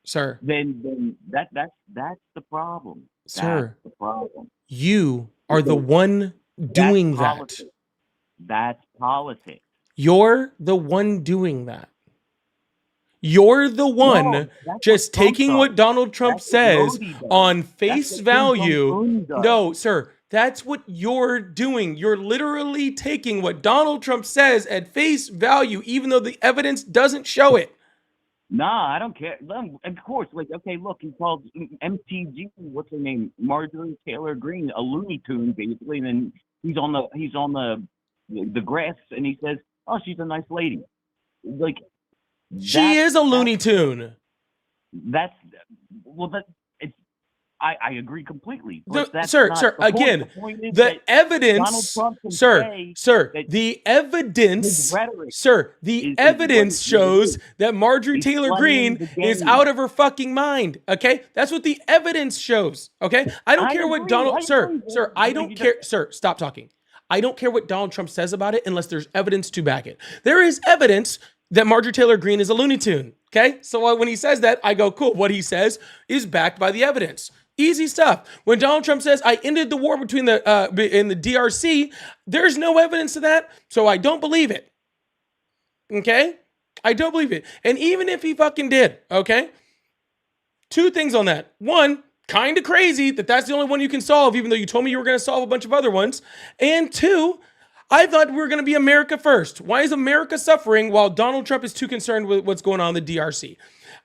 Speaker 1: sir.
Speaker 6: Then that's the problem.
Speaker 1: Sir,
Speaker 6: that's the problem.
Speaker 1: You are the one doing that.
Speaker 6: That's politics.
Speaker 1: You're the one doing that. You're the one
Speaker 6: No, that's
Speaker 1: just
Speaker 6: what Trump
Speaker 1: taking
Speaker 6: does.
Speaker 1: what Donald Trump
Speaker 6: That's what
Speaker 1: says
Speaker 6: Modi does.
Speaker 1: on
Speaker 6: That's
Speaker 1: face
Speaker 6: what Kim
Speaker 1: value.
Speaker 6: Jong-un does.
Speaker 1: No, sir, that's what you're doing. You're literally taking what Donald Trump says at face value, even though the evidence doesn't show it.
Speaker 6: Nah, I don't care. Of course, like, okay, look, he called MTG, what's her name, Marjorie Taylor Greene, a Looney Tune, basically, and then he's on the grass, and he says, "Oh, she's a nice lady." Like,
Speaker 1: She is a Looney Tune.
Speaker 6: That's well, that it's. I agree completely. But that's
Speaker 1: Sir,
Speaker 6: not
Speaker 1: sir,
Speaker 6: the point.
Speaker 1: again,
Speaker 6: The point is
Speaker 1: the
Speaker 6: that
Speaker 1: evidence,
Speaker 6: Donald Trump can
Speaker 1: sir,
Speaker 6: say
Speaker 1: sir,
Speaker 6: that
Speaker 1: the evidence,
Speaker 6: his rhetoric
Speaker 1: sir, the
Speaker 6: is
Speaker 1: evidence
Speaker 6: what it
Speaker 1: shows
Speaker 6: is.
Speaker 1: that Marjorie
Speaker 6: He's
Speaker 1: Taylor
Speaker 6: playing
Speaker 1: Greene
Speaker 6: the
Speaker 1: is
Speaker 6: game.
Speaker 1: out of her fucking mind. Okay, that's what the evidence shows. Okay, I don't
Speaker 6: I
Speaker 1: care what
Speaker 6: agree,
Speaker 1: Donald,
Speaker 6: I
Speaker 1: sir,
Speaker 6: agree,
Speaker 1: sir,
Speaker 6: but
Speaker 1: I
Speaker 6: you
Speaker 1: don't
Speaker 6: just-
Speaker 1: care, sir. Stop talking. I don't care what Donald Trump says about it unless there's evidence to back it. There is evidence that Marjorie Taylor Greene is a Looney Tune. Okay, so when he says that, I go, cool. What he says is backed by the evidence. Easy stuff. When Donald Trump says, I ended the war between the in the DRC, there's no evidence of that, so I don't believe it. Okay? I don't believe it. And even if he fucking did, okay? Two things on that. One, kind of crazy that that's the only one you can solve, even though you told me you were going to solve a bunch of other ones. And two, I thought we were going to be America first. Why is America suffering while Donald Trump is too concerned with what's going on in the DRC?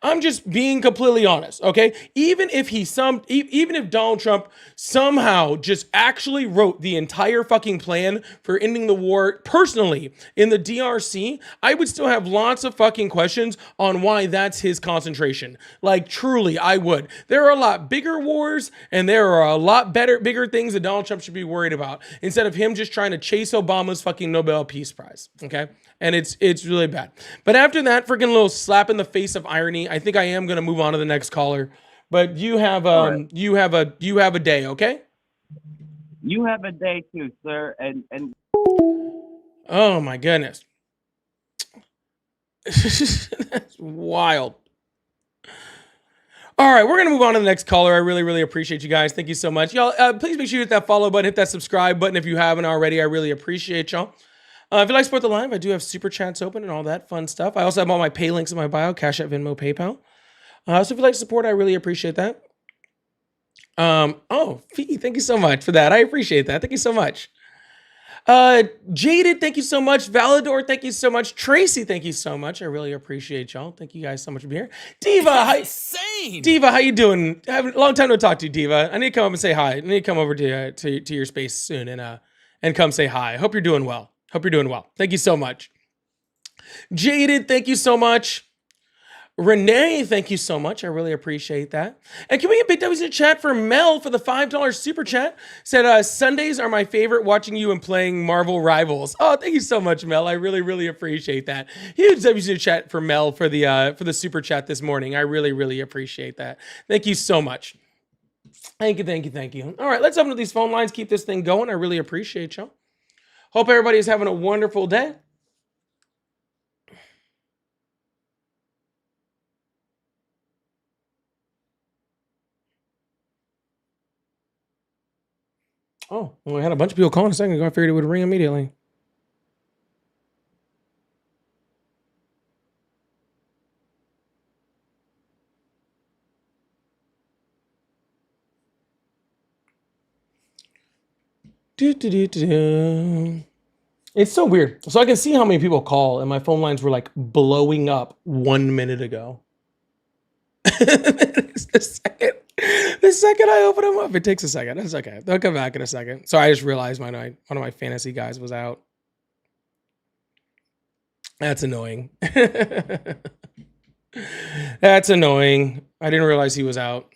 Speaker 1: I'm just being completely honest, okay? Even if Donald Trump somehow just actually wrote the entire fucking plan for ending the war personally in the DRC, I would still have lots of fucking questions on why that's his concentration. Like, truly, I would. There are a lot bigger wars, and there are a lot bigger things that Donald Trump should be worried about instead of him just trying to chase Obama's fucking Nobel Peace Prize, okay? And it's really bad. But after that freaking little slap in the face of irony, I think I am gonna move on to the next caller. But you have you have a day, okay?
Speaker 6: You have a day too, sir. And
Speaker 1: oh my goodness, that's wild. All right, we're gonna move on to the next caller. I really appreciate you guys. Thank you so much, y'all. Please make sure you hit that follow button, hit that subscribe button if you haven't already. I really appreciate y'all. If you'd like to support the live, I do have super chats open and all that fun stuff. I also have all my pay links in my bio: Cash App, Venmo, PayPal. So if you'd like to support, I really appreciate that. Oh, Fee, thank you so much for that. I appreciate that. Thank you so much. Jaded, thank you so much. Valador, thank you so much. Tracy, thank you so much. I really appreciate y'all. Thank you guys so much for being here. Diva, insane. Diva, how you doing? I have a long time to talk to you, Diva. I need to come up and say hi. I need to come over to your space soon and come say hi. I hope you're doing well. Hope you're doing well. Thank you so much. Jaded, thank you so much. Renee, thank you so much. I really appreciate that. And can we get big W's in the chat for Mel for the $5 super chat? Said, Sundays are my favorite, watching you and playing Marvel Rivals. Oh, thank you so much, Mel. I really appreciate that. Huge W's in the chat for Mel for the super chat this morning. I really appreciate that. Thank you so much. Thank you. All right, let's open up these phone lines. Keep this thing going. I really appreciate y'all. Hope everybody is having a wonderful day. Oh, well, we had a bunch of people calling a second ago. I figured it would ring immediately. It's so weird. So I can see how many people call, and my phone lines were like blowing up 1 minute ago. The second I open them up, it takes a second. That's okay. They'll come back in a second. So I just realized one of my fantasy guys was out. That's annoying. That's annoying. I didn't realize he was out.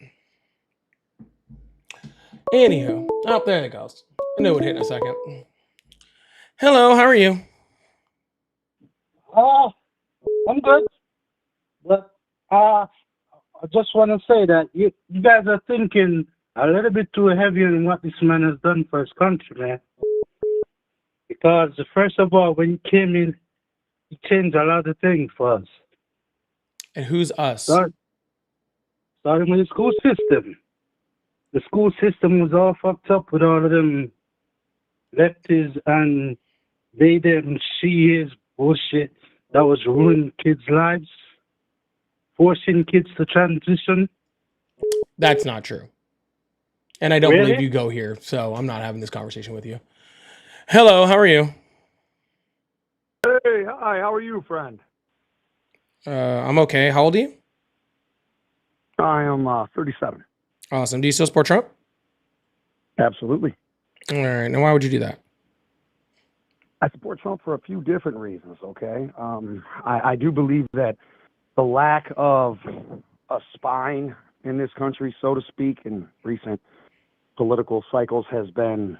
Speaker 1: Anywho, oh, there it goes. I knew it would hit in a second. Hello, how are you?
Speaker 7: I'm good. But I just want to say that you guys are thinking a little bit too heavy on what this man has done for his country, man. Because first of all, when he came in, he changed a lot of things for us.
Speaker 1: And who's us?
Speaker 7: Starting with the school system. The school system was all fucked up with all of them lefties and they, them, she is bullshit that was ruining kids' lives. forcing kids to transition?
Speaker 1: That's not true. And I don't
Speaker 7: Really?
Speaker 1: believe you go here, so I'm not having this conversation with you. Hello, how are you?
Speaker 8: Hey, hi, how are you, friend?
Speaker 1: I'm okay. How old are you?
Speaker 8: I am 37.
Speaker 1: Awesome. Do you still support Trump?
Speaker 8: Absolutely.
Speaker 1: All right. Now, why would you do that?
Speaker 8: I support Trump for a few different reasons, okay? I do believe that the lack of a spine in this country, so to speak, in recent political cycles has been,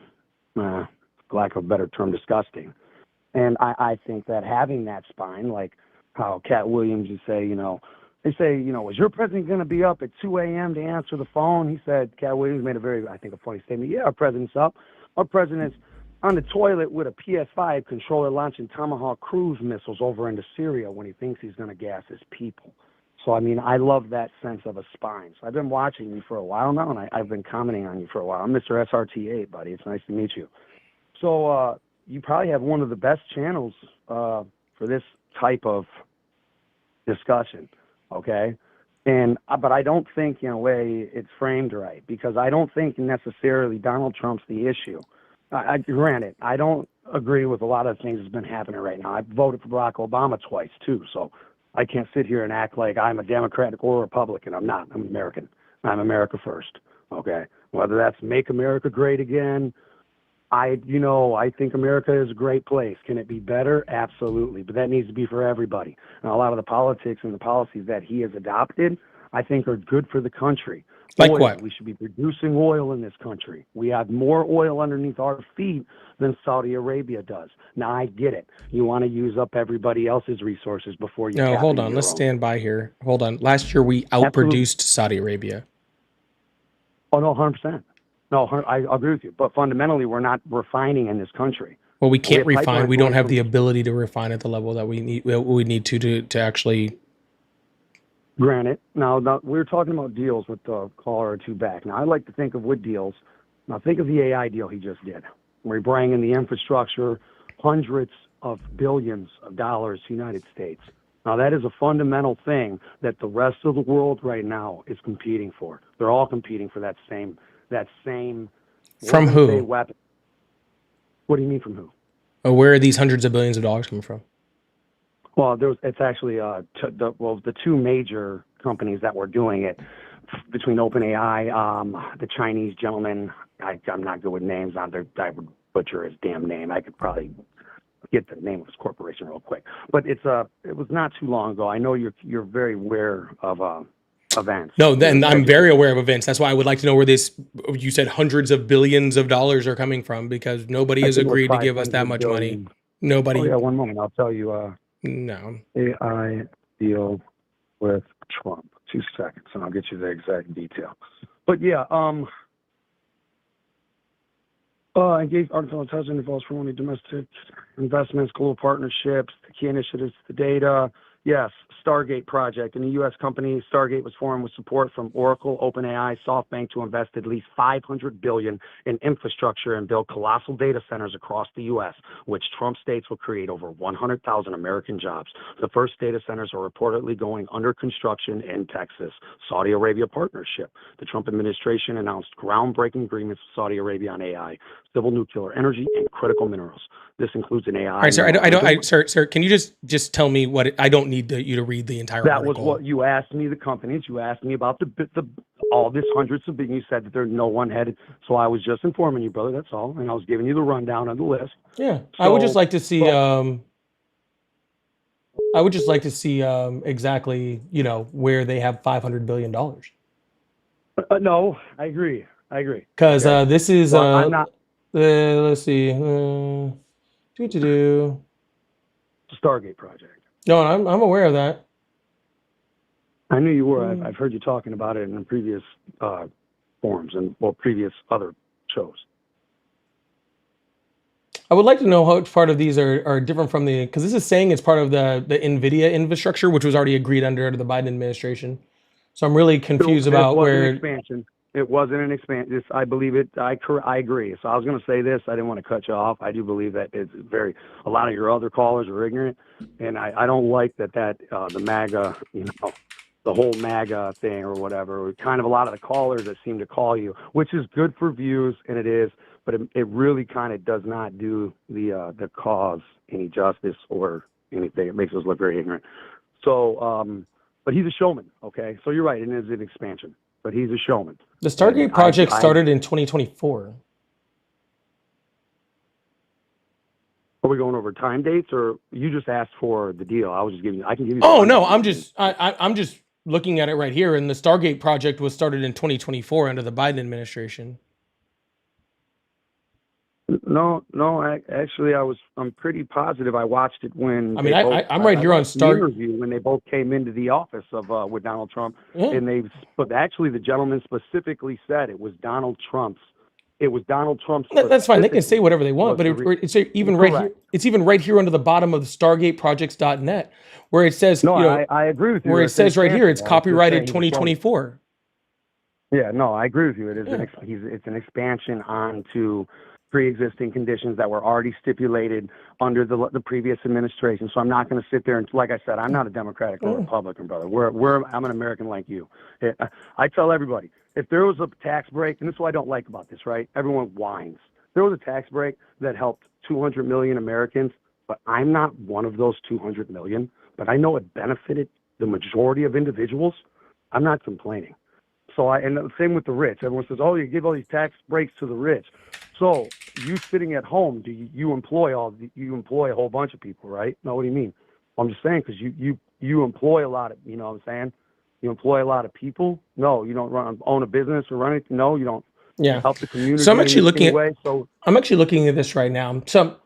Speaker 8: lack of a better term, disgusting. And I think that having that spine, like how Cat Williams would say, they say, is your president going to be up at 2 a.m. to answer the phone? He said, Cat Williams made a funny statement. Yeah, our president's up. Our president's on the toilet with a PS5 controller launching Tomahawk cruise missiles over into Syria when he thinks he's going to gas his people. So, I love that sense of a spine. So I've been watching you for a while now, and I've been commenting on you for a while. I'm Mr. SRT8, buddy. It's nice to meet you. So you probably have one of the best channels for this type of discussion, okay? But I don't think, in a way, it's framed right, because I don't think necessarily Donald Trump's the issue. Granted, I don't agree with a lot of things that's been happening right now. I voted for Barack Obama twice, too, so I can't sit here and act like I'm a Democrat or a Republican. I'm not. I'm American. I'm America first, okay? Whether that's make America great again, I think America is a great place. Can it be better? Absolutely, but that needs to be for everybody. And a lot of the politics and the policies that he has adopted, I think, are good for the country.
Speaker 1: Like
Speaker 8: oil.
Speaker 1: what?
Speaker 8: We should be producing oil in this country. We have more oil underneath our feet than Saudi Arabia does. Now, I get it. You want to use up everybody else's resources before you
Speaker 1: No,
Speaker 8: tap
Speaker 1: hold
Speaker 8: into
Speaker 1: on.
Speaker 8: your
Speaker 1: Let's
Speaker 8: own.
Speaker 1: stand by here. Hold on. Last year, we outproduced Saudi Arabia.
Speaker 8: Oh, no, 100%. No, I agree with you. But fundamentally, we're not refining in this country.
Speaker 1: Well, we can't
Speaker 8: We have
Speaker 1: refine.
Speaker 8: pipelines
Speaker 1: We don't
Speaker 8: going
Speaker 1: have
Speaker 8: from-
Speaker 1: the ability to refine at the level that we need to actually.
Speaker 8: Granted, now we're talking about deals with the caller or two back. Now, I like to think of what deals. Now, think of the AI deal he just did, where he brought in the infrastructure, hundreds of billions of dollars to the United States. Now, that is a fundamental thing that the rest of the world right now is competing for. They're all competing for that same.
Speaker 1: From who?
Speaker 8: Weapon. What do you mean from who?
Speaker 1: Oh, where are these hundreds of billions of dollars coming from?
Speaker 8: Well, it's actually the two major companies that were doing it between OpenAI, the Chinese gentleman. I'm not good with names. I would butcher his damn name. I could probably get the name of his corporation real quick. But it was not too long ago. I know you're very aware of events.
Speaker 1: No, then I'm very aware of events. That's why I would like to know where you said hundreds of billions of dollars are coming from, because nobody has agreed to give us that much money. Nobody.
Speaker 8: Oh, yeah, one moment. I'll tell you.
Speaker 1: No.
Speaker 8: AI deal with Trump. 2 seconds, and I'll get you the exact detail. But yeah, engage artificial intelligence involves promoting domestic investments, global partnerships, the key initiatives, the data. Yes, Stargate project. And the U.S. company Stargate was formed with support from Oracle, OpenAI, SoftBank to invest at least $500 billion in infrastructure and build colossal data centers across the U.S., which Trump states will create over 100,000 American jobs. The first data centers are reportedly going under construction in Texas. Saudi Arabia partnership. The Trump administration announced groundbreaking agreements with Saudi Arabia on AI, civil nuclear energy, and critical minerals. This includes an AI.
Speaker 1: All right, sir. Sir, can you just tell me what I don't need you to read the entire
Speaker 8: that
Speaker 1: article.
Speaker 8: Was what you asked me. The companies you asked me about the all this hundreds of billions. You said that there's no one headed. So I was just informing you, brother. That's all, and I was giving you the rundown of the list.
Speaker 1: Yeah, so, I would just like to see. I would just like to see exactly where they have $500 billion.
Speaker 8: No, I agree.
Speaker 1: Because this is
Speaker 8: I'm not.
Speaker 1: Let's see.
Speaker 8: The Stargate project.
Speaker 1: No, I'm aware of that.
Speaker 8: I knew you were. I've heard you talking about it in previous forums and previous other shows.
Speaker 1: I would like to know how part of these are different from because this is saying it's part of the NVIDIA infrastructure, which was already agreed under the Biden administration. So I'm really confused about where.
Speaker 8: Expansion. It wasn't an expansion. I believe it. I agree. So I was going to say this. I didn't want to cut you off. I do believe that it's a lot of your other callers are ignorant, and I don't like that the MAGA, the whole MAGA thing or whatever. Kind of a lot of the callers that seem to call you, which is good for views, and it is, but it really kind of does not do the cause any justice or anything. It makes us look very ignorant. So, but he's a showman, okay? So you're right, it is an expansion, but he's a showman.
Speaker 1: The Stargate project started in 2024.
Speaker 8: Are we going over time dates, or you just asked for the deal? I was just giving you. I can give you.
Speaker 1: Oh no, I'm just looking at it right here, and the Stargate project was started in 2024 under the Biden administration.
Speaker 8: No, actually, I'm pretty positive. I watched it when.
Speaker 1: I mean, I'm right here on Stargate
Speaker 8: interview when they both came into the office of with Donald Trump, and but actually the gentleman specifically said it was Donald Trump's. It was Donald Trump's.
Speaker 1: That's fine. They can say whatever they want, but it's even right here. It's even right here under the bottom of the StargateProjects.net, where it says.
Speaker 8: No, I agree with you.
Speaker 1: Where it says right here, it's copyrighted 2024.
Speaker 8: Yeah, no, I agree with you. It is it's an expansion onto pre-existing conditions that were already stipulated under the previous administration. So I'm not going to sit there and, like I said, I'm not a Democratic or Republican, brother. I'm an American like you. I tell everybody, if there was a tax break, and this is what I don't like about this, right? Everyone whines. If there was a tax break that helped 200 million Americans, but I'm not one of those 200 million, but I know it benefited the majority of individuals, I'm not complaining. So and the same with the rich. Everyone says, "Oh, you give all these tax breaks to the rich." So you sitting at home, do you employ a whole bunch of people, right? No, what do you mean? I'm just saying because you employ a lot of, you know what I'm saying? You employ a lot of people. No, you don't own a business or run it. No, you don't.
Speaker 1: Yeah.
Speaker 8: Help the community.
Speaker 1: So I'm actually looking at this right now. So.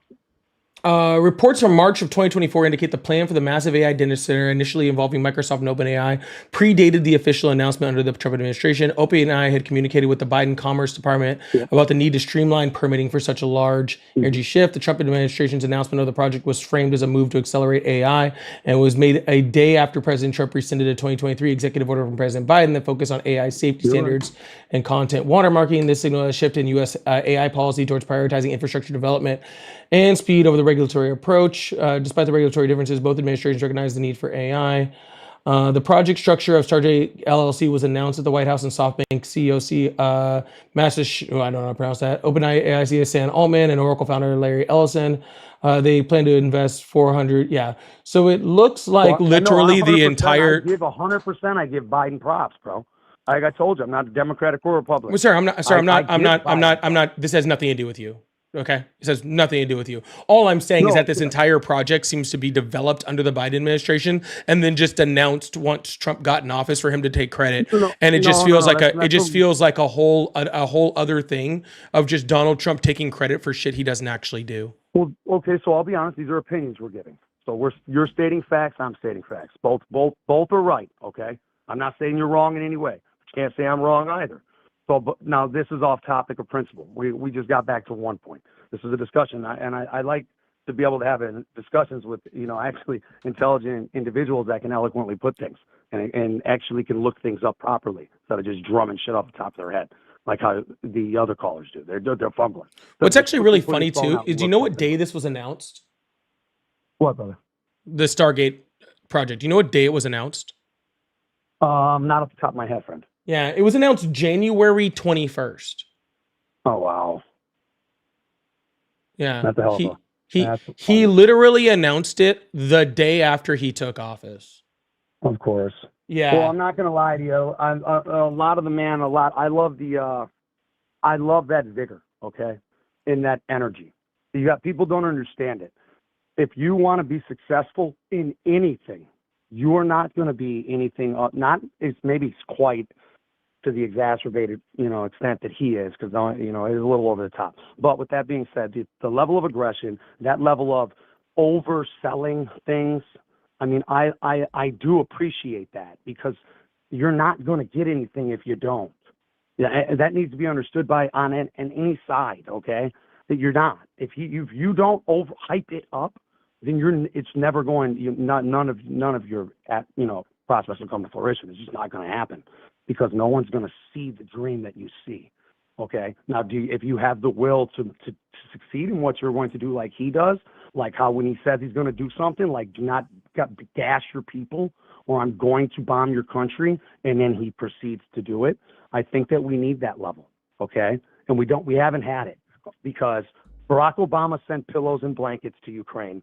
Speaker 1: Reports from March of 2024 indicate the plan for the massive AI data center, initially involving Microsoft and OpenAI, predated the official announcement under the Trump administration. OpenAI had communicated with the Biden Commerce Department about the need to streamline permitting for such a large energy shift. The Trump administration's announcement of the project was framed as a move to accelerate AI and was made a day after President Trump rescinded a 2023 executive order from President Biden that focused on AI safety standards and content watermarking. This signaled a shift in U.S. AI policy towards prioritizing infrastructure development and speed over the regulatory approach. Despite the regulatory differences, both administrations recognize the need for AI. The project structure of Stargate LLC was announced at the White House, and SoftBank CEO, I don't know how to pronounce that, OpenAI CEO Sam Altman, and Oracle founder Larry Ellison. They plan to invest 400. Yeah. So it looks like literally the entire.
Speaker 8: I give 100%. I give Biden props, bro. Like I told you, I'm not a Democratic or Republican.
Speaker 1: Well, sir, I'm not. This has nothing to do with you. Okay. It has nothing to do with you. All I'm saying is that this entire project seems to be developed under the Biden administration and then just announced once Trump got in office for him to take credit. And it just feels like a whole other thing of just Donald Trump taking credit for shit he doesn't actually do.
Speaker 8: Well, okay. So I'll be honest. These are opinions we're giving. So you're stating facts. I'm stating facts. Both are right. Okay. I'm not saying you're wrong in any way. You can't say I'm wrong either. So, but now this is off topic of principle. We just got back to one point. This is a discussion, and I like to be able to have discussions with actually intelligent individuals that can eloquently put things and actually can look things up properly instead of just drumming shit off the top of their head like how the other callers do. They're fumbling.
Speaker 1: What's actually really funny too is, do you know what day this was announced?
Speaker 8: What, brother?
Speaker 1: The Stargate project. Do you know what day it was announced?
Speaker 8: Not off the top of my head, friend.
Speaker 1: Yeah, it was announced January 21st.
Speaker 8: Oh, wow.
Speaker 1: Yeah.
Speaker 8: That's a hell of
Speaker 1: he literally announced it the day after he took office.
Speaker 8: Of course.
Speaker 1: Yeah.
Speaker 8: Well, I'm not going to lie to you. A lot of the man, I love that vigor, okay, in that energy. You got people don't understand it. If you want to be successful in anything, you are not going to be anything, maybe it's quite to the exacerbated, extent that he is, because, he's a little over the top. But with that being said, the level of aggression, that level of overselling things, I mean, I do appreciate that, because you're not going to get anything if you don't. Yeah, that needs to be understood on any side, okay? That you're not. If you don't overhype it up, then it's never going. None of your prospects will come to fruition. It's just not going to happen, because no one's going to see the dream that you see. Okay. Now, if you have the will to succeed in what you're going to do, like he does, Like how when he says he's going to do something, like do not gas your people, or I'm going to bomb your country, and then he proceeds to do it. I think that we need that level, okay? And we haven't had it, because Barack Obama sent pillows and blankets to Ukraine.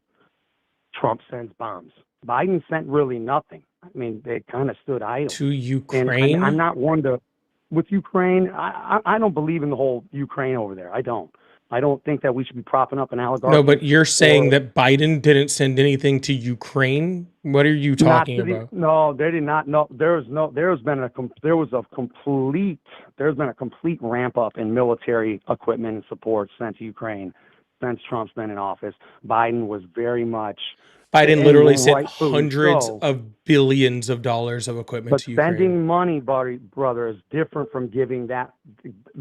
Speaker 8: Trump sends bombs. Biden sent really nothing. I mean, they kind of stood idle.
Speaker 1: To Ukraine?
Speaker 8: And I'm not one to, with Ukraine, I don't believe in the whole Ukraine over there. I don't think that we should be propping up an oligarchy.
Speaker 1: No, but you're saying that Biden didn't send anything to Ukraine? What are you talking about?
Speaker 8: No, they did not. No, there's been a complete ramp up in military equipment and support sent to Ukraine since Trump's been in office. Biden was very much.
Speaker 1: Biden literally sent hundreds of billions of dollars of equipment to Ukraine.
Speaker 8: But spending money, brother, is different from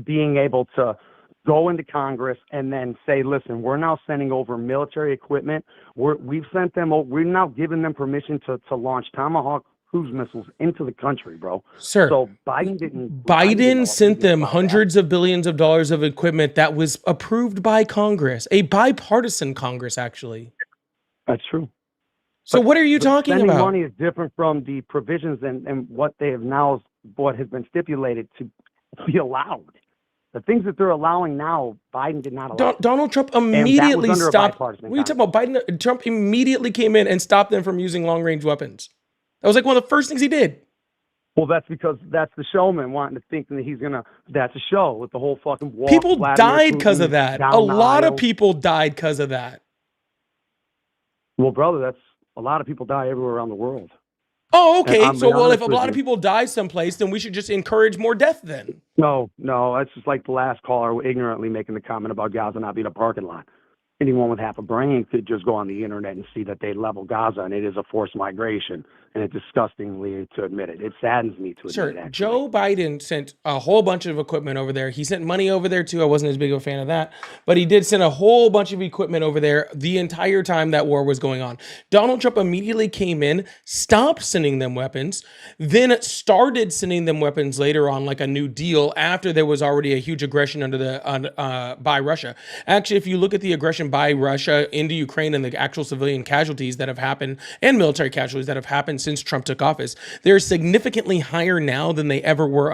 Speaker 8: being able to go into Congress and then say, listen, we're now sending over military equipment. We've sent them. We're now giving them permission to launch Tomahawk cruise missiles into the country, bro.
Speaker 1: Sir,
Speaker 8: so Biden
Speaker 1: sent them hundreds of billions of dollars of equipment that was approved by Congress, a bipartisan Congress, actually.
Speaker 8: That's true.
Speaker 1: So what are you talking about?
Speaker 8: Spending money is different from the provisions and what has been stipulated to be allowed. The things that they're allowing now, Biden did not allow.
Speaker 1: Donald Trump immediately stopped. What are you talking about? Trump immediately came in and stopped them from using long-range weapons. That was like one of the first things he did.
Speaker 8: Well, that's because that's the showman wanting to think that that's a show with the whole fucking wall.
Speaker 1: People died because of that. A lot of people died because of that.
Speaker 8: Well, brother, a lot of people die everywhere around the world.
Speaker 1: Oh, okay. So, if a lot of people die someplace, then we should just encourage more death then.
Speaker 8: No. That's just like the last caller ignorantly making the comment about Gaza not being a parking lot. Anyone with half a brain could just go on the internet and see that they level Gaza, and it is a forced migration. And it's disgustingly to admit it. It saddens me to admit it.
Speaker 1: Joe Biden sent a whole bunch of equipment over there. He sent money over there too. I wasn't as big of a fan of that, but he did send a whole bunch of equipment over there the entire time that war was going on. Donald Trump immediately came in, stopped sending them weapons, then started sending them weapons later on, like a new deal after there was already a huge aggression by Russia. Actually, if you look at the aggression by Russia into Ukraine and the actual civilian casualties that have happened and military casualties that have happened since Trump took office, they're significantly higher now than they ever were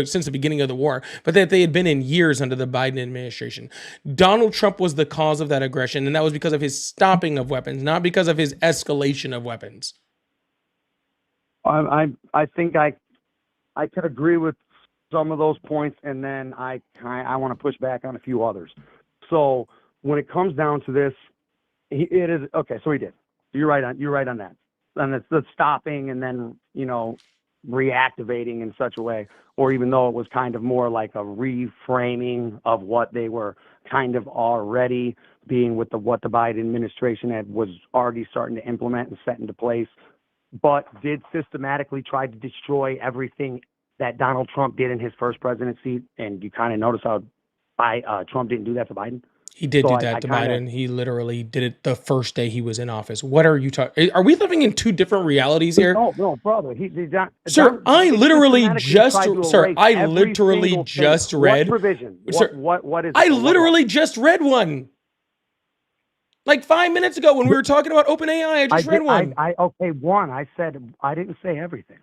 Speaker 1: since the beginning of the war, but that they had been in years under the Biden administration. Donald Trump was the cause of that aggression, and that was because of his stopping of weapons, not because of his escalation of weapons.
Speaker 8: I think I could agree with some of those points, and then I want to push back on a few others. So when it comes down to this, it is okay. So he did. You're right on that. And it's the stopping and then, reactivating in such a way, or even though it was kind of more like a reframing of what they were kind of already being with what the Biden administration was already starting to implement and set into place, but did systematically try to destroy everything that Donald Trump did in his first presidency. And you kind of notice how Trump didn't do that to Biden.
Speaker 1: He did do that to Biden. He literally did it the first day he was in office. What are you talking? Are we living in two different realities here?
Speaker 8: No, brother.
Speaker 1: Sir, I literally just read.
Speaker 8: What provision? What is?
Speaker 1: I literally just read one. Like 5 minutes ago when we were talking about OpenAI, I just read one.
Speaker 8: One. I said I didn't say everything.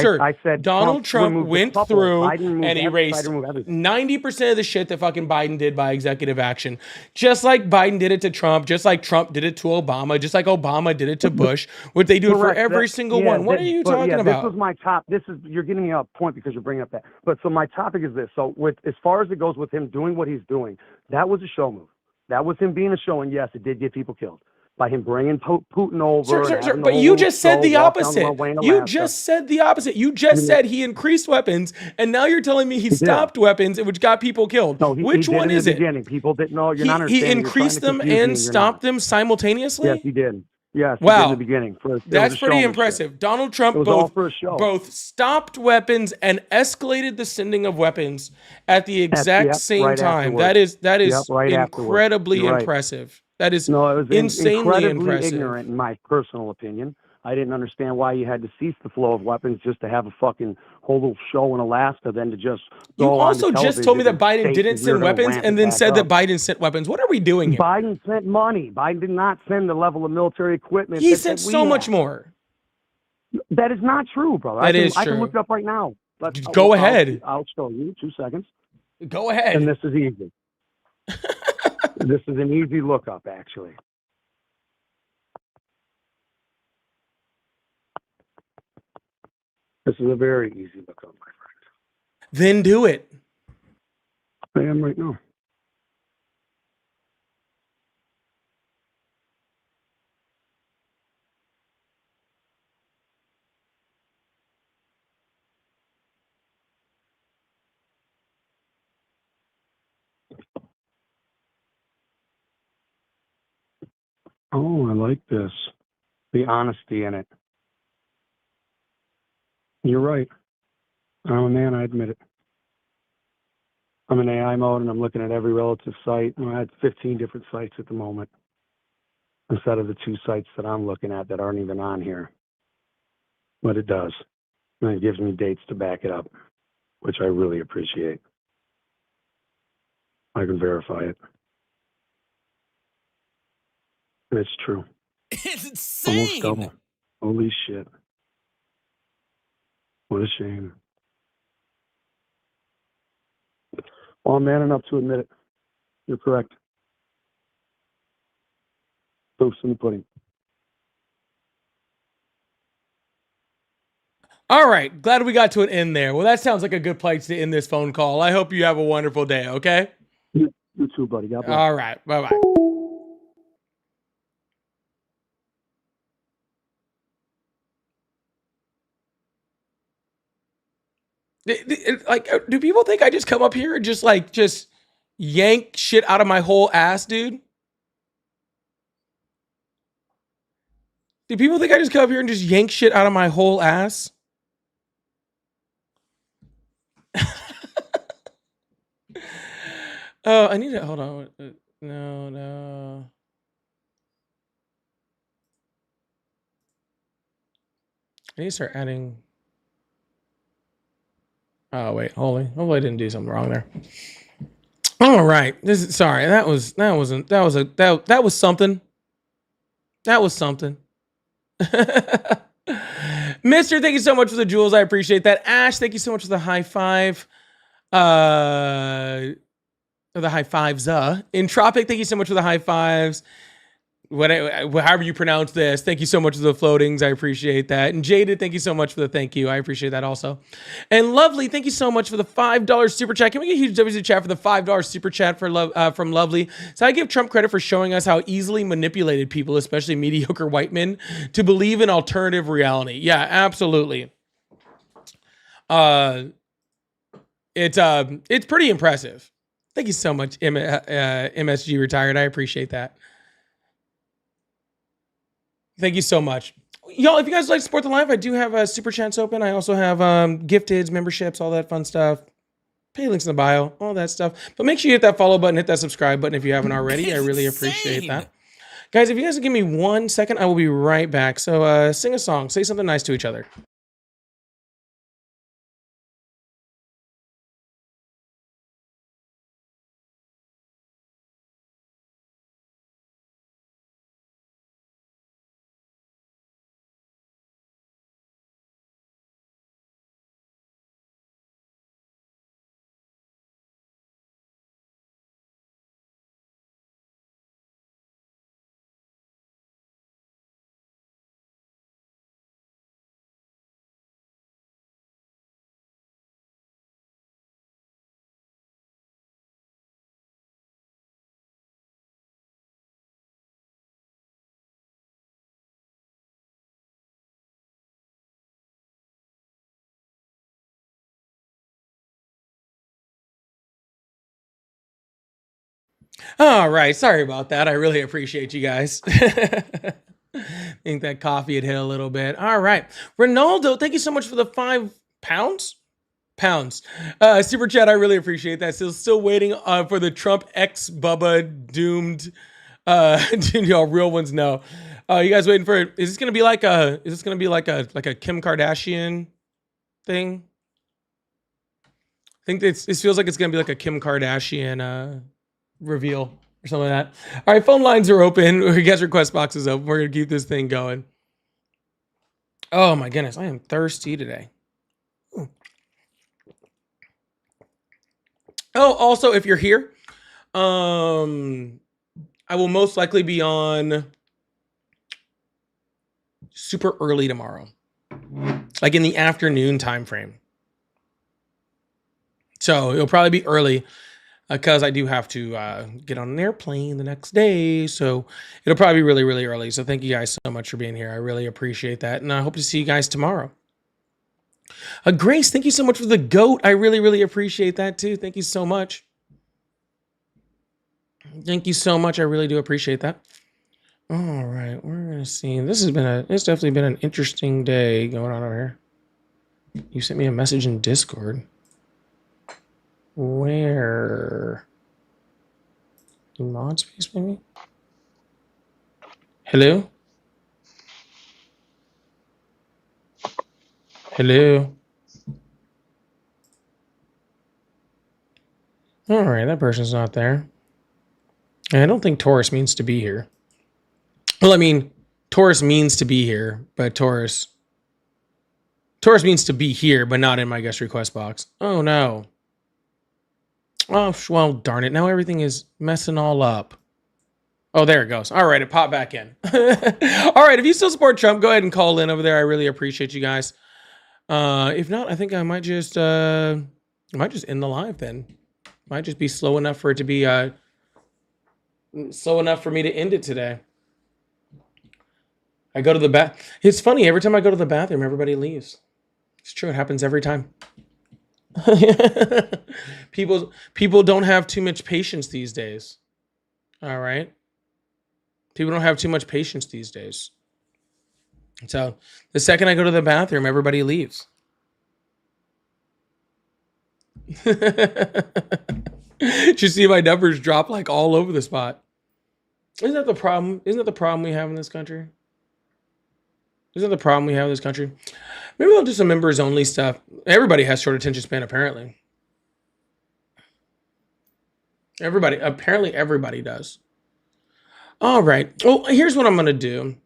Speaker 1: Sir,
Speaker 8: I said
Speaker 1: Donald Trump went through and erased 90% of the shit that fucking Biden did by executive action. Just like Biden did it to Trump, just like Trump did it to Obama, just like Obama did it to Bush. Would they do it for every single one? What are you talking about?
Speaker 8: This was my top. You're getting me a point because you're bringing up that. But so my topic is this. So as far as it goes with him doing what he's doing, that was a show move. That was him being a show, and yes, it did get people killed. By him bringing Putin over.
Speaker 1: Sir, but you just said the opposite. You just said the opposite. You just said he increased weapons, and now you're telling me he stopped weapons, which got people killed.
Speaker 8: No,
Speaker 1: which one is it?
Speaker 8: People didn't know. You're not understanding.
Speaker 1: He increased them and stopped them simultaneously?
Speaker 8: Yes, he did. Yes,
Speaker 1: wow.
Speaker 8: In the beginning.
Speaker 1: That's pretty impressive. Donald Trump both stopped weapons and escalated the sending of weapons at the exact same time. That is incredibly impressive. That is insanely
Speaker 8: incredibly
Speaker 1: impressive.
Speaker 8: Ignorant, in my personal opinion. I didn't understand why you had to cease the flow of weapons just to have a fucking whole little show in Alaska, then to just go
Speaker 1: You
Speaker 8: on
Speaker 1: also
Speaker 8: to
Speaker 1: just told me that
Speaker 8: television
Speaker 1: Biden
Speaker 8: and state
Speaker 1: didn't
Speaker 8: that we were
Speaker 1: send
Speaker 8: gonna
Speaker 1: weapons
Speaker 8: ramp
Speaker 1: and
Speaker 8: it
Speaker 1: then
Speaker 8: back
Speaker 1: said that
Speaker 8: up.
Speaker 1: Biden sent weapons. What are we doing here?
Speaker 8: Biden sent money. Biden did not send the level of military equipment.
Speaker 1: He
Speaker 8: that
Speaker 1: sent
Speaker 8: we
Speaker 1: so
Speaker 8: have.
Speaker 1: much more.
Speaker 8: That is not true, brother.
Speaker 1: That is
Speaker 8: I can
Speaker 1: true.
Speaker 8: look it up right now.
Speaker 1: Go ahead.
Speaker 8: I'll show you. 2 seconds.
Speaker 1: Go ahead.
Speaker 8: And this is easy. This is an easy lookup, actually. This is a very easy lookup, my friend.
Speaker 1: Then do it.
Speaker 8: I am right now. Oh, I like this. The honesty in it. You're right. I'm a man, I admit it. I'm in AI mode and I'm looking at every relative site. I had 15 different sites at the moment instead of the 2 sites that I'm looking at that aren't even on here. But it does. And it gives me dates to back it up, which I really appreciate. I can verify it. And it's true.
Speaker 9: It's insane.
Speaker 8: Almost double. Holy shit. What a shame. Well, I'm man enough to admit it. You're correct. Proof's in the pudding.
Speaker 1: All right. Glad we got to an end there. Well, that sounds like a good place to end this phone call. I hope you have a wonderful day, okay?
Speaker 8: You too, buddy. God bless.
Speaker 1: All right. Bye-bye. Like, do people think I just come up here and just yank shit out of my whole ass, dude? Do people think I just come up here and just yank shit out of my whole ass? Oh, I need to hold on. No. I need to start adding. Oh wait, hopefully I didn't do something wrong there. All right, sorry. That was something. That was something. Mister, thank you so much for the jewels. I appreciate that. Ash, thank you so much for the high five. Or the high fives. Entropic, thank you so much for the high fives. However you pronounce this, thank you so much for the floatings. I appreciate that. And Jaded, thank you so much for the thank you. I appreciate that also. And Lovely, thank you so much for the $5 super chat. Can we get a huge WC chat for the $5 super chat from Lovely? So I give Trump credit for showing us how easily manipulated people, especially mediocre white men, to believe in alternative reality. Yeah, absolutely. It's pretty impressive. Thank you so much, MSG Retired. I appreciate that. Thank you so much. Y'all, if you guys would like to support the live, I do have super chats open. I also have gifteds, memberships, all that fun stuff. Pay links in the bio, all that stuff. But make sure you hit that follow button, hit that subscribe button if you haven't already. I really appreciate that. Guys, if you guys will give me 1 second, I will be right back. So sing a song, say something nice to each other. All right, sorry about that. I really appreciate you guys. I think that coffee had hit a little bit. All right, Ronaldo, thank you so much for the £5 super chat. I really appreciate that. Still waiting for the Trump X Bubba doomed. Y'all real ones know. Oh, you guys waiting for it? Is this gonna be like a? Is this gonna be like a Kim Kardashian thing? I think this feels like it's gonna be like a Kim Kardashian reveal or something like that. All right, phone lines are open. Your guest request box is open. We're gonna keep this thing going. Oh my goodness, I am thirsty today. Ooh. Oh, also, if you're here, I will most likely be on super early tomorrow, like in the afternoon time frame. So it'll probably be early because I do have to get on an airplane the next day. So it'll probably be really, really early. So thank you guys so much for being here. I really appreciate that. And I hope to see you guys tomorrow. Grace, thank you so much for the goat. I really, really appreciate that too. Thank you so much. Thank you so much. I really do appreciate that. All right, we're gonna see. It's definitely been an interesting day going on over here. You sent me a message in Discord. Where? In mod space, maybe? Hello? Hello? All right, that person's not there. I don't think Taurus means to be here. Well, I mean, Taurus means to be here, but Taurus means to be here, but not in my guest request box. Oh, no. Oh, well, darn it. Now everything is messing all up. Oh, there it goes. All right, it popped back in. All right, if you still support Trump, go ahead and call in over there. I really appreciate you guys. If not, I think I might just end the live then. Might just be slow enough for it to be slow enough for me to end it today. I go to the bath. It's funny, every time I go to the bathroom, everybody leaves. It's true, it happens every time. People don't have too much patience these days. All right? People don't have too much patience these days. So the second I go to the bathroom, everybody leaves. Did you see my numbers drop like all over the spot? Isn't that the problem? Isn't that the problem we have in this country? Isn't that the problem we have in this country? Maybe we'll do some members only stuff. Everybody has short attention span, apparently. Apparently everybody does. All right. Well, here's what I'm going to do.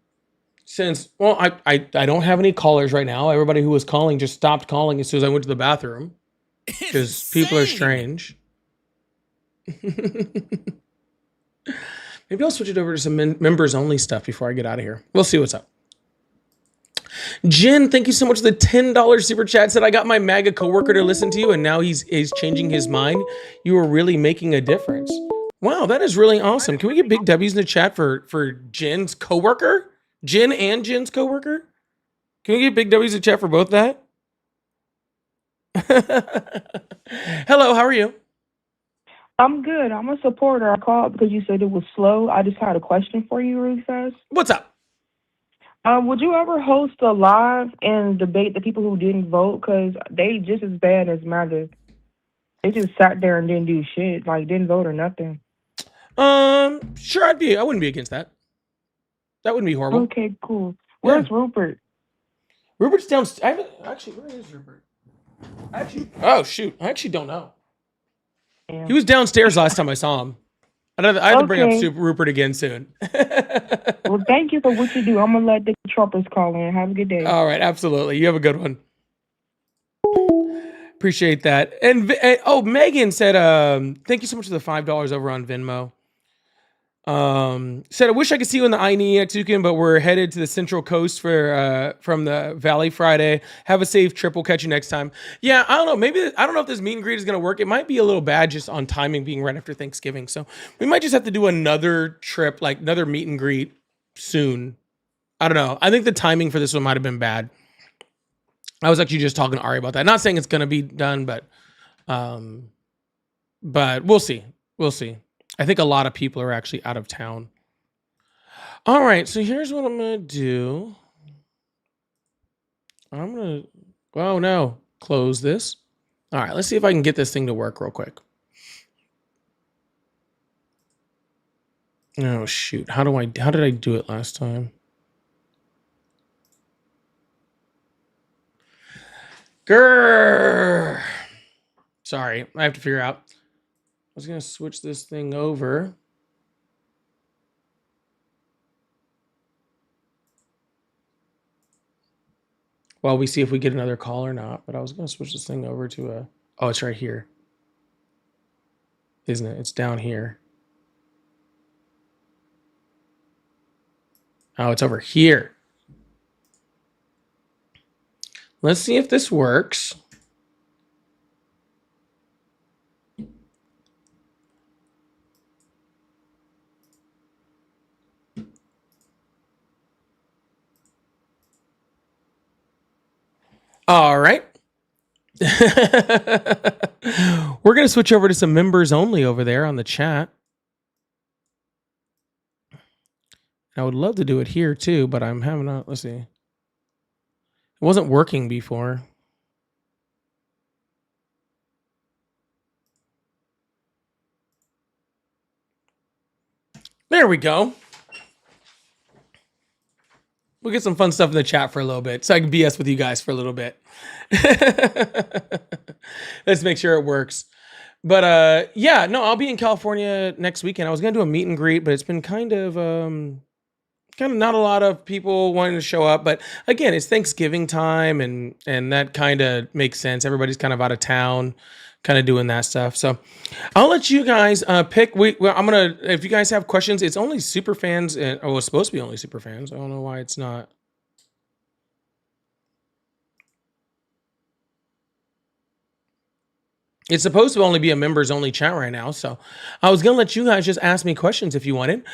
Speaker 1: Since, well, I don't have any callers right now. Everybody who was calling just stopped calling as soon as I went to the bathroom. Because people are strange. Maybe I'll switch it over to some members only stuff before I get out of here. We'll see what's up. Jen, thank you so much for the $10 super chat. Said I got my MAGA coworker to listen to you, and now he's changing his mind. You are really making a difference. Wow, that is really awesome. Can we get big W's in the chat for Jen's coworker? Jen and Jen's coworker? Can we get big W's in the chat for both that? Hello, how are you?
Speaker 9: I'm good. I'm a supporter. I called because you said it was slow. I just had a question for you really fast.
Speaker 1: What's up?
Speaker 9: Would you ever host a live and debate the people who didn't vote? Because they just as bad as MAGA. They just sat there and didn't do shit. Like, didn't vote or nothing.
Speaker 1: Sure, I wouldn't be against that. That wouldn't be horrible.
Speaker 9: Okay, cool. Where's Rupert?
Speaker 1: Rupert's downstairs. Actually, where is Rupert? Oh, shoot. I actually don't know. Yeah. He was downstairs last time I saw him. I have to bring up Rupert again soon.
Speaker 9: Well, thank you for what you do. I'm going to let the Trumpers call in. Have a good day.
Speaker 1: All right, absolutely. You have a good one. Appreciate that. And Megan said, thank you so much for the $5 over on Venmo. Said, I wish I could see you in the INE, but we're headed to the Central Coast from the Valley Friday. Have a safe trip. We'll catch you next time. Yeah, I don't know. I don't know if this meet and greet is going to work. It might be a little bad just on timing being right after Thanksgiving. So we might just have to do another trip, like another meet and greet soon. I don't know. I think the timing for this one might have been bad. I was actually just talking to Ari about that. Not saying it's going to be done, but we'll see. We'll see. I think a lot of people are actually out of town. All right, so here's what I'm going to do. I'm going to, close this. All right, let's see if I can get this thing to work real quick. Oh, shoot. How did I do it last time? Grrr. Sorry, I have to figure out. I was gonna switch this thing over. Well, we see if we get another call or not, but I was gonna switch this thing over to a, oh, it's right here. Isn't it? It's down here. Oh, it's over here. Let's see if this works. All right. We're going to switch over to some members only over there on the chat. I would love to do it here too, but I'm having a, let's see. It wasn't working before. There we go. We'll get some fun stuff in the chat for a little bit so I can BS with you guys for a little bit. Let's make sure it works. But yeah, no, I'll be in California next weekend. I was going to do a meet and greet, but it's been kind of not a lot of people wanting to show up. But again, it's Thanksgiving time and that kind of makes sense. Everybody's kind of out of town, kind of doing that stuff. So I'll let you guys pick. I'm going to, if you guys have questions, it's only super fans. Or it's supposed to be only super fans. I don't know why it's not. It's supposed to only be a members only chat right now. So I was going to let you guys just ask me questions if you wanted.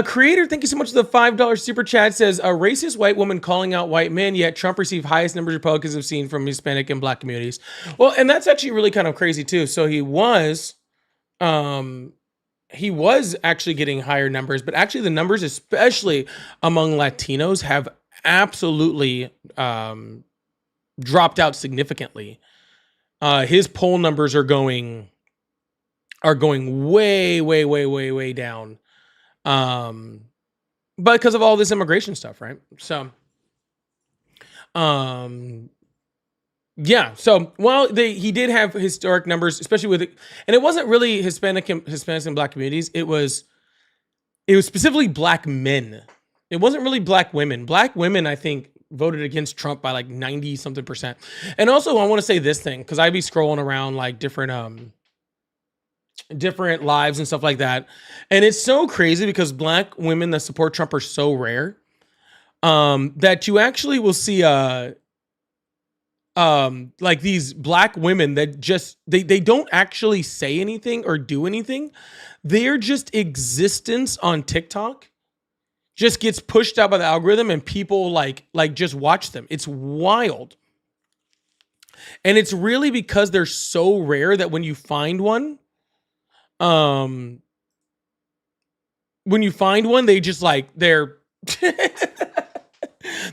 Speaker 1: Creator, thank you so much for the $5 super chat. Says a racist white woman calling out white men, yet Trump received highest numbers Republicans have seen from Hispanic and black communities. Well, and that's actually really kind of crazy too. So he was actually getting higher numbers, but actually the numbers, especially among Latinos, have absolutely dropped out significantly. His poll numbers are going way down. But because of all this immigration stuff, right? So, yeah. So while he did have historic numbers, especially with it, and it wasn't really Hispanics and black communities. It was specifically black men. It wasn't really black women. Black women, I think, voted against Trump by like 90 something %. And also I want to say this thing, because I'd be scrolling around like different lives and stuff like that. And it's so crazy because black women that support Trump are so rare that you actually will see like these black women that just they don't actually say anything or do anything. They're just existence on TikTok just gets pushed out by the algorithm and people like just watch them. It's wild. And it's really because they're so rare that when you find one, they just like, they're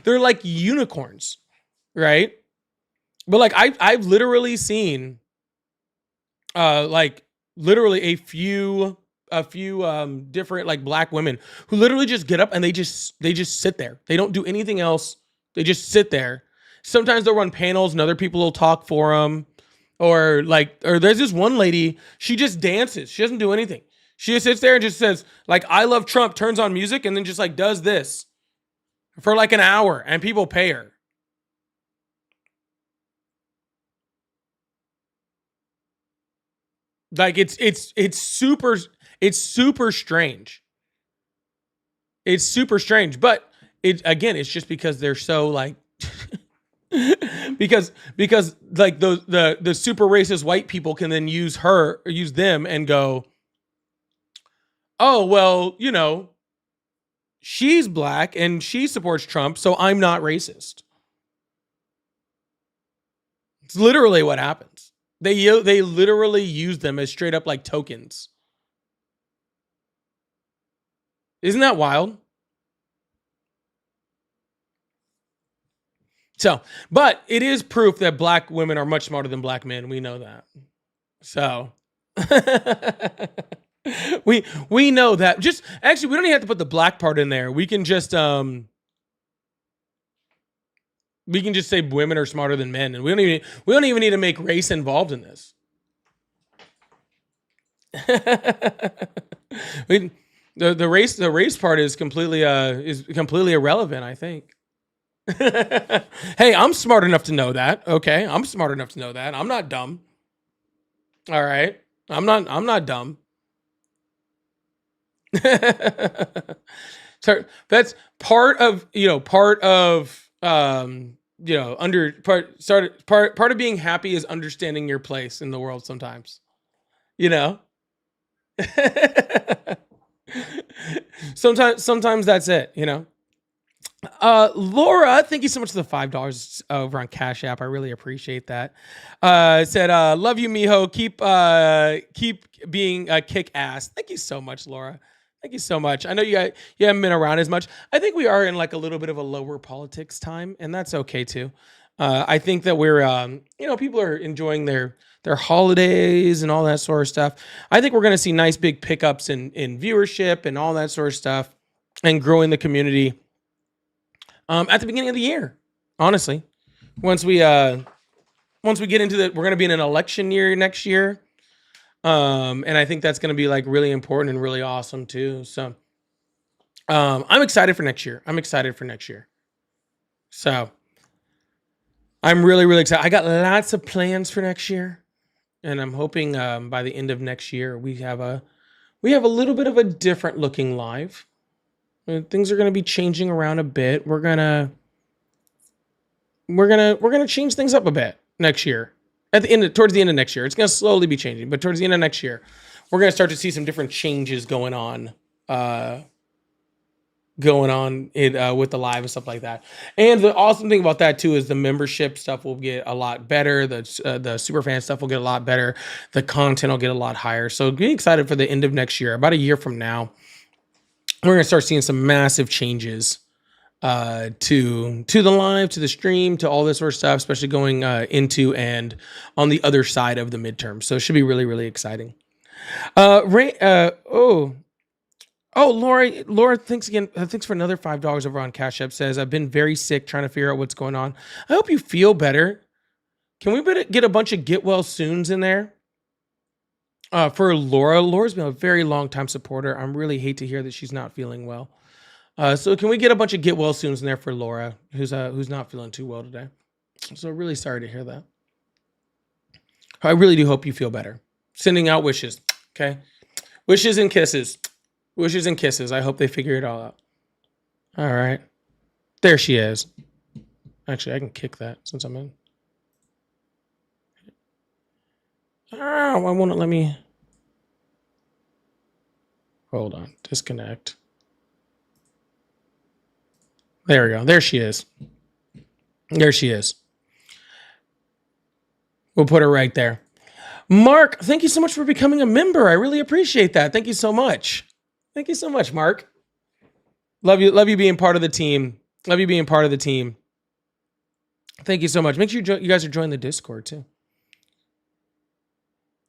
Speaker 1: like unicorns, right? But like I've literally seen like literally a few different like black women who literally just get up and they just sit there. They don't do anything else. They just sit there. Sometimes they'll run panels and other people will talk for them. Or there's this one lady, she just dances. She doesn't do anything. She just sits there and just says like, I love Trump, turns on music and then just like does this for like an hour and people pay her. Like it's super strange. It's super strange, but it's just because they're so like because like the super racist white people can then use them and go, oh, well, you know, she's black and she supports Trump, so I'm not racist. It's literally what happens. They literally use them as straight up like tokens. Isn't that wild? So, but it is proof that black women are much smarter than black men. We know that. So, we know that. Just actually, we don't even have to put the black part in there. We can just We can just say women are smarter than men, and we don't even need to make race involved in this. The race part is completely irrelevant, I think. Hey, I'm smart enough to know that. Okay, I'm smart enough to know that. I'm not dumb. All right, I'm not dumb. So that's part of part of being happy is understanding your place in the world sometimes. Sometimes that's it, Laura, thank you so much for the $5 over on Cash App. I really appreciate that. Said, love you, mijo. Keep being kick ass. Thank you so much, Laura. Thank you so much. I know you haven't been around as much. I think we are in like a little bit of a lower politics time, and that's okay too. I think that we're, people are enjoying their holidays and all that sort of stuff. I think we're going to see nice big pickups in viewership and all that sort of stuff, and growing the community at the beginning of the year. Honestly, once we get into we're going to be in an election year next year. And I think that's going to be like really important and really awesome too. So, I'm excited for next year. So I'm really, really excited. I got lots of plans for next year, and I'm hoping, by the end of next year, we have a little bit of a different looking live. Things are going to be changing around a bit. We're going to change things up a bit next year. Towards the end of next year, it's going to slowly be changing, but towards the end of next year, we're going to start to see some different changes going on with the live and stuff like that. And the awesome thing about that too is the membership stuff will get a lot better. The super fan stuff will get a lot better. The content will get a lot higher. So get excited for the end of next year. About a year from now, we're going to start seeing some massive changes to the live, to the stream, to all this sort of stuff, especially going into and on the other side of the midterm. So it should be really, really exciting. Laura, thanks again. Thanks for another $5 over on Cash App. Says, I've been very sick trying to figure out what's going on. I hope you feel better. Can we get a bunch of get well soons in there? For Laura. Laura's been a very long time supporter. I really hate to hear that she's not feeling well. So can we get a bunch of get well soons in there for Laura, who's not feeling too well today? So really sorry to hear that. I really do hope you feel better. Sending out wishes, okay? Wishes and kisses. Wishes and kisses. I hope they figure it all out. All right. There she is. Actually, I can kick that since I'm in. Oh, why won't it let me? Hold on. Disconnect. There we go. There she is. There she is. We'll put her right there. Mark, thank you so much for becoming a member. I really appreciate that. Thank you so much. Thank you so much, Mark. Love you being part of the team. Love you being part of the team. Thank you so much. Make sure you guys are joining the Discord too.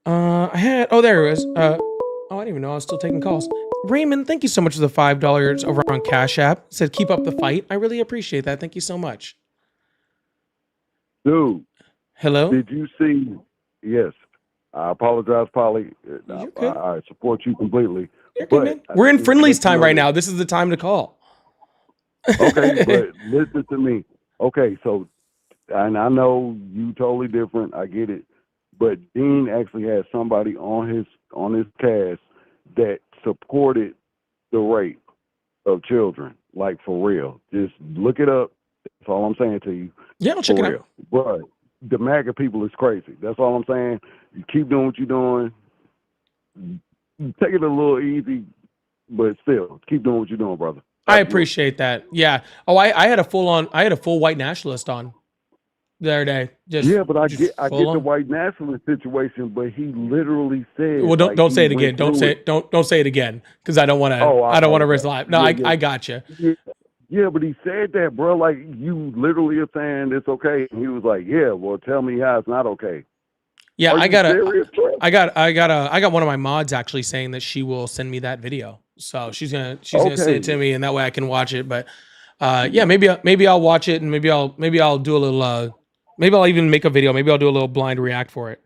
Speaker 1: There it was. I didn't even know I was still taking calls. Raymond, thank you so much for the $5 over on Cash App. It said, keep up the fight. I really appreciate that. Thank you so much.
Speaker 10: Dude.
Speaker 1: Hello?
Speaker 10: Did you see? Yes. I apologize, Polly. I support you completely.
Speaker 1: But we're in Friendly's time right now. This is the time to call.
Speaker 10: Okay, but listen to me. Okay, so, and I know you totally different. I get it. But Dean actually has somebody on his cast that supported the rape of children, like for real. Just look it up. That's all I'm saying to you.
Speaker 1: Yeah, I'll check it out.
Speaker 10: But the MAGA people is crazy. That's all I'm saying. You keep doing what you're doing. Take it a little easy, but still keep doing what you're doing, brother.
Speaker 1: I appreciate that. Yeah. Oh, I had a full white nationalist on the other day.
Speaker 10: But I get the white nationalist situation, but he literally said.
Speaker 1: Well, don't say it again. Don't say it again, because I don't want to. I don't want to risk life. No, I got you.
Speaker 10: Yeah, but he said that, bro. Like, you literally are saying it's okay. And he was like, "Yeah, well, tell me how it's not okay."
Speaker 1: Yeah, I got one of my mods actually saying that she will send me that video. So she's gonna send it to me, and that way I can watch it. But yeah, maybe I'll watch it, and maybe I'll do a little. Maybe I'll even make a video. Maybe I'll do a little blind react for it.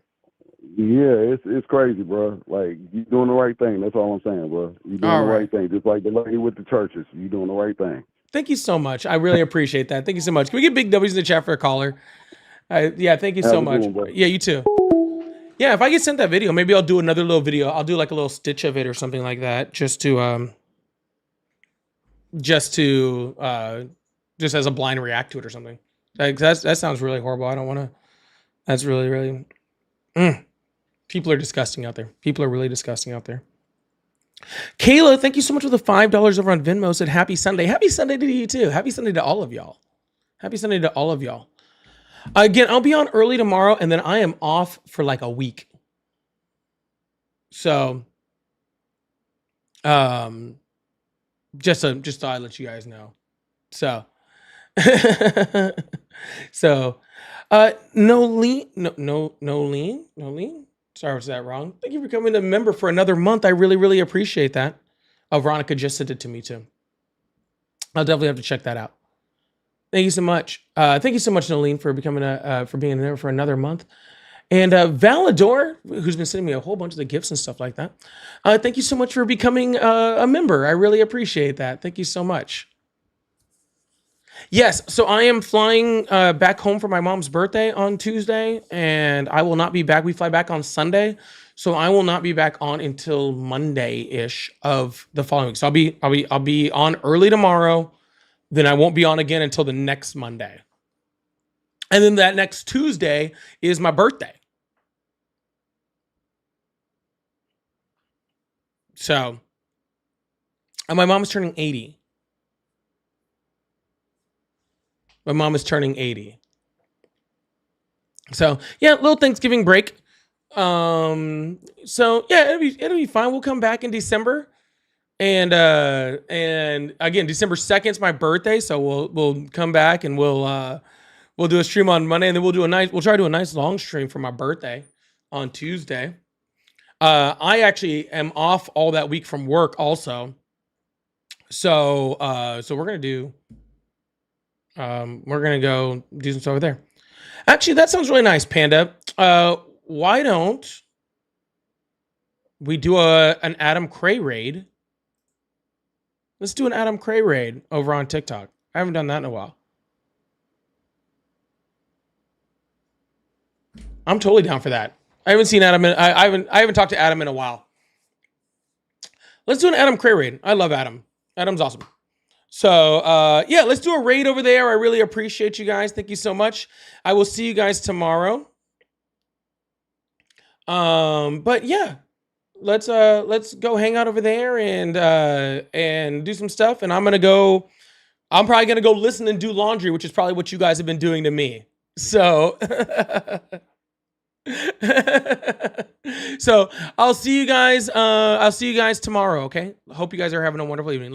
Speaker 10: Yeah, it's crazy, bro. Like, you doing the right thing. That's all I'm saying, bro. You doing the right thing. Just like the lady with the churches. You doing the right thing.
Speaker 1: Thank you so much. I really appreciate that. Thank you so much. Can we get big W's in the chat for a caller? Yeah, thank you so much. Yeah, you too. Yeah, if I get sent that video, maybe I'll do another little video. I'll do like a little stitch of it or something like that, just as a blind react to it or something. Like, that sounds really horrible. I don't want to. That's really. People are disgusting out there. People are really disgusting out there. Kayla, thank you so much for the $5 over on Venmo. Said happy Sunday. Happy Sunday to you too. Happy Sunday to all of y'all. Happy Sunday to all of y'all. Again, I'll be on early tomorrow, and then I am off for like a week. So, just thought I'd let you guys know. So, Nolene. Sorry, was that wrong? Thank you for coming a member for another month. I really appreciate that. Oh, Veronica just sent it to me too. I'll definitely have to check that out. Thank you so much. Thank you so much, Nolene, for becoming for being there for another month. And Valador, who's been sending me a whole bunch of the gifts and stuff like that. Thank you so much for becoming a member. I really appreciate that. Thank you so much. Yes, so I am flying back home for my mom's birthday on Tuesday, and I will not be back. We fly back on Sunday, so I will not be back on until Monday-ish of the following week. So I'll be on early tomorrow, then I won't be on again until the next Monday. And then that next Tuesday is my birthday. So, and my mom is turning 80. My mom is turning 80. So yeah, little Thanksgiving break. So yeah, it'll be fine. We'll come back in December. And again, December 2nd is my birthday, so we'll come back and we'll do a stream on Monday, and then we'll try to do a nice long stream for my birthday on Tuesday. I actually am off all that week from work also. So we're gonna go do some stuff over there. Actually, that sounds really nice, Panda. Why don't we do an Adam Cray raid? Let's do an Adam Cray raid over on TikTok. I haven't done that in a while. I'm totally down for that. I haven't seen Adam. I haven't talked to Adam in a while. Let's do an Adam Cray raid. I love Adam. Adam's awesome. So yeah, let's do a raid over there. I really appreciate you guys. Thank you so much. I will see you guys tomorrow. But yeah, let's go hang out over there and do some stuff. And I'm probably gonna go listen and do laundry, which is probably what you guys have been doing to me. So so I'll see you guys tomorrow, okay? Hope you guys are having a wonderful evening.